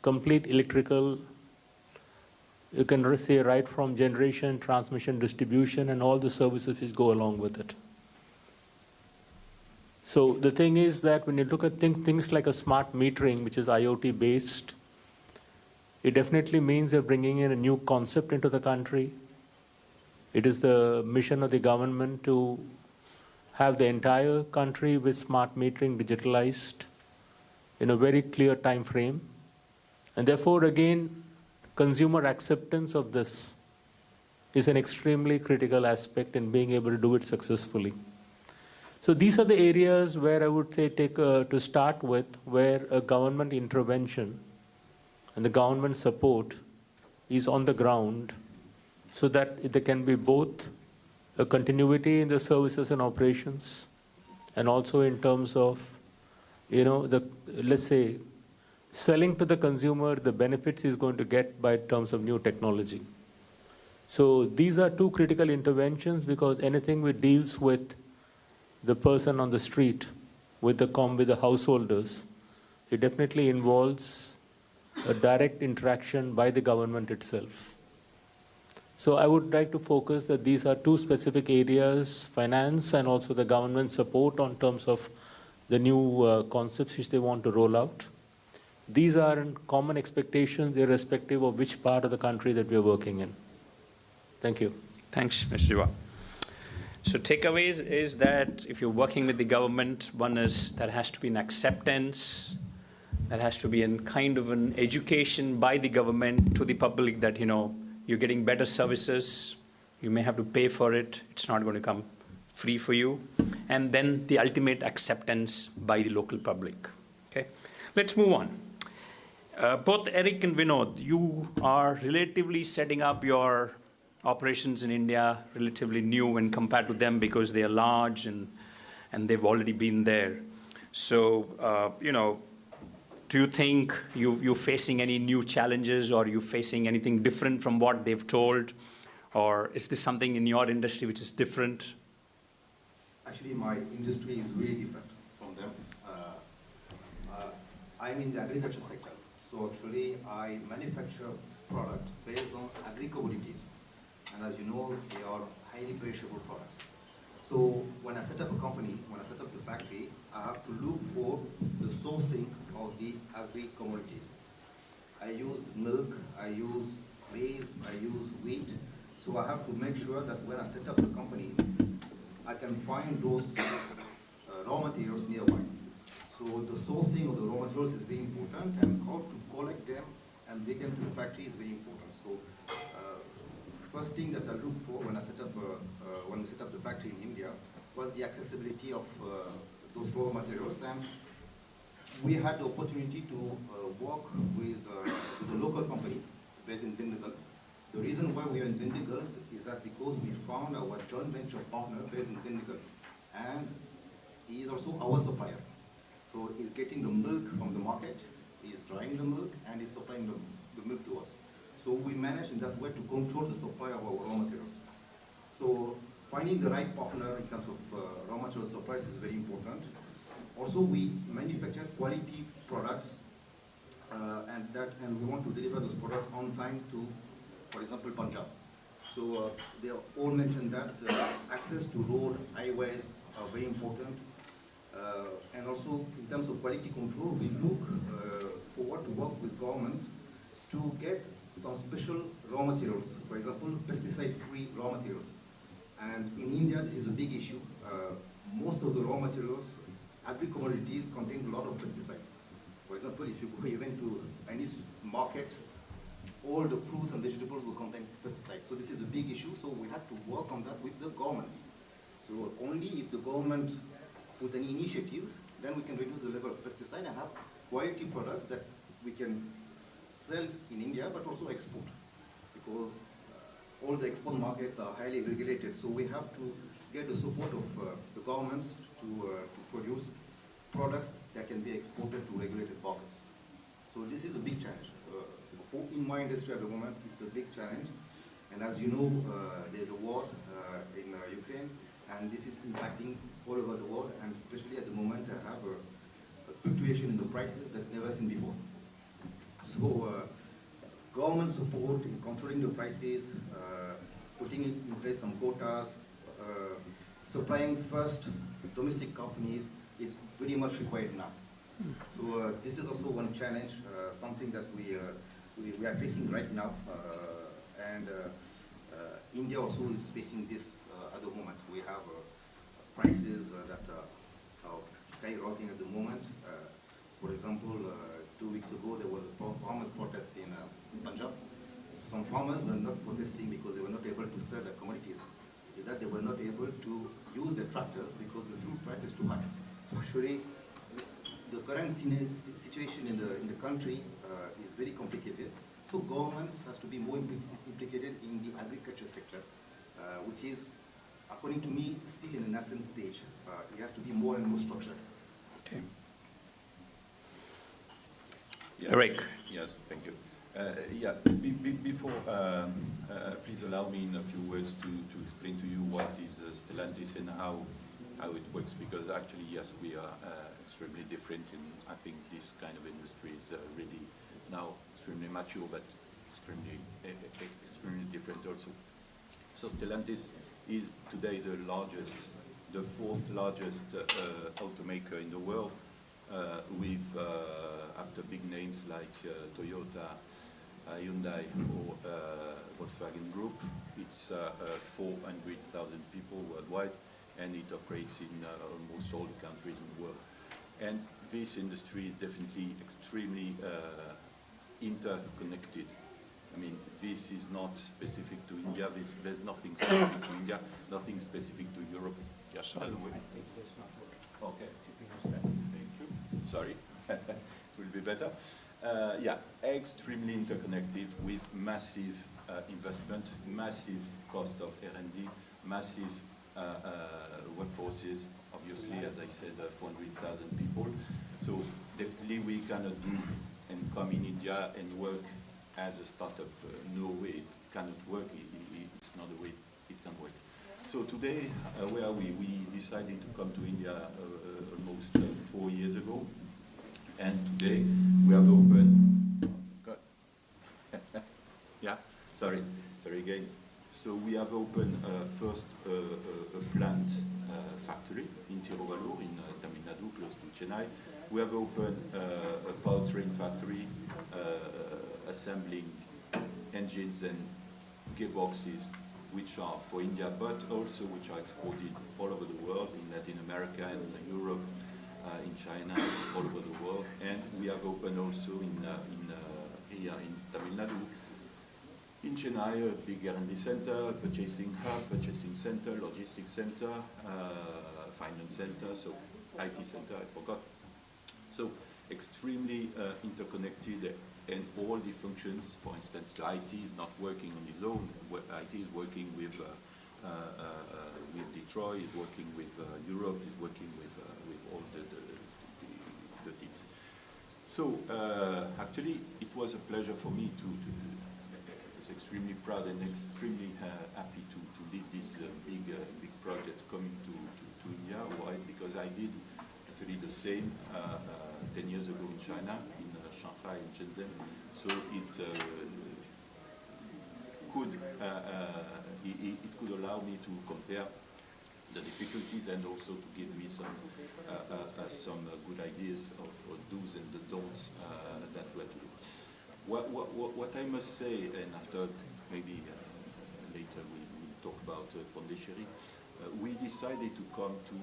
complete electrical, you can say right from generation, transmission, distribution, and all the services which go along with it. So the thing is that when you look at things like a smart metering, which is IoT based, it definitely means they're bringing in a new concept into the country. It is the mission of the government to have the entire country with smart metering digitalized in a very clear time frame. And therefore, again, consumer acceptance of this is an extremely critical aspect in being able to do it successfully. So these are the areas where I would say to start with, where a government intervention and the government support is on the ground so that there can be both a continuity in the services and operations and also in terms of, let's say, selling to the consumer the benefits he's going to get by terms of new technology. So these are two critical interventions because anything which deals with the person on the street, with the householders, it definitely involves a direct interaction by the government itself. So I would like to focus that these are two specific areas, finance and also the government support on terms of the new concepts which they want to roll out. These are common expectations irrespective of which part of the country that we are working in. Thank you. Thanks, Mr. Jiwa. So takeaways is that if you're working with the government, one is that has to be an acceptance, that has to be a kind of an education by the government to the public that, you're getting better services, you may have to pay for it, it's not going to come free for you, and then the ultimate acceptance by the local public. Okay, let's move on. Both Eric and Vinod, you are relatively setting up your operations in India relatively new when compared to them because they are large and they've already been there. So, do you think you're facing any new challenges or you're facing anything different from what they've told? Or is this something in your industry which is different? Actually, my industry is really different from them. I'm in the agriculture sector. So actually, I manufacture products based on agri-commodities. And as you know, they are highly perishable products. So when I set up a company, when I set up the factory, I have to look for the sourcing of the agri-commodities. I use milk, I use maize, I use wheat. So I have to make sure that when I set up the company, I can find those raw materials nearby. So the sourcing of the raw materials is very important, and how to collect them and bring them to the factory is very important. So first thing that I look for when I set up when we set up the factory in India was the accessibility of those raw materials, and we had the opportunity to work with a local company based in Dindigul. The reason why we are in Dindigul is that because we found our joint venture partner based in Dindigul, and he is also our supplier. So he's getting the milk from the market, he's drying the milk, and he's supplying the milk to us. So we managed in that way to control the supply of our raw materials. So finding the right partner in terms of raw material supplies is very important. Also, we manufacture quality products, and we want to deliver those products on time to, for example, Punjab. So they all mentioned that access to road, highways are very important. And also, in terms of quality control, we look forward to work with governments to get some special raw materials, for example, pesticide-free raw materials. And in India, this is a big issue. Most of the raw materials, agri-commodities, contain a lot of pesticides. For example, if you go even to any market, all the fruits and vegetables will contain pesticides. So this is a big issue, so we had to work on that with the governments. So only if the government put any initiatives, then we can reduce the level of pesticide and have quality products that we can sell in India, but also export. Because all the export markets are highly regulated, so we have to get the support of the governments to produce products that can be exported to regulated markets. So this is a big challenge. In my industry at the moment, it's a big challenge. And as you know, there's a war in Ukraine, and this is impacting all over the world, and especially at the moment I have a fluctuation in the prices that never seen before. So government support in controlling the prices, putting in place some quotas, supplying first domestic companies is very much required now. So this is also one challenge, something that we are facing right now, and India also is facing this at the moment. We have prices that are skyrocketing at the moment. For example, 2 weeks ago there was a farmers' protest in Punjab. Some farmers were not protesting because they were not able to sell their commodities. That they were not able to use their tractors because the fuel price is too high. So actually, the current situation in the country is very complicated. So governments has to be more implicated in the agriculture sector, which is, according to me, still in a nascent stage. It has to be more and more structured. Okay. Yes. Eric. Yes, thank you. Yes, before, please allow me in a few words to explain to you what is Stellantis and how it works, because actually, yes, we are extremely different, and I think this kind of industry is really now extremely mature, but extremely different also. So Stellantis is today the fourth largest automaker in the world, with after big names like Toyota, Hyundai, or Volkswagen Group. It's 400,000 people worldwide, and it operates in almost all the countries in the world. And this industry is definitely extremely interconnected. I mean, this is not specific to India. There's nothing specific to India, nothing specific to Europe. Yes, by the way. Okay. Thank you. Sorry. It will be better. Yeah, extremely interconnected with massive investment, massive cost of R&D, massive workforces. Obviously, as I said, 400,000 people. So definitely we cannot do and come in India and work as a startup. No way, it cannot work. It's not the way it can work. So today, where are we? We decided to come to India almost 4 years ago. And today we have opened, yeah, sorry again. So we have opened first a plant factory in Tiruvalur in Tamil Nadu, close to Chennai. We have opened a powertrain factory assembling engines and gearboxes, which are for India, but also which are exported all over the world, in Latin America and Europe, in China, all over the world. And we have opened also in Tamil Nadu, in Chennai, a big R&D center, purchasing hub, purchasing center, logistics center, finance center, so IT center, I forgot. So extremely interconnected, and all the functions, for instance, the IT is not working on its own. IT is working with Detroit, is working with Europe, is working with all the teams. So actually, it was a pleasure for me to I was extremely proud and extremely happy to lead this big project coming to India. Why? Because I did actually the same 10 years ago in China, in Shanghai and Shenzhen. So it could allow me to compare the difficulties and also to give me some good ideas of do's and the don'ts that we have to do. What I must say, and after maybe later we'll talk about Pondicherry, we decided to come to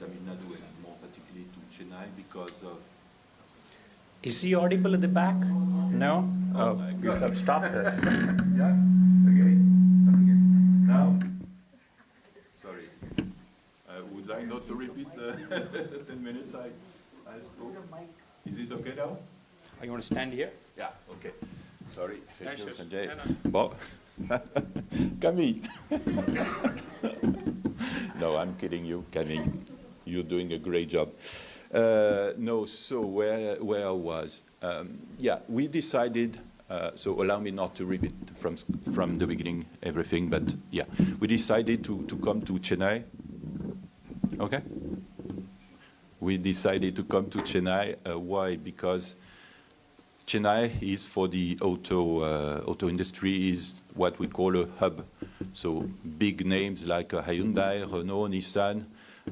Tamil Nadu and more particularly to Chennai because of... Is he audible at the back? No? Oh, you should have stopped us. Yeah? Again? Start again. Now? Sorry. Would I not to repeat 10 minutes I spoke? Is it okay now? Oh, you want to stand here? Yeah, okay. Sorry. Yeah, sure. Sanjay. No. Bon. Camille. No, I'm kidding you, Camille. You're doing a great job. No, so where I was, yeah, we decided So allow me not to repeat from the beginning everything, but yeah, we decided to come to Chennai. Okay? We decided to come to Chennai. Why? Because Chennai is, for the auto industry, is what we call a hub. So big names like Hyundai, Renault, Nissan,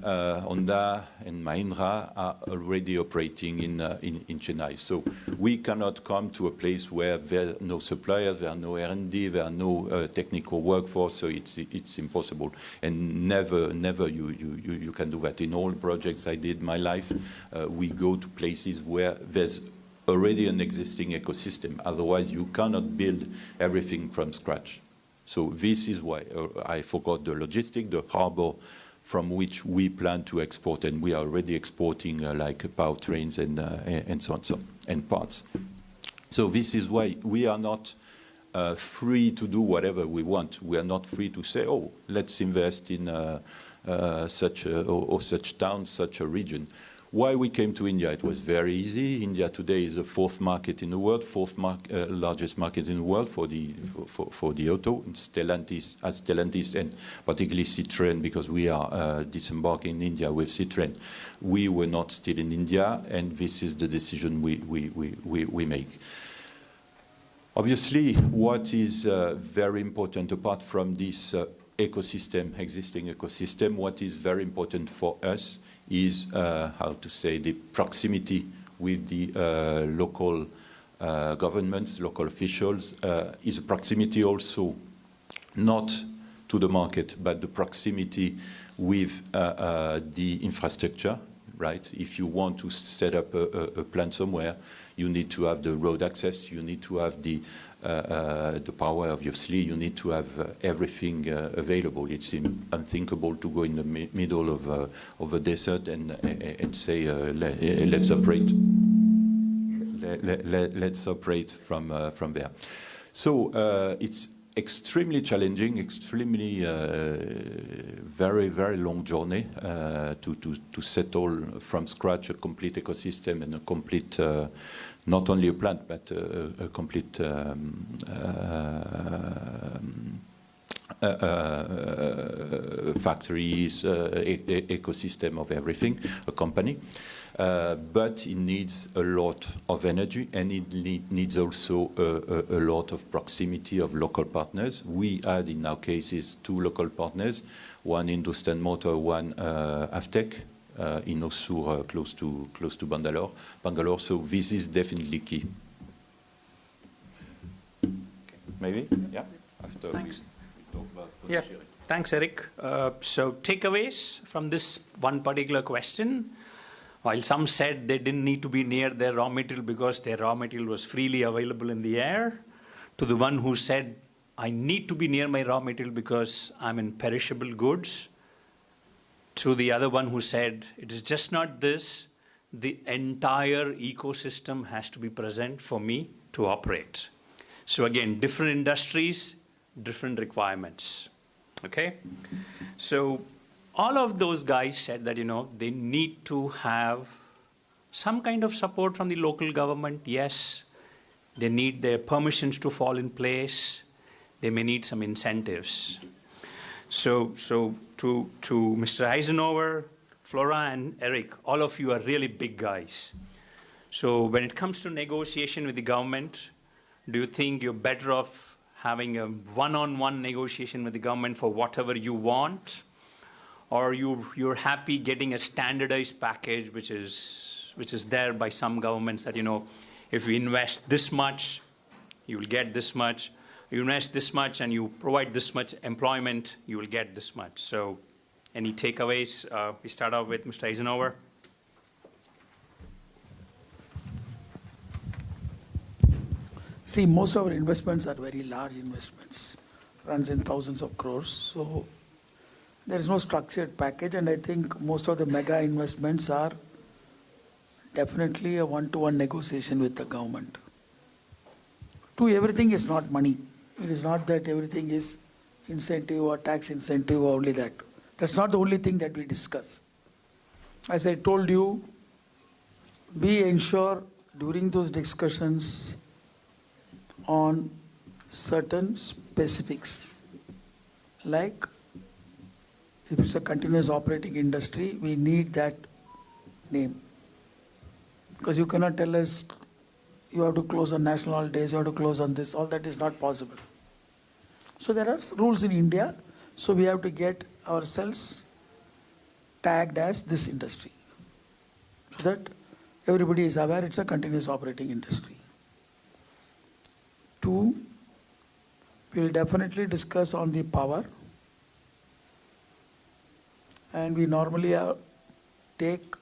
Honda, and Mahindra are already operating in Chennai. So we cannot come to a place where there are no suppliers, there are no R&D, there are no technical workforce. So it's impossible, and never you can do that. In all projects I did in my life, we go to places where there's already an existing ecosystem. Otherwise, you cannot build everything from scratch. So this is why I forgot the logistic, the harbor from which we plan to export, and we are already exporting like powertrains and so on, and parts. So this is why we are not free to do whatever we want. We are not free to say, oh, let's invest in such town, such a region. Why we came to India? It was very easy. India today is the fourth market in the world, largest market in the world for the auto. Stellantis and particularly Citroën, because we are disembarking in India with Citroën. We were not still in India, and this is the decision we make. Obviously, what is very important, apart from this existing ecosystem, what is very important for us is, the proximity with the local governments, local officials, is a proximity also not to the market, but the proximity with the infrastructure, right? If you want to set up a plant somewhere, you need to have the road access, you need to have the power, obviously, you need to have everything available. It's unthinkable to go in the middle of a desert and say, let's operate. Let's operate from there. So it's extremely challenging, extremely very, very long journey to settle from scratch a complete ecosystem and a complete, not only a plant, but a complete factories, ecosystem of everything, a company. But it needs a lot of energy, and it needs also a lot of proximity of local partners. We had, in our cases, 2 local partners, one Hindustan Motor, one Avtech, in Hosur, close to Bangalore. So this is definitely key. Maybe? Yeah? After Thanks. we talk about Yeah. Puducherry. Thanks, Eric. So takeaways from this one particular question. While some said they didn't need to be near their raw material because their raw material was freely available in the air, to the one who said, I need to be near my raw material because I'm in perishable goods, to the other one who said, it is just not this, the entire ecosystem has to be present for me to operate. So again, different industries, different requirements. Okay? So all of those guys said that, they need to have some kind of support from the local government. Yes, they need their permissions to fall in place. They may need some incentives. So to Mr. Eisenhower, Flora, and Eric, all of you are really big guys. So when it comes to negotiation with the government, do you think you're better off having a one-on-one negotiation with the government for whatever you want? Or you're happy getting a standardized package which is there by some governments that, if we invest this much, you will get this much. You invest this much and you provide this much employment, you will get this much. So any takeaways? We start off with Mr. Eisenhower. See, most of our investments are very large investments, runs in thousands of crores. So there is no structured package, and I think most of the mega investments are definitely a one-to-one negotiation with the government. Everything is not money. It is not that everything is incentive or tax incentive or only that. That's not the only thing that we discuss. As I told you, we ensure during those discussions on certain specifics. Like if it's a continuous operating industry, we need that name. Because you cannot tell us you have to close on national holidays, you have to close on this, all that is not possible. So there are rules in India, so we have to get ourselves tagged as this industry, so that everybody is aware it's a continuous operating industry. 2, we will definitely discuss on the power, and we normally take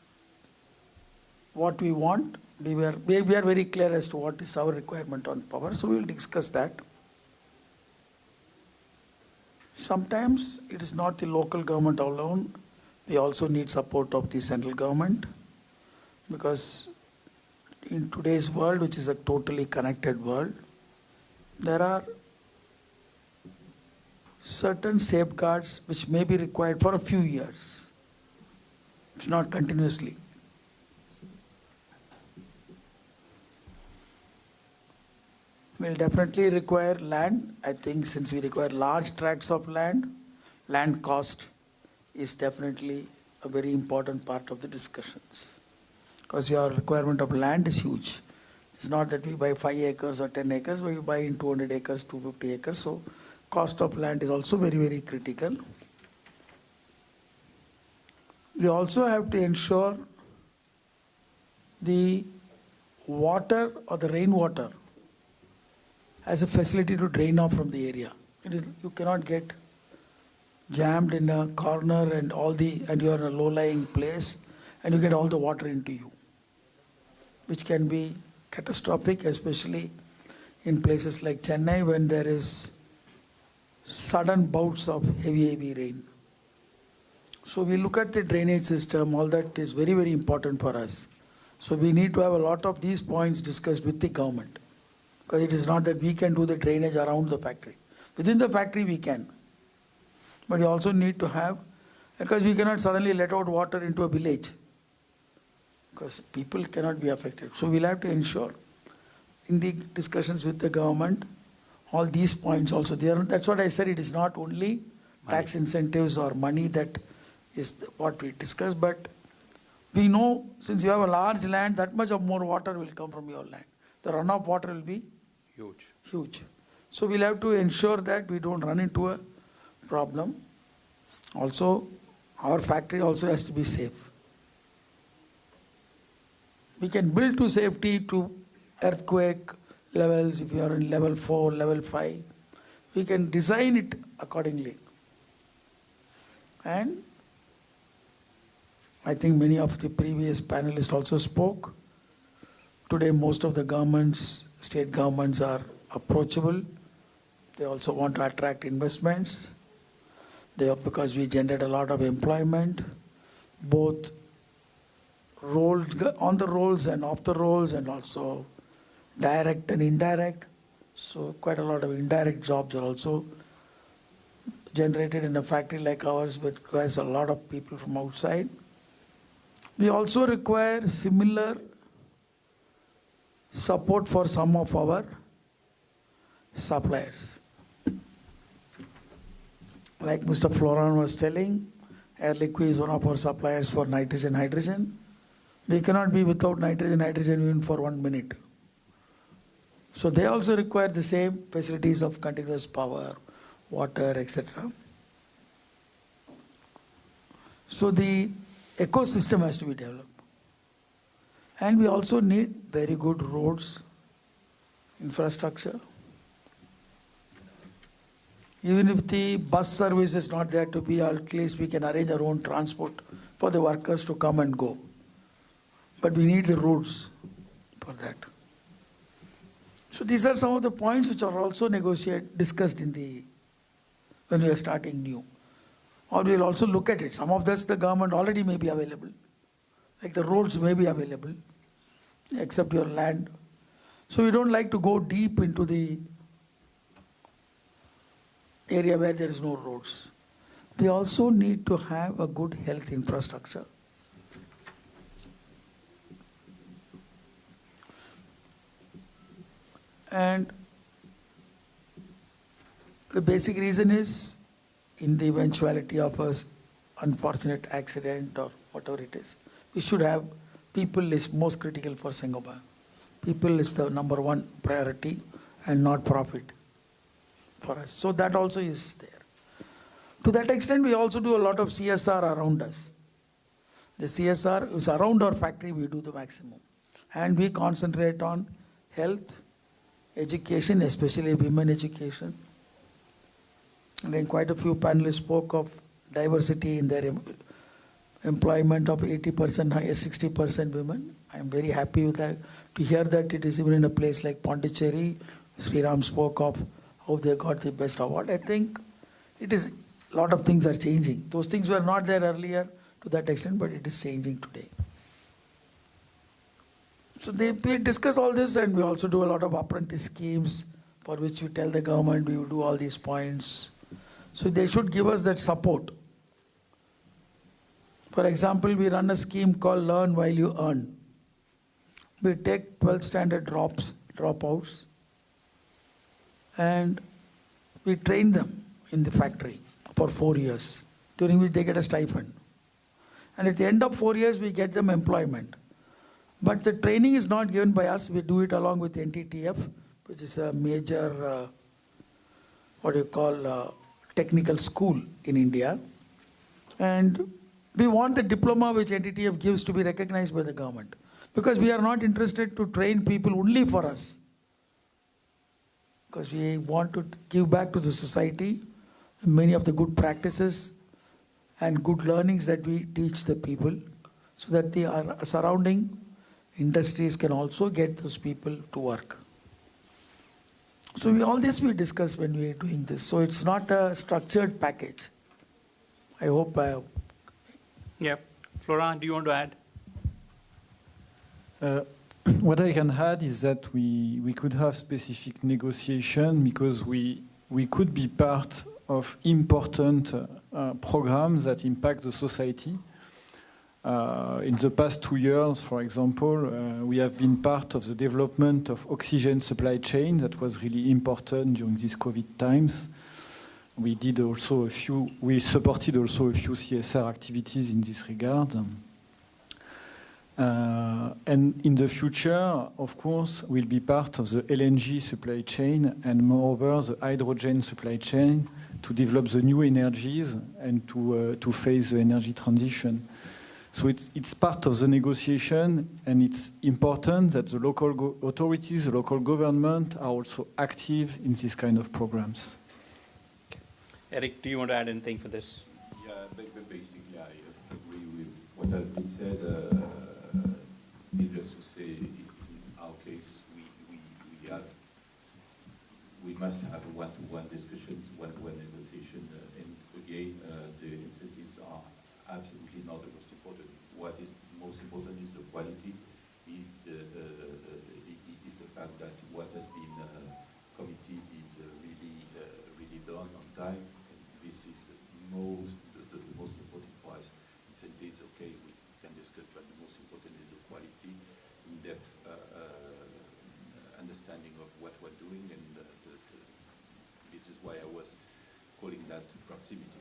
what we want. We are very clear as to what is our requirement on power, so we will discuss that. Sometimes it is not the local government alone, we also need support of the central government, because in today's world, which is a totally connected world, there are certain safeguards which may be required for a few years. It's not continuously. We'll definitely require land. I think since we require large tracts of land, land cost is definitely a very important part of the discussions. Because your requirement of land is huge. It's not that we buy 5 acres or 10 acres, but we buy in 200 acres, 250 acres. So cost of land is also very, very critical. We also have to ensure the water or the rainwater has a facility to drain off from the area. You cannot get jammed in a corner and you're in a low-lying place and you get all the water into you, which can be catastrophic, especially in places like Chennai when there is sudden bouts of heavy rain. So we look at the drainage system, all that is very, very important for us. So we need to have a lot of these points discussed with the government. Because it is not that we can do the drainage around the factory. Within the factory we can. But we also need to have, because we cannot suddenly let out water into a village. Because people cannot be affected. So we'll have to ensure in the discussions with the government, all these points also. That's what I said, it is not only tax incentives or money that is what we discuss, but we know since you have a large land, that much of more water will come from your land. The runoff water will be huge. So we'll have to ensure that we don't run into a problem. Also, our factory also has to be safe. We can build to safety to earthquake levels. If you are in level 4, level 5, we can design it accordingly. And I think many of the previous panelists also spoke. Today, most of the governments, state governments are approachable. They also want to attract investments. Because we generate a lot of employment, both on the rolls and off the rolls, and also direct and indirect. So quite a lot of indirect jobs are also generated in a factory like ours, which requires a lot of people from outside. We also require similar support for some of our suppliers. Like Mr. Floran was telling, Air Liquide is one of our suppliers for hydrogen. We cannot be without hydrogen even for 1 minute. So they also require the same facilities of continuous power, water, etc. So the ecosystem has to be developed. And we also need very good roads, infrastructure. Even if the bus service is not there to be, at least we can arrange our own transport for the workers to come and go. But we need the roads for that. So these are some of the points which are also discussed when we are starting new. Or we will also look at it. Some of this the government already may be available. Like the roads may be available, except your land. So we don't like to go deep into the area where there is no roads. We also need to have a good health infrastructure. And The basic reason is, in the eventuality of an unfortunate accident or whatever it is, we should have people is most critical for Saint-Gobain. People is the number one priority and not profit for us. So that also is there. To that extent, we also do a lot of CSR around us. The CSR is around our factory, we do the maximum. And we concentrate on health, education, especially women education. And then quite a few panelists spoke of diversity in their employment of 80%, 60% women. I'm very happy with that. To hear that it is even in a place like Pondicherry, Sriram spoke of how they got the best award. I think it is, a lot of things are changing. Those things were not there earlier to that extent, but it is changing today. So we discuss all this, and we also do a lot of apprentice schemes for which we tell the government we will do all these points. So they should give us that support. For example, we run a scheme called Learn While You Earn. We take 12th standard dropouts, and we train them in the factory for 4 years, during which they get a stipend. And at the end of 4 years, we get them employment. But the training is not given by us. We do it along with NTTF, which is a major, technical school in India. And we want the diploma which NTTF gives to be recognized by the government. Because we are not interested to train people only for us. Because we want to give back to the society many of the good practices and good learnings that we teach the people, so that the surrounding industries can also get those people to work. So all this we discuss when we are doing this. So it's not a structured package. I hope I have. Yeah. Florent, do you want to add? What I can add is that we could have specific negotiation, because we could be part of important programs that impact the society. In the past 2 years, for example, we have been part of the development of oxygen supply chain that was really important during these COVID times. We supported also a few CSR activities in this regard. And in the future, of course, we'll be part of the LNG supply chain, and moreover the hydrogen supply chain, to develop the new energies and to face the energy transition. So it's part of the negotiation, and it's important that the local authorities, the local government are also active in this kind of programs. Eric, do you want to add anything for this? Yeah, basically I agree with what has been said. Needless to say, in our case, we must have one-to-one discussions, one-to-one negotiation, and again, the incentives are absolutely not the most important. What is most important is the quality, is the fact that what has been committed is really done on time. And this is the most important for us. Incentives, okay, we can discuss, but the most important is the quality, in-depth understanding of what we're doing, and this is why I was calling that proximity.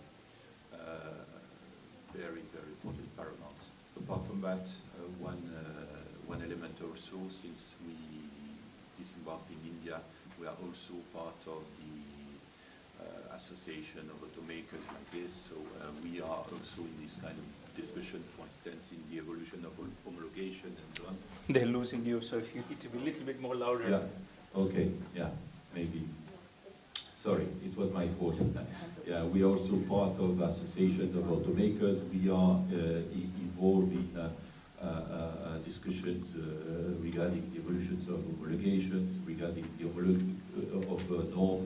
Very, very important, paramount. Apart from that, one element also, since we disembarked in India, we are also part of the association of automakers like this, so we are also in this kind of discussion, for instance, in the evolution of homologation and so on. They're losing you, so if you need to be a little bit more louder. Yeah, okay, yeah, maybe. Sorry, it was my fault. Yeah, we are also part of association of automakers. We are involved in discussions regarding the evolutions of homologations, regarding the evolution of norm,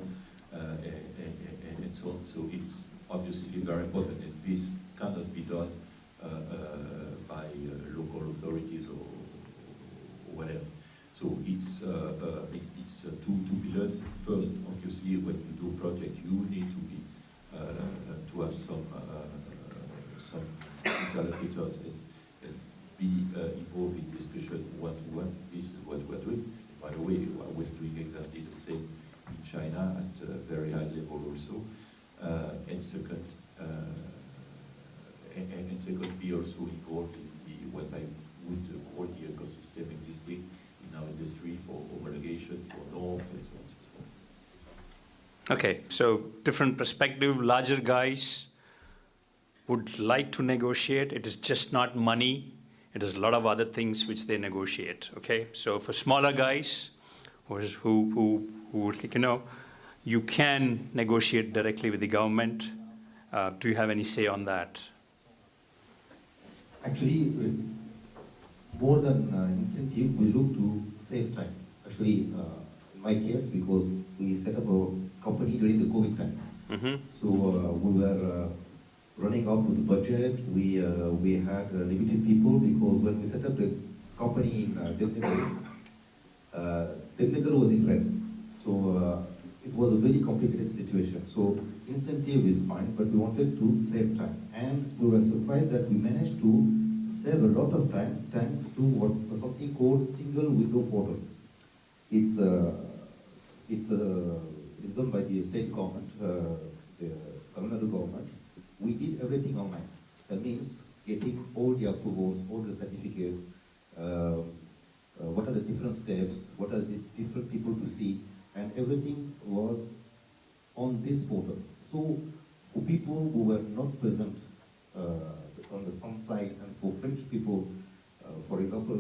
and so on. So it's obviously very important, and this cannot be done by local authorities or what else. So it's two pillars. First, obviously, when you do a project, you need to be to have some interlocutors and be involved in discussion one-to-one. This is what we're doing. By the way, we're doing exactly the same in China at a very high level also. And second, be also involved in what I would call the ecosystem existing in our industry for homologation, for norms, and so on and so forth. Okay, so different perspective. Larger guys would like to negotiate. It is just not money. It is a lot of other things which they negotiate. Okay, so for smaller guys, who you can negotiate directly with the government. Do you have any say on that? Actually, more than incentive, we look to save time. Actually, in my case, because we set up a company during the COVID time. So we were running out with the budget. We had limited people because when we set up the company in Delnegoro was in red. So it was a very complicated situation. So incentive is fine, but we wanted to save time. And we were surprised that we managed to save a lot of time thanks to something called single window portal. It's done by the state government, the Tamil Nadu government. We did everything online. That means getting all the approvals, all the certificates, what are the different steps, what are the different people to see, and everything was on this portal. So for people who were not present on site, and for French people, for example,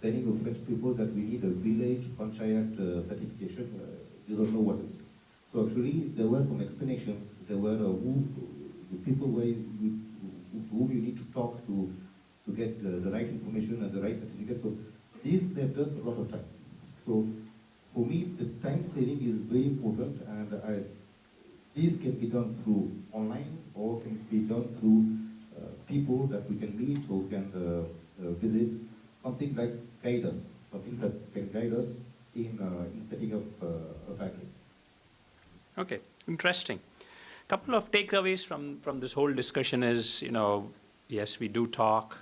telling the French people that we need a village panchayat certification, they don't know what it is. So actually, there were some explanations. There were the people whom you need to talk to get the right information and the right certificate. So this saved us a lot of time. So for me, the time saving is very important, and this can be done through online or can be done through people that we can meet or can visit. Something like guide us, something that can guide us in setting up a factory. Okay, interesting. Couple of takeaways from this whole discussion is, yes, we do talk.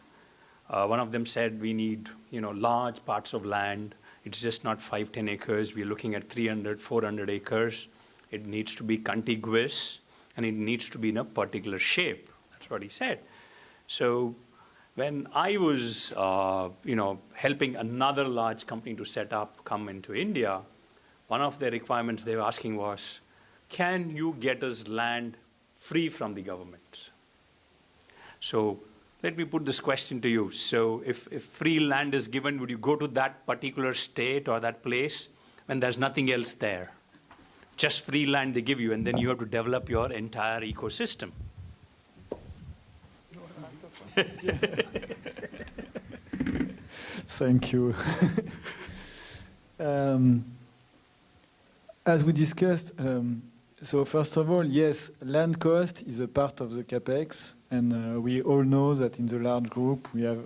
One of them said we need, large parts of land. It's just not 5-10 acres. We're looking at 300, 400 acres. It needs to be contiguous, and it needs to be in a particular shape. That's what he said. So when I was, helping another large company to come into India, one of the requirements they were asking was, can you get us land free from the government? So let me put this question to you. So if free land is given, would you go to that particular state or that place when there's nothing else there? Just free land they give you, and then you have to develop your entire ecosystem. Thank you. As we discussed, so first of all, yes, land cost is a part of the CapEx, and we all know that in the large group we have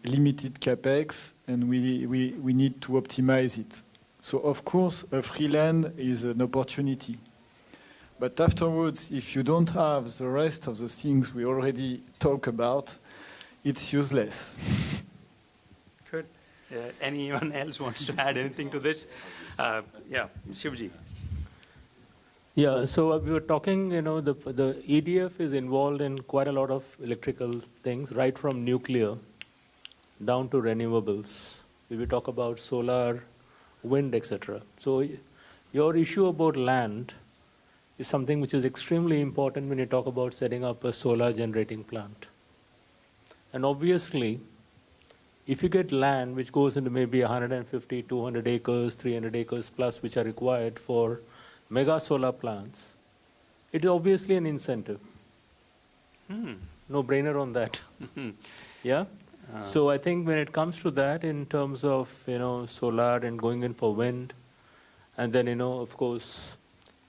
limited CapEx, and we need to optimize it. So of course, a free land is an opportunity. But afterwards, if you don't have the rest of the things we already talked about, it's useless. Good. Anyone else wants to add anything to this? Yeah, Shivji. Yeah, so we were talking, the EDF is involved in quite a lot of electrical things, right from nuclear down to renewables. We will talk about solar, wind, etc. So your issue about land is something which is extremely important when you talk about setting up a solar generating plant. And obviously, if you get land which goes into maybe 150, 200 acres, 300 acres plus, which are required for mega solar plants, it is obviously an incentive. No brainer on that. Yeah? So I think when it comes to that, in terms of, solar and going in for wind, and then, of course,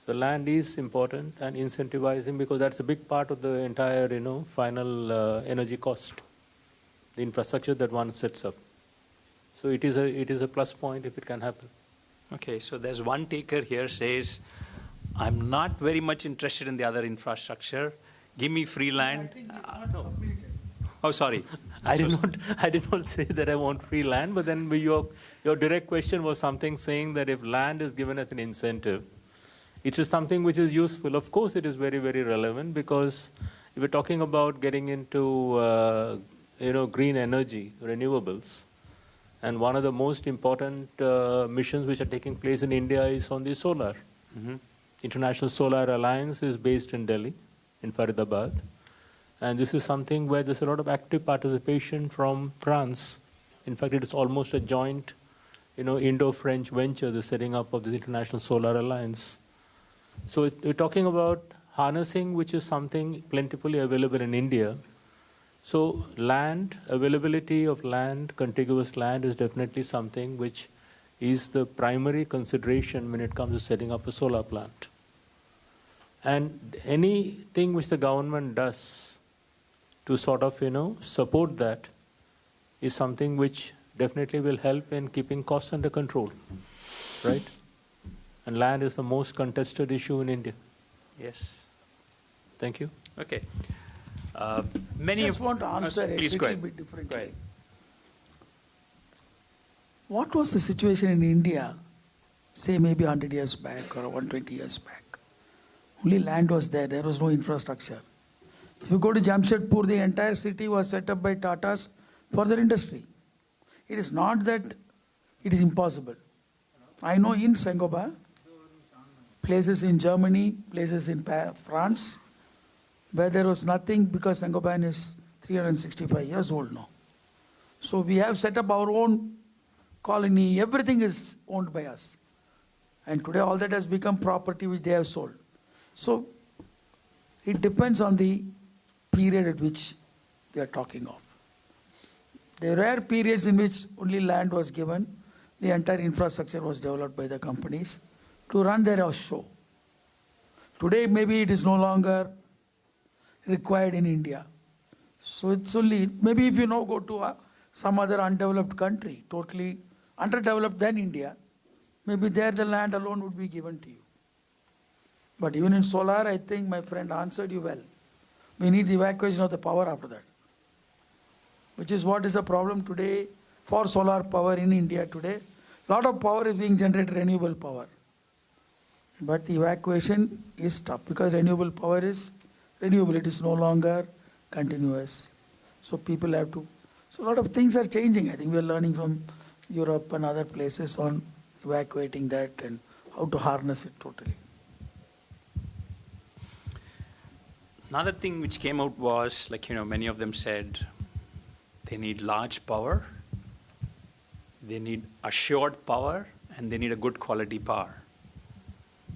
the land is important and incentivizing, because that's a big part of the entire, final energy cost, the infrastructure that one sets up. So it is a plus point if it can happen. Okay, so there's one taker here says, I'm not very much interested in the other infrastructure. Give me free land. I think it's not completed. Oh, sorry. I did not say that I want free land, but then your direct question was something saying that if land is given as an incentive, it is something which is useful. Of course, it is very, very relevant, because if we're talking about getting into green energy, renewables, and one of the most important missions which are taking place in India is on the solar. Mm-hmm. International Solar Alliance is based in Delhi, in Faridabad. And this is something where there's a lot of active participation from France. In fact, it is almost a joint, Indo-French venture, the setting up of this International Solar Alliance. So we're talking about harnessing, which is something plentifully available in India. So land, availability of land, contiguous land is definitely something which is the primary consideration when it comes to setting up a solar plant. And anything which the government does to sort of, support that is something which definitely will help in keeping costs under control, right? And land is the most contested issue in India. Yes. Thank you. Okay. I just want to answer a little bit differently. What was the situation in India, say maybe 100 years back or 120 years back? Only land was there. There was no infrastructure. If you go to Jamshedpur, the entire city was set up by Tatas for their industry. It is not that it is impossible. I know in Saint-Gobain, places in Germany, places in France, where there was nothing, because Saint-Gobain is 365 years old now. So we have set up our own colony. Everything is owned by us. And today all that has become property which they have sold. So it depends on the period at which we are talking of. There were periods in which only land was given, the entire infrastructure was developed by the companies to run their show. Today maybe it is no longer required in India. So it's only, maybe if you now go to some other undeveloped country, totally underdeveloped than India, maybe there the land alone would be given to you. But even in solar, I think my friend answered you well. We need the evacuation of the power after that, which is what is the problem today for solar power in India today. A lot of power is being generated, renewable power. But the evacuation is tough because renewable power is renewable. It is no longer continuous. So people have to, so a lot of things are changing. I think we are learning from Europe and other places on evacuating that and how to harness it totally. Another thing which came out was, many of them said they need large power, they need assured power, and they need a good quality power.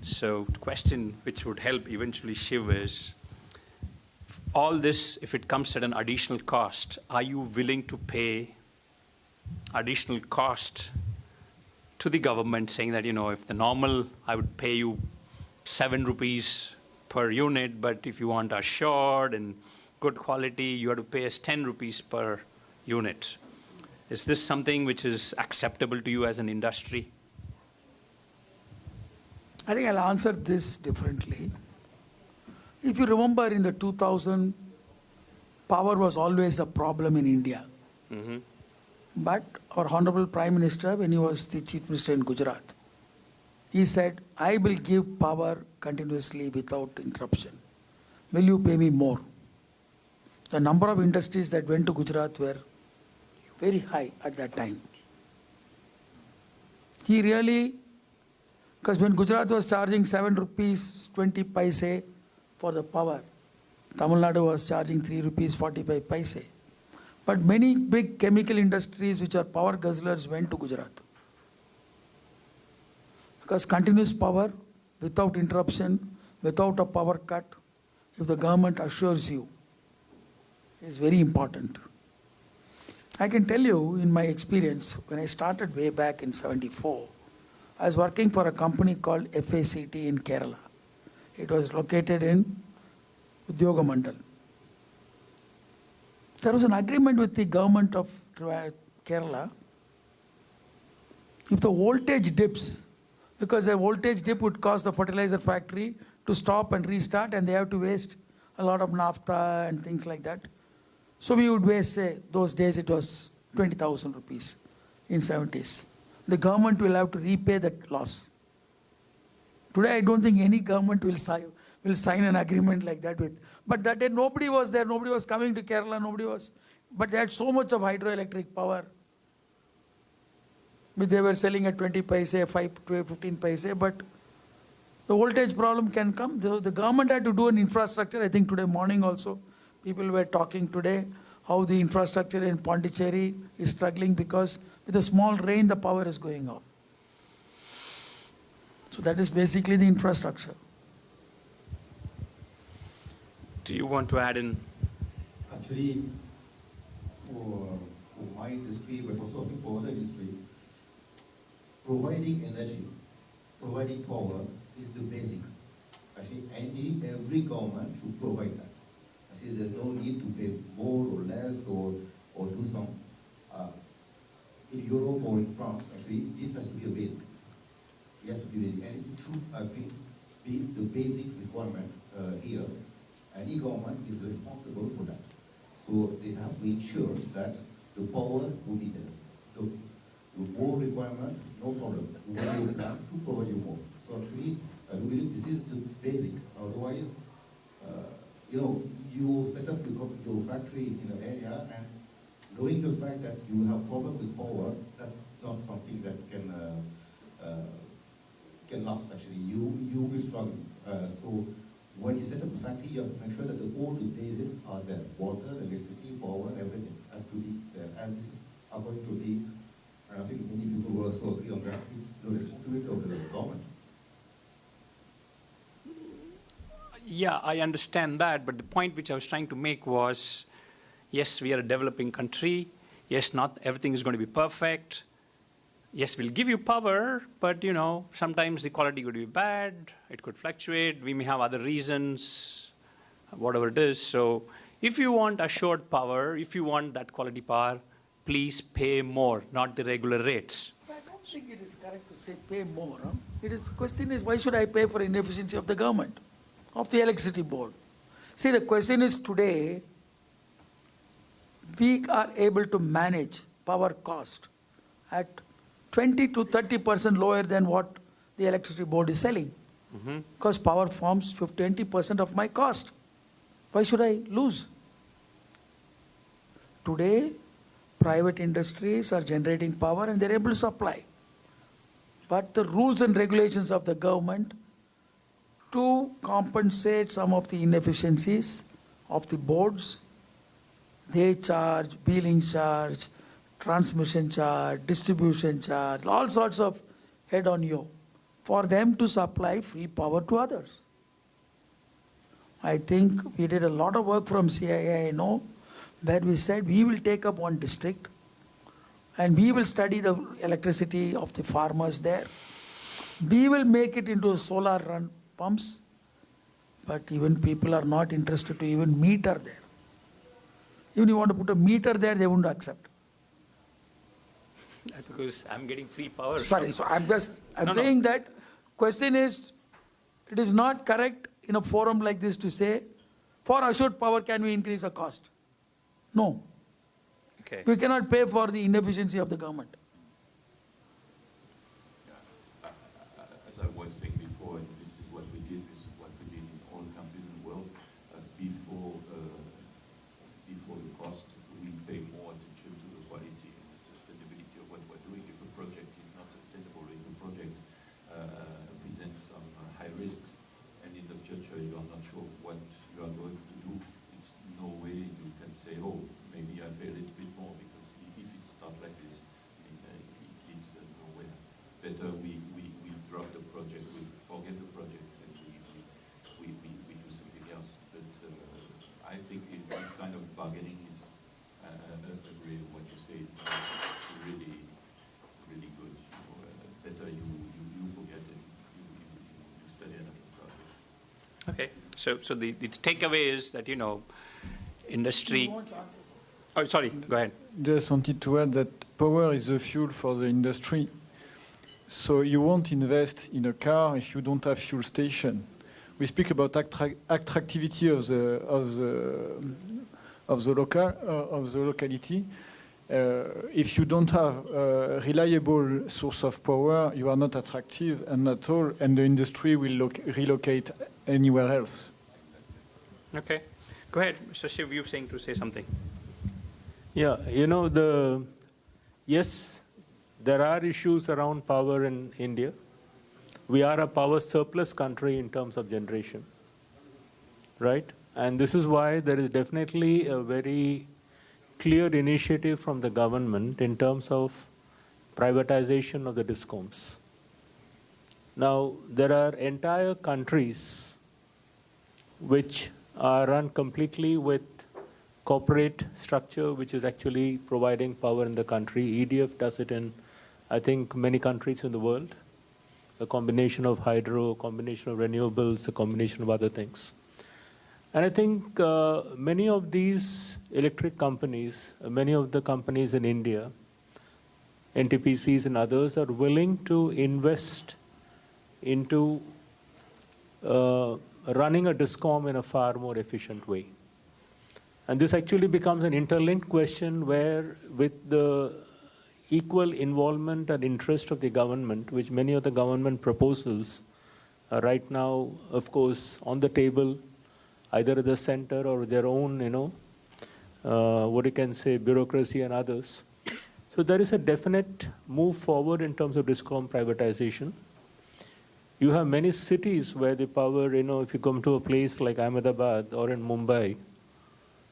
So the question which would help eventually Shiv is, all this, if it comes at an additional cost, are you willing to pay additional cost to the government, saying that, if the normal, I would pay you 7 rupees per unit, but if you want assured and good quality, you have to pay us 10 rupees per unit. Is this something which is acceptable to you as an industry? I think I'll answer this differently. If you remember in the 2000, power was always a problem in India. Mm-hmm. But our Honorable Prime Minister, when he was the Chief Minister in Gujarat, he said, I will give power continuously without interruption. Will you pay me more? The number of industries that went to Gujarat were very high at that time. He really, because when Gujarat was charging 7 rupees 20 paise for the power, Tamil Nadu was charging 3 rupees 45 paise. But many big chemical industries which are power guzzlers went to Gujarat. Because continuous power, without interruption, without a power cut, if the government assures you, is very important. I can tell you in my experience, when I started way back in 74, I was working for a company called FACT in Kerala. It was located in Udyoga Mandal. There was an agreement with the government of Kerala. If the voltage dips, because the voltage dip would cause the fertilizer factory to stop and restart, and they have to waste a lot of naphtha and things like that. So we would waste, say, those days it was 20,000 rupees in 70s. The government will have to repay that loss. Today, I don't think any government will sign an agreement like that with. But that day, nobody was there. Nobody was coming to Kerala. Nobody was. But they had so much of hydroelectric power. But they were selling at 20 paise, 5 to 15 paise. But the voltage problem can come. The government had to do an infrastructure. I think today morning also, people were talking today how the infrastructure in Pondicherry is struggling because with a small rain, the power is going off. So that is basically the infrastructure. Do you want to add in? Actually, for my industry, but also for other industry, providing energy, providing power is the basic. Actually, every government should provide that. Actually, there's no need to pay more or less or do some. In Europe or in France, actually, this has to be a basic. It has to be basic, and it should, I think, be the basic requirement here. Any government is responsible for that. So they have to ensure that the power will be there. The more requirement, no problem. We will be able to provide you more. So actually, I believe this is the basic. Otherwise, you set up your factory in an area, and knowing the fact that you have problem with power, that's not something that can last. Actually, you will struggle. So when you set up a factory, you have to make sure that all the bases are there: water, electricity, power, everything has to be there. And this is going to be, and I think many people will also agree on that. It's the responsibility of the government. Yeah, I understand that, but the point which I was trying to make was, yes, we are a developing country. Yes, not everything is going to be perfect. Yes, we'll give you power, but, sometimes the quality could be bad. It could fluctuate. We may have other reasons, whatever it is. So if you want assured power, if you want that quality power, please pay more, not the regular rates. I don't think it is correct to say pay more. Huh? The question is, why should I pay for inefficiency of the government, of the electricity board? See, the question is today, we are able to manage power cost at 20 to 30% lower than what the electricity board is selling. Because power forms 20% of my cost. Why should I lose? Today, private industries are generating power and they're able to supply. But the rules and regulations of the government to compensate some of the inefficiencies of the boards, they charge billing charge, transmission charge, distribution charge, all sorts of head on you for them to supply free power to others. I think we did a lot of work from CIA, I know, where we said we will take up one district and we will study the electricity of the farmers there. We will make it into solar run pumps, but even people are not interested to even meter there. Even you want to put a meter there, they won't accept. Because I'm getting free power. Sorry, so I'm saying that question is, it is not correct in a forum like this to say, for assured power, can we increase the cost? No. Okay. We cannot pay for the inefficiency of the government. As I was saying before, and this is what we did in all countries in the world, before the cost, we pay more attention to the quality and the sustainability of what we're doing. If a project is not sustainable, if a project presents some high risks, and in the future you are not sure what you are going to do, it's no way you can say, oh, maybe I pay a little bit more, because if it starts like this, it leads nowhere. Better we drop the project, we forget the project, and we do something else. But I think this kind of bargaining is, agree with what you say, is not really good. Better you forget it, you study another project. Okay, so the takeaway is that, industry... Oh, sorry, go ahead. Just wanted to add that power is the fuel for the industry. So you won't invest in a car if you don't have fuel station. We speak about attractivity of of the locality. If you don't have a reliable source of power, you are not attractive and at all, and the industry will relocate anywhere else. Okay. Go ahead, Mr. Shiv, you were saying to say something. Yeah, yes, there are issues around power in India. We are a power surplus country in terms of generation, right? And this is why there is definitely a very clear initiative from the government in terms of privatization of the discoms. Now, there are entire countries which are run completely with corporate structure, which is actually providing power in the country. EDF does it in, I think, many countries in the world. A combination of hydro, a combination of renewables, a combination of other things. And I think many of these electric companies, many of the companies in India, NTPCs and others, are willing to invest into running a discom in a far more efficient way. And this actually becomes an interlinked question where, with the equal involvement and interest of the government, which many of the government proposals are right now, of course, on the table, either at the center or their own, what you can say, bureaucracy and others. So there is a definite move forward in terms of discom privatization. You have many cities where the power, if you come to a place like Ahmedabad or in Mumbai,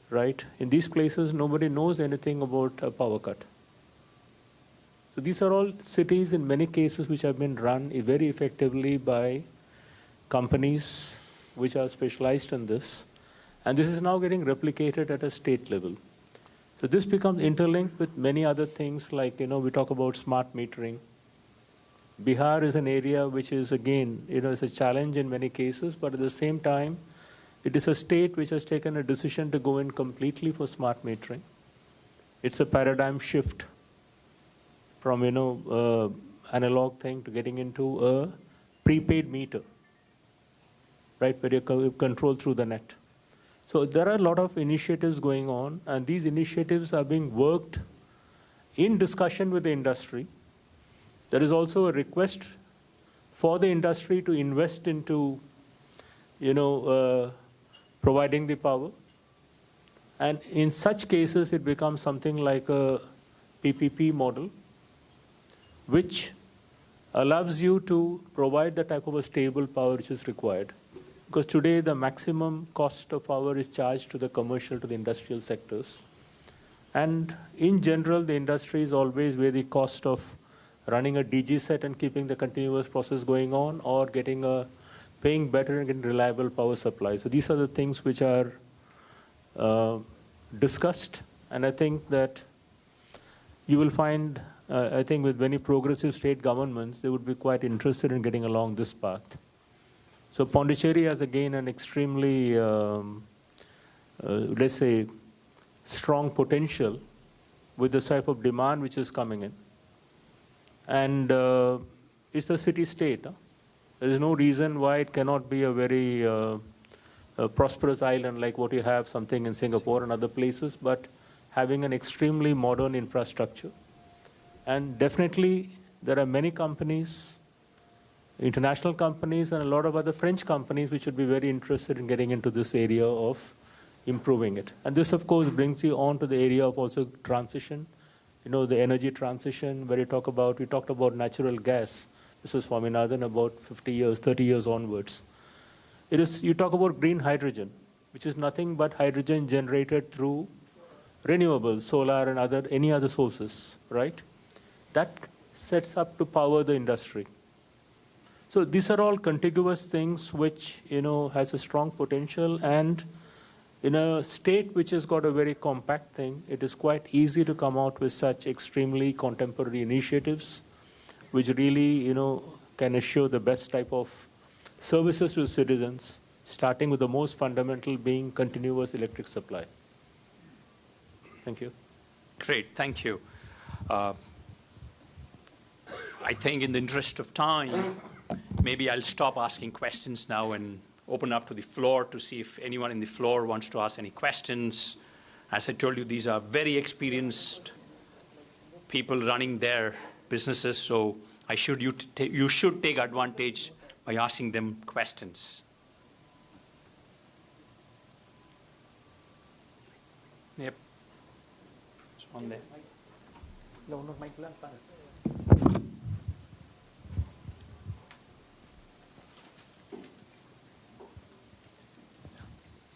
right? In these places, nobody knows anything about a power cut. So these are all cities in many cases which have been run very effectively by companies which are specialized in this. And this is now getting replicated at a state level. So this becomes interlinked with many other things like, we talk about smart metering. Bihar is an area which is, again, it's a challenge in many cases, but at the same time, it is a state which has taken a decision to go in completely for smart metering. It's a paradigm shift from, analog thing to getting into a prepaid meter, right, where you control through the net. So there are a lot of initiatives going on, and these initiatives are being worked in discussion with the industry. There is also a request for the industry to invest into, providing the power. And in such cases, it becomes something like a PPP model, which allows you to provide the type of a stable power which is required. Because today, the maximum cost of power is charged to the commercial, to the industrial sectors. And in general, the industry is always where the cost of running a DG set and keeping the continuous process going on, or paying better and getting reliable power supply. So these are the things which are discussed. And I think that you will find, I think with many progressive state governments, they would be quite interested in getting along this path. So Pondicherry has again an extremely, let's say, strong potential with the type of demand which is coming in. And it's a city-state. There is no reason why it cannot be a very prosperous island like what you have something in Singapore and other places, but having an extremely modern infrastructure. And definitely, there are many companies, international companies, and a lot of other French companies which would be very interested in getting into this area of improving it. And this, of course, brings you on to the area of also transition, the energy transition, where we talked about natural gas. This is Swaminathan about 50 years, 30 years onwards. You talk about green hydrogen, which is nothing but hydrogen generated through renewables, solar and any other sources, right? That sets up to power the industry. So these are all contiguous things which, has a strong potential, and in a state which has got a very compact thing, it is quite easy to come out with such extremely contemporary initiatives, which really, can assure the best type of services to citizens, starting with the most fundamental being continuous electric supply. Thank you. Great, thank you. I think in the interest of time, maybe I'll stop asking questions now and open up to the floor to see if anyone in the floor wants to ask any questions. As I told you, these are very experienced people running their businesses, so you should take advantage by asking them questions. Yep. It's on there.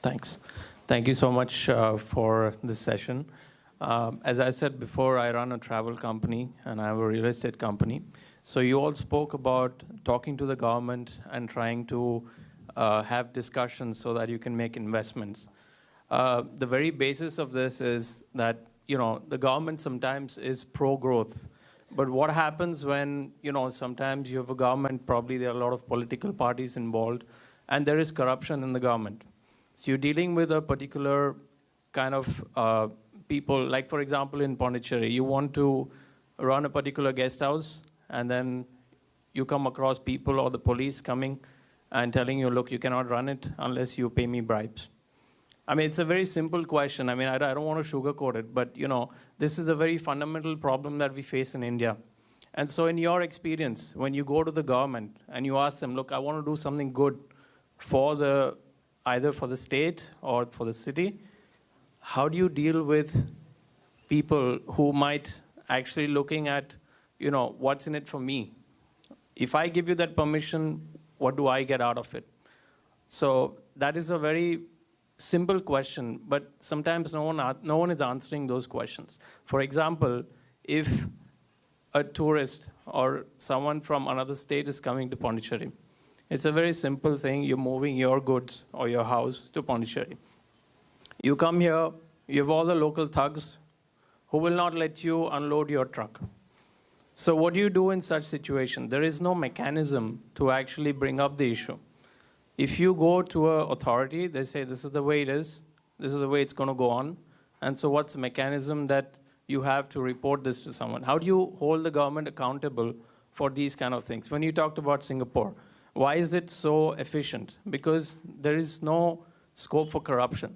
Thanks. Thank you so much for this session. As I said before, I run a travel company and I have a real estate company. So you all spoke about talking to the government and trying to have discussions so that you can make investments. The very basis of this is that, the government sometimes is pro-growth. But what happens when, sometimes you have a government, probably there are a lot of political parties involved, and there is corruption in the government. So you're dealing with a particular kind of people, like for example in Pondicherry, you want to run a particular guest house, and then you come across people or the police coming and telling you, look, you cannot run it unless you pay me bribes. I mean, it's a very simple question. I mean, I don't want to sugarcoat it, but this is a very fundamental problem that we face in India. And so in your experience, when you go to the government and you ask them, look, I want to do something good for either for the state or for the city, how do you deal with people who might actually looking at, what's in it for me? If I give you that permission, what do I get out of it? So that is a very simple question, but sometimes no one is answering those questions. For example, if a tourist or someone from another state is coming to Pondicherry, it's a very simple thing. You're moving your goods or your house to Pondicherry. You come here, you have all the local thugs who will not let you unload your truck. So what do you do in such situation? There is no mechanism to actually bring up the issue. If you go to an authority, they say, this is the way it is, this is the way it's going to go on. And so what's the mechanism that you have to report this to someone? How do you hold the government accountable for these kind of things? When you talked about Singapore, why is it so efficient? Because there is no scope for corruption.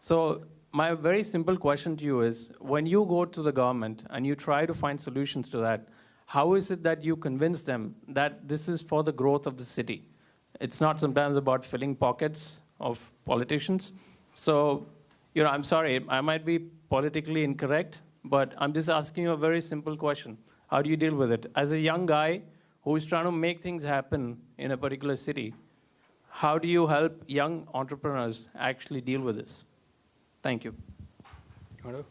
So my very simple question to you is, when you go to the government and you try to find solutions to that, how is it that you convince them that this is for the growth of the city? It's not sometimes about filling pockets of politicians. So, I'm sorry, I might be politically incorrect, but I'm just asking you a very simple question. How do you deal with it? As a young guy who's trying to make things happen in a particular city, how do you help young entrepreneurs actually deal with this? Thank you. Hello?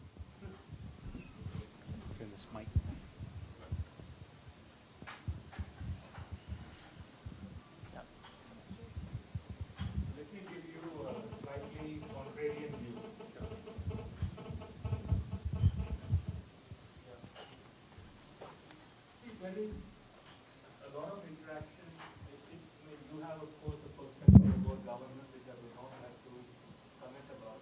There is a lot of interaction. You have, of course, a perspective about government, which I will not have to comment about.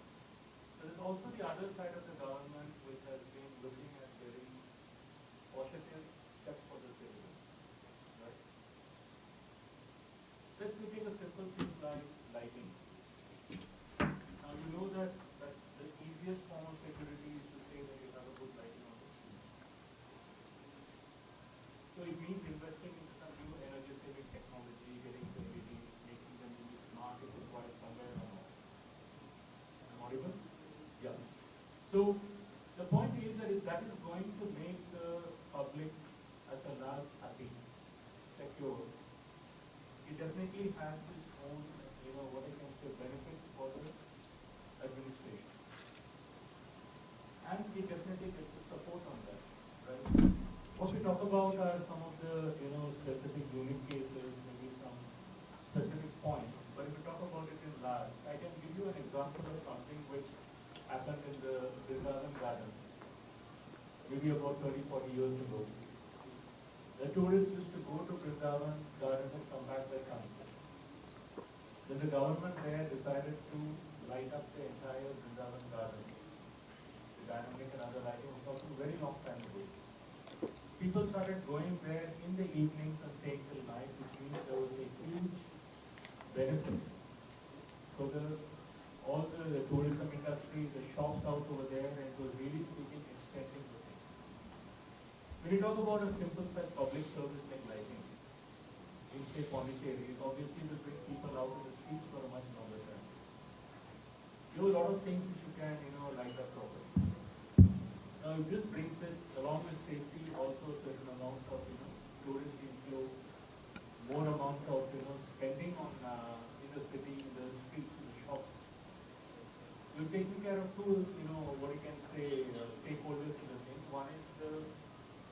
There is also the other side of the government, which has been looking at very positive steps for the citizens. Right? Let me take a simple thing like lighting. Now you know that the easiest form of security is to say that you have a good lighting on the streets. So it means investing into some new energy-saving technology, getting the LEDs, making them really smart if required somewhere or not. Am I audible? Yeah. So the point is that if that is going to make the public as a large happy, secure, it definitely has its own, what I can say, benefits for the administration. And it definitely gets the support on that, right? What we talk about are some of the, specific unique cases, maybe some specific points. But if we talk about it in large, I can give you an example of something which happened in the Vrindavan Gardens, maybe about 30, 40 years ago. The tourists used to go to Vrindavan Gardens and come back by sunset. Then the government there decided to light up the entire Vrindavan Gardens. The dynamic and other lighting was also a very long time ago. People started going there in the evenings and staying till night, which means there was a huge benefit. So all the tourism industry, the shops out we talk about a simple such public service like lighting, in say Pondicherry, obviously will bring people out in the streets for a much longer time. You have a lot of things which you can, light up properly. Now, if this brings it, along with safety, also a certain amount of, tourist inflow, more amount of, spending on in the city, in the streets, in the shops. You're taking care of two, what you can say, stakeholders in the thing. One is the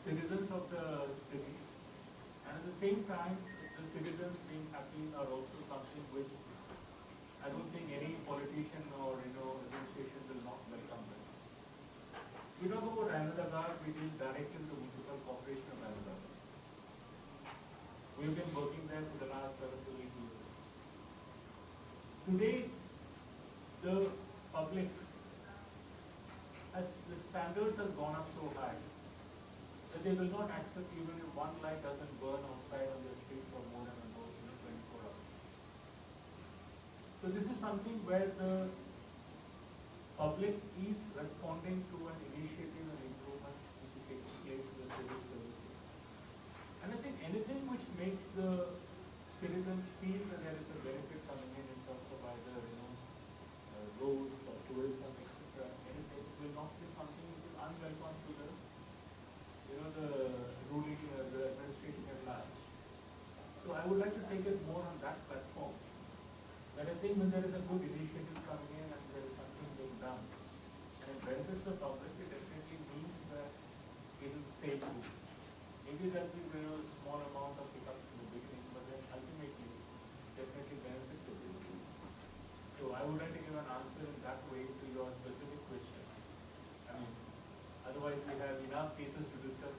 citizens of the city, and at the same time, the citizens being happy are also something which I don't think any politician or administration will not welcome them. We talk about Ahmedabad, we deal directly with the Municipal Corporation of Ahmedabad. We've been working there for the last 7 to 8 years. Today, the public, as the standards have gone up so high, that they will not accept even if one light doesn't burn outside on the street for more than about 24 hours. So this is something where the public is responding to an initiative and improvement which is taking place in the civil services. And I think anything which makes the citizens feel that there is a benefit coming in terms of either roads or tourism, etc., anything will not be something which is unwelcome to the ruling, the administration at large. So I would like to take it more on that platform. But I think when there is a good initiative coming in and there is something being done, and it benefits the public, it definitely means that it will save you. Maybe there will be a small amount of hiccups in the beginning, but then ultimately definitely benefits everybody. So I would like to give an answer in that way to your specific question. I mean, otherwise we have enough cases to discuss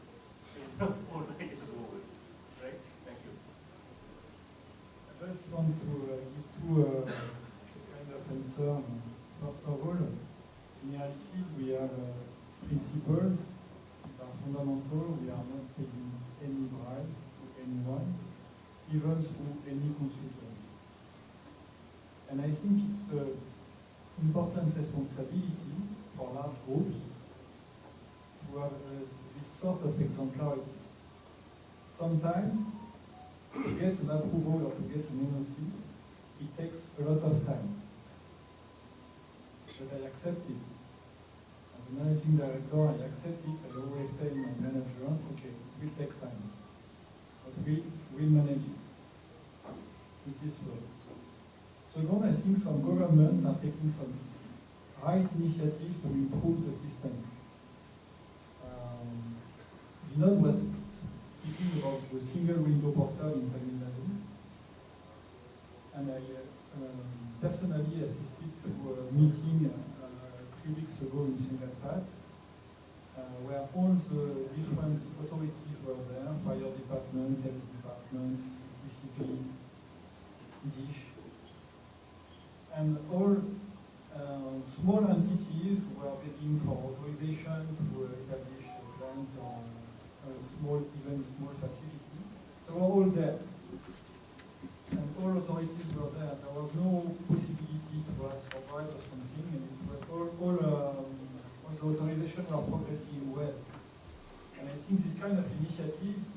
before the day is over. Right? Thank you. I just want to give two kind of answer. First of all, in reality, we have principles that are fundamental. We are not taking any bribes to anyone, even through any consultant. And I think it's an important responsibility for large groups to have this sort of exemplarity. Sometimes, to get an approval or to get an NOC, it takes a lot of time. But I accept it. As a managing director, I accept it. I always tell my manager, okay, it will take time. But we will manage it. This is first. Second, I think some governments are taking some right initiatives to improve the system. Vinod was speaking about the single window portal in Tamil Nadu, and I personally assisted to a meeting 3 weeks ago in Shingalpat, where all the different authorities were there, fire department, health department, discipline, dish, and all small entities were begging for authorization to establish a plant or even small facility. They were all there. And all authorities were there. There was no possibility to ask for bribe or something, and it was all the authorization were progressing well. And I think this kind of initiatives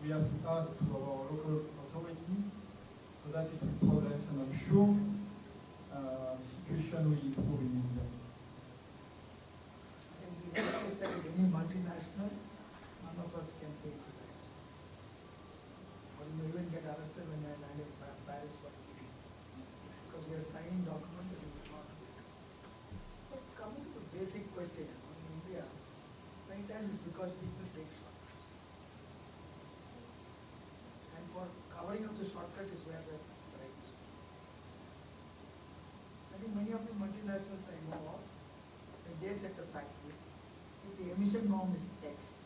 we have to ask to our local authorities so that it will progress, and I'm sure situation will improve in India. And the fact is that any multinational, none of us can pay for that. Or you may even get arrested when I land in Paris for a meeting. Because we are signing documents that we will not do it. But coming to the basic question, in India, many times it's because people take shortcuts. And for covering up the shortcut is where the right is. I think many of the multinationals I know of, when they set a factory, if the emission norm is X,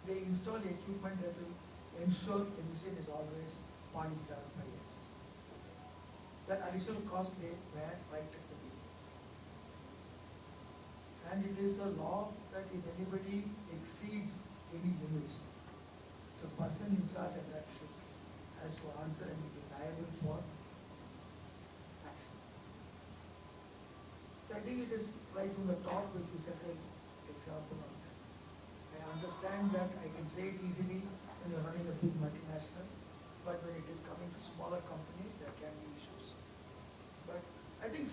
they install the equipment that will ensure emission is always 0.75X. That additional cost they bear right at the beginning. And it is a law that if anybody exceeds any limits, the person in charge of that ship has to answer and be liable for action. So I think it is right from the top which you set an example on that. I understand understand that I can say it easily when you're running a big multinational, but when it is coming to smaller companies, there can be issues. But I think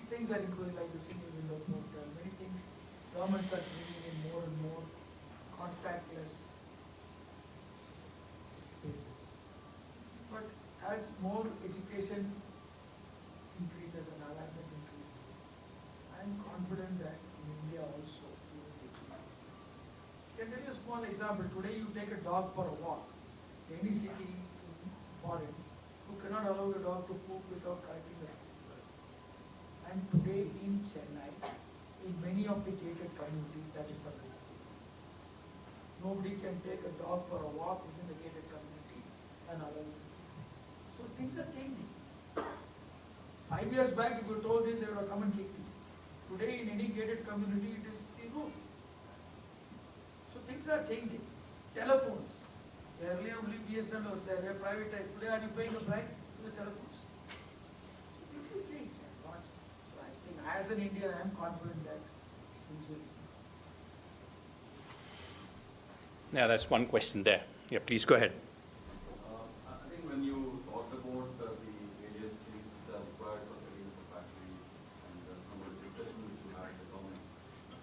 things are improving, like the single window portal, many things. Governments are bringing in more and more contactless basis. But as more education increases and awareness increases, I am confident that in India also we will take it. I can tell you a small example. Today you take a dog for a walk. Any city in foreign who cannot allow the dog to poop without correcting the poop. And today in Chennai, in many of the gated communities, that is the rule. Nobody can take a dog for a walk within the gated community and allow it. So things are changing. 5 years back, if you told this, they would have come and kicked you. Today, in any gated community, it is the rule. So things are changing. Telephones. Earlier, only BSNL was there. They are privatized. Today, are you paying a price to the telephones? So things will change. So I think, as an Indian, I am confident that things will. Yeah, that's one question there. Yeah, please go ahead. I think when you talked about the various things that are required for setting up a factory and some of the discussion which you had with the government,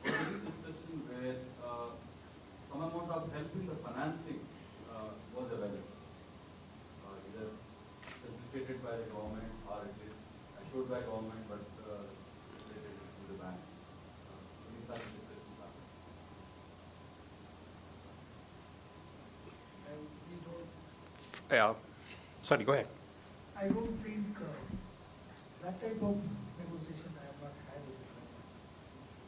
was there a discussion where some amount of help in the financing was available, either facilitated by the government or at least assured by government but facilitated through the bank? Any such discussions happen? Yeah. Sorry, go ahead. I don't think that type of negotiation I have not had with the government.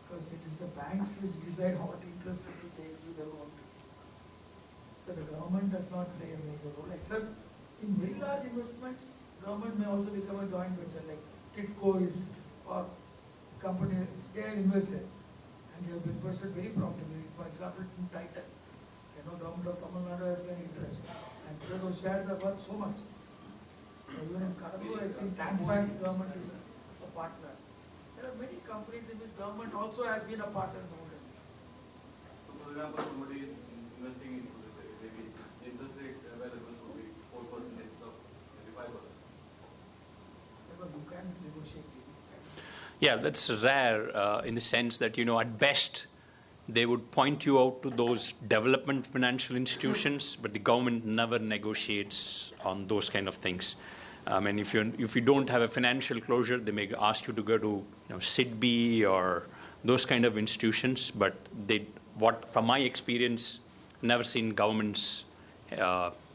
Because it is the banks which decide what interest it will take with their own. So the government does not play a major role, except in very large investments, government may also become a joint venture, like TITCO is, or company, they have invested, and they have invested very profitably. For example, in Titan, government of Tamil Nadu has been interest, and today those shares are worth so much. Even in Karadur, I think TANFAC government is a partner. There are many companies in which government also has been a partner in all of this. So, for example, somebody is investing in Puducherry, maybe the interest rate available would be 4% instead of maybe 5%. You can negotiate it. Yeah, that's rare in the sense that, at best, they would point you out to those development financial institutions, but the government never negotiates on those kind of things. And if you don't have a financial closure, they may ask you to go to SIDBI or those kind of institutions. But from my experience, never seen governments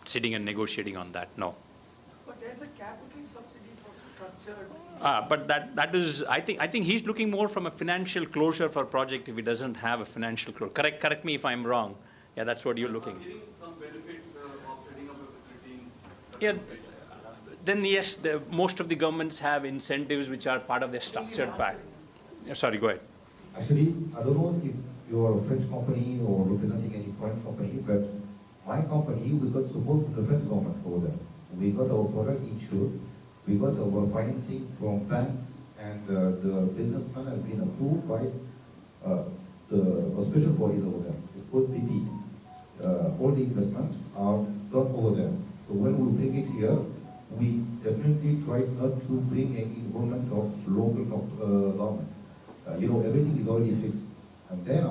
sitting and negotiating on that. No. But there's a capital subsidy for structured. But that is, I think he's looking more from a financial closure for a project if he doesn't have a financial closure. Correct me if I'm wrong. Yeah, that's what you're looking. Getting some benefit of setting up a facility in yeah. Then yes, most of the governments have incentives which are part of their structured pack. Yeah, sorry, go ahead. Actually, I don't know if you are a French company or representing any foreign company, but my company, we got support from the French government over there. We got our product insured. We got our financing from banks, and the business plan has been approved by the special bodies over there. It's called PP. All the investments are done over there. So when we bring it here, we definitely try not to bring any involvement of local governments. Everything is already fixed. And then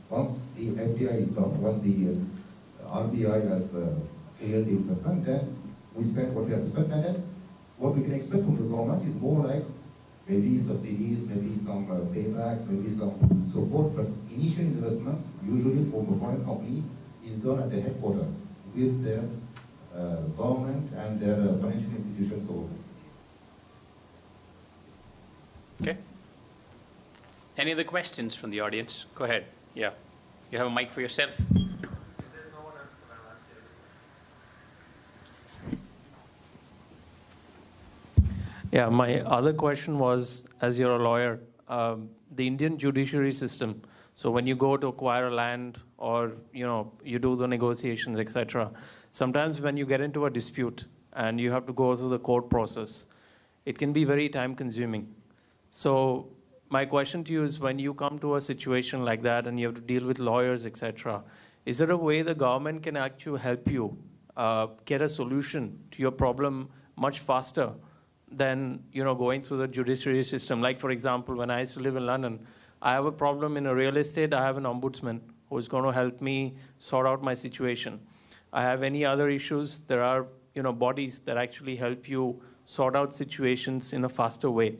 once the FDI is done, once the RBI has cleared the investment, then we spend what we have to spend, and then what we can expect from the government is more like maybe subsidies, maybe some payback, maybe some support, but initial investments, usually from a foreign company, is done at the headquarters with their government and their financial institutions over there. Okay. Any other questions from the audience? Go ahead. Yeah. You have a mic for yourself? Yeah, my other question was, as you're a lawyer, the Indian judiciary system. So when you go to acquire a land or, you do the negotiations, etc., sometimes when you get into a dispute and you have to go through the court process, it can be very time consuming. So my question to you is, when you come to a situation like that and you have to deal with lawyers, etc., Is there a way the government can actually help you get a solution to your problem much faster than going through the judiciary system? Like, for example, when I used to live in London, I have a problem in a real estate, I have an ombudsman who is going to help me sort out my situation. I have any other issues, there are bodies that actually help you sort out situations in a faster way.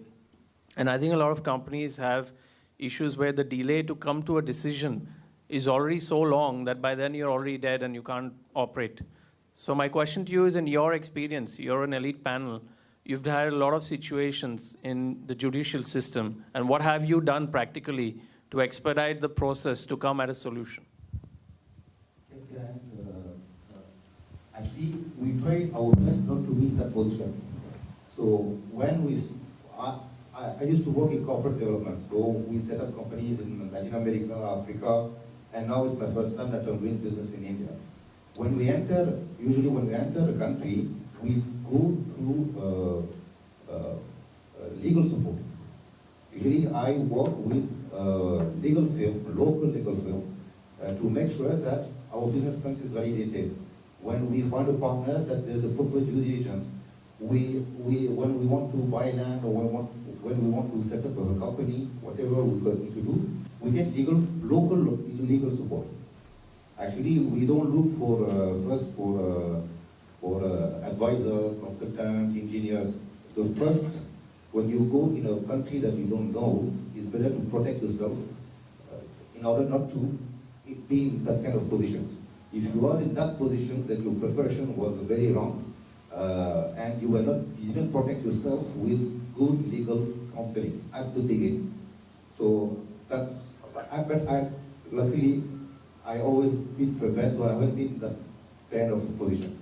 And I think a lot of companies have issues where the delay to come to a decision is already so long that by then you're already dead and you can't operate. So my question to you is, in your experience, you're an elite panel, you've had a lot of situations in the judicial system, and what have you done practically to expedite the process to come at a solution? Actually, we tried our best not to be in that position. So when I used to work in corporate development, so we set up companies in Latin America, Africa, and now it's my first time that I'm doing business in India. Usually when we enter a country, we go through legal support. Usually I work with legal firm, local legal firm, to make sure that our business plan is validated. When we find a partner that there's a proper due diligence, when we want to buy land or when we want to set up a company, whatever we need to do, we get local legal support. Actually, we don't look for first for advisors, consultants, engineers. The first, when you go in a country that you don't know, it's better to protect yourself in order not to be in that kind of positions. If you are in that position, then your preparation was very wrong, and you didn't protect yourself with good legal counseling at the beginning. So luckily, I always been prepared, so I haven't been in that kind of position.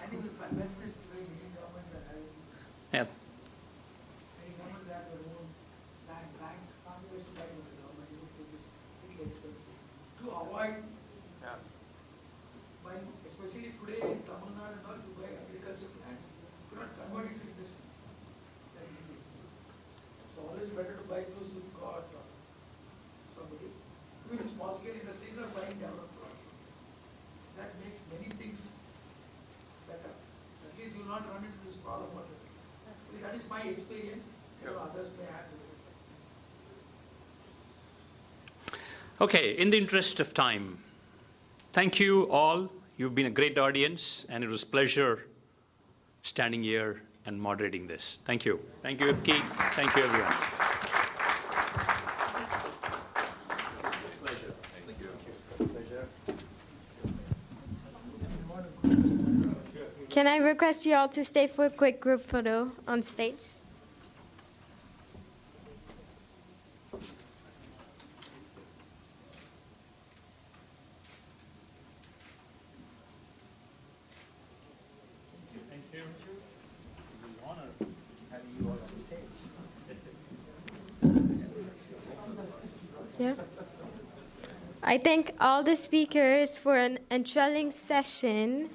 I think the best is the way Indian governments are having. Yeah. Many governments have their own bank, not supposed to buy with the government, which is pretty expensive. To avoid, especially today in Tamil Nadu and all, you buy agriculture land, you cannot convert it to industry. That's easy. So always better to buy through SIPCOT or somebody. Even small scale industries are buying developed products. That makes many things better. At least you will not run into this problem. So that is my experience. Others may add to it. Okay, in the interest of time, thank you all. You've been a great audience, and it was a pleasure standing here and moderating this. Thank you. Thank you, Ifki. Thank you, everyone. Can I request you all to stay for a quick group photo on stage? Yeah. I thank all the speakers for an enthralling session.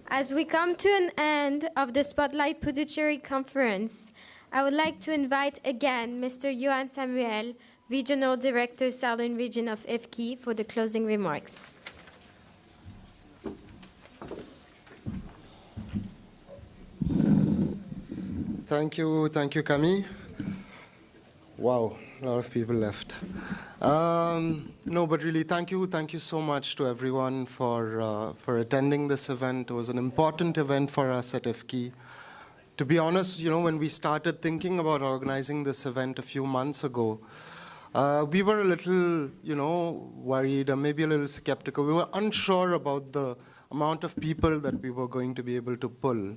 As we come to an end of the Spotlight Puducherry Conference, I would like to invite again Mr. Johan Samuel, Regional Director, Southern Region of IFCI, for the closing remarks. Thank you, Camille. Wow, a lot of people left. No, but really, thank you so much to everyone for attending this event. It was an important event for us at IFCI. To be honest, when we started thinking about organizing this event a few months ago, we were a little, worried and maybe a little skeptical. We were unsure about the amount of people that we were going to be able to pull.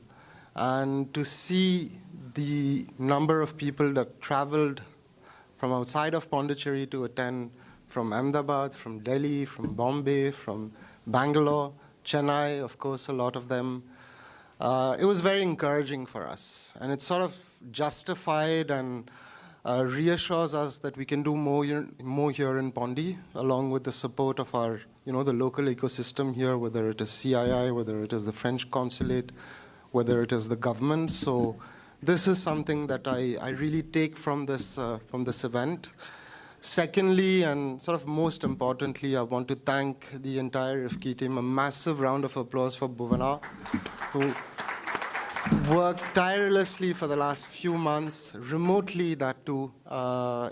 And to see the number of people that traveled from outside of Pondicherry to attend, from Ahmedabad, from Delhi, from Bombay, from Bangalore, Chennai, of course, a lot of them. It was very encouraging for us. And it sort of justified and reassures us that we can do more here in Pondi, along with the support of our, the local ecosystem here, whether it is CII, whether it is the French consulate, whether it is the government. So this is something that I really take from this event. Secondly, and sort of most importantly, I want to thank the entire IFKI team. A massive round of applause for Bhuvana, who worked tirelessly for the last few months, remotely that too,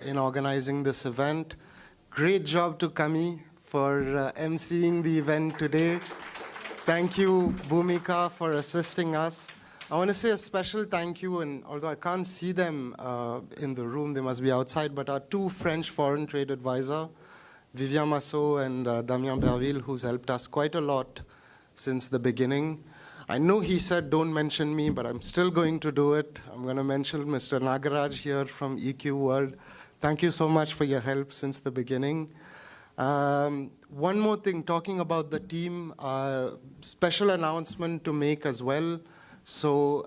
in organizing this event. Great job to Kami for emceeing the event today. Thank you, Bhumika, for assisting us. I want to say a special thank you, and although I can't see them in the room, they must be outside, but our two French foreign trade advisors, Vivian Massot and Damien Berville, who's helped us quite a lot since the beginning. I know he said don't mention me, but I'm still going to do it. I'm going to mention Mr. Nagaraj here from EQ World. Thank you so much for your help since the beginning. One more thing, talking about the team, special announcement to make as well. So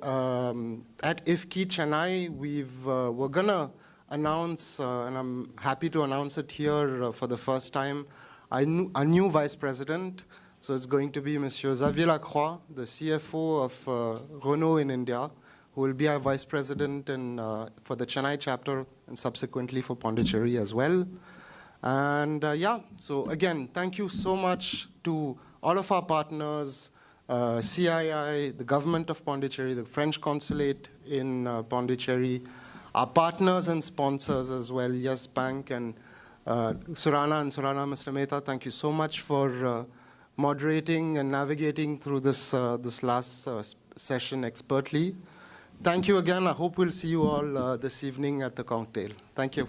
at IFKI Chennai, we're going to announce, and I'm happy to announce it here for the first time, a new vice president. So it's going to be Monsieur Xavier Lacroix, the CFO of Renault in India, who will be our vice president for the Chennai chapter and subsequently for Pondicherry as well. And yeah, so again, thank you so much to all of our partners, CII, the government of Pondicherry, the French consulate in Pondicherry, our partners and sponsors as well, Yes Bank and Surana, Mr. Mehta, thank you so much for moderating and navigating through this last session expertly. Thank you again. I hope we'll see you all this evening at the cocktail. Thank you.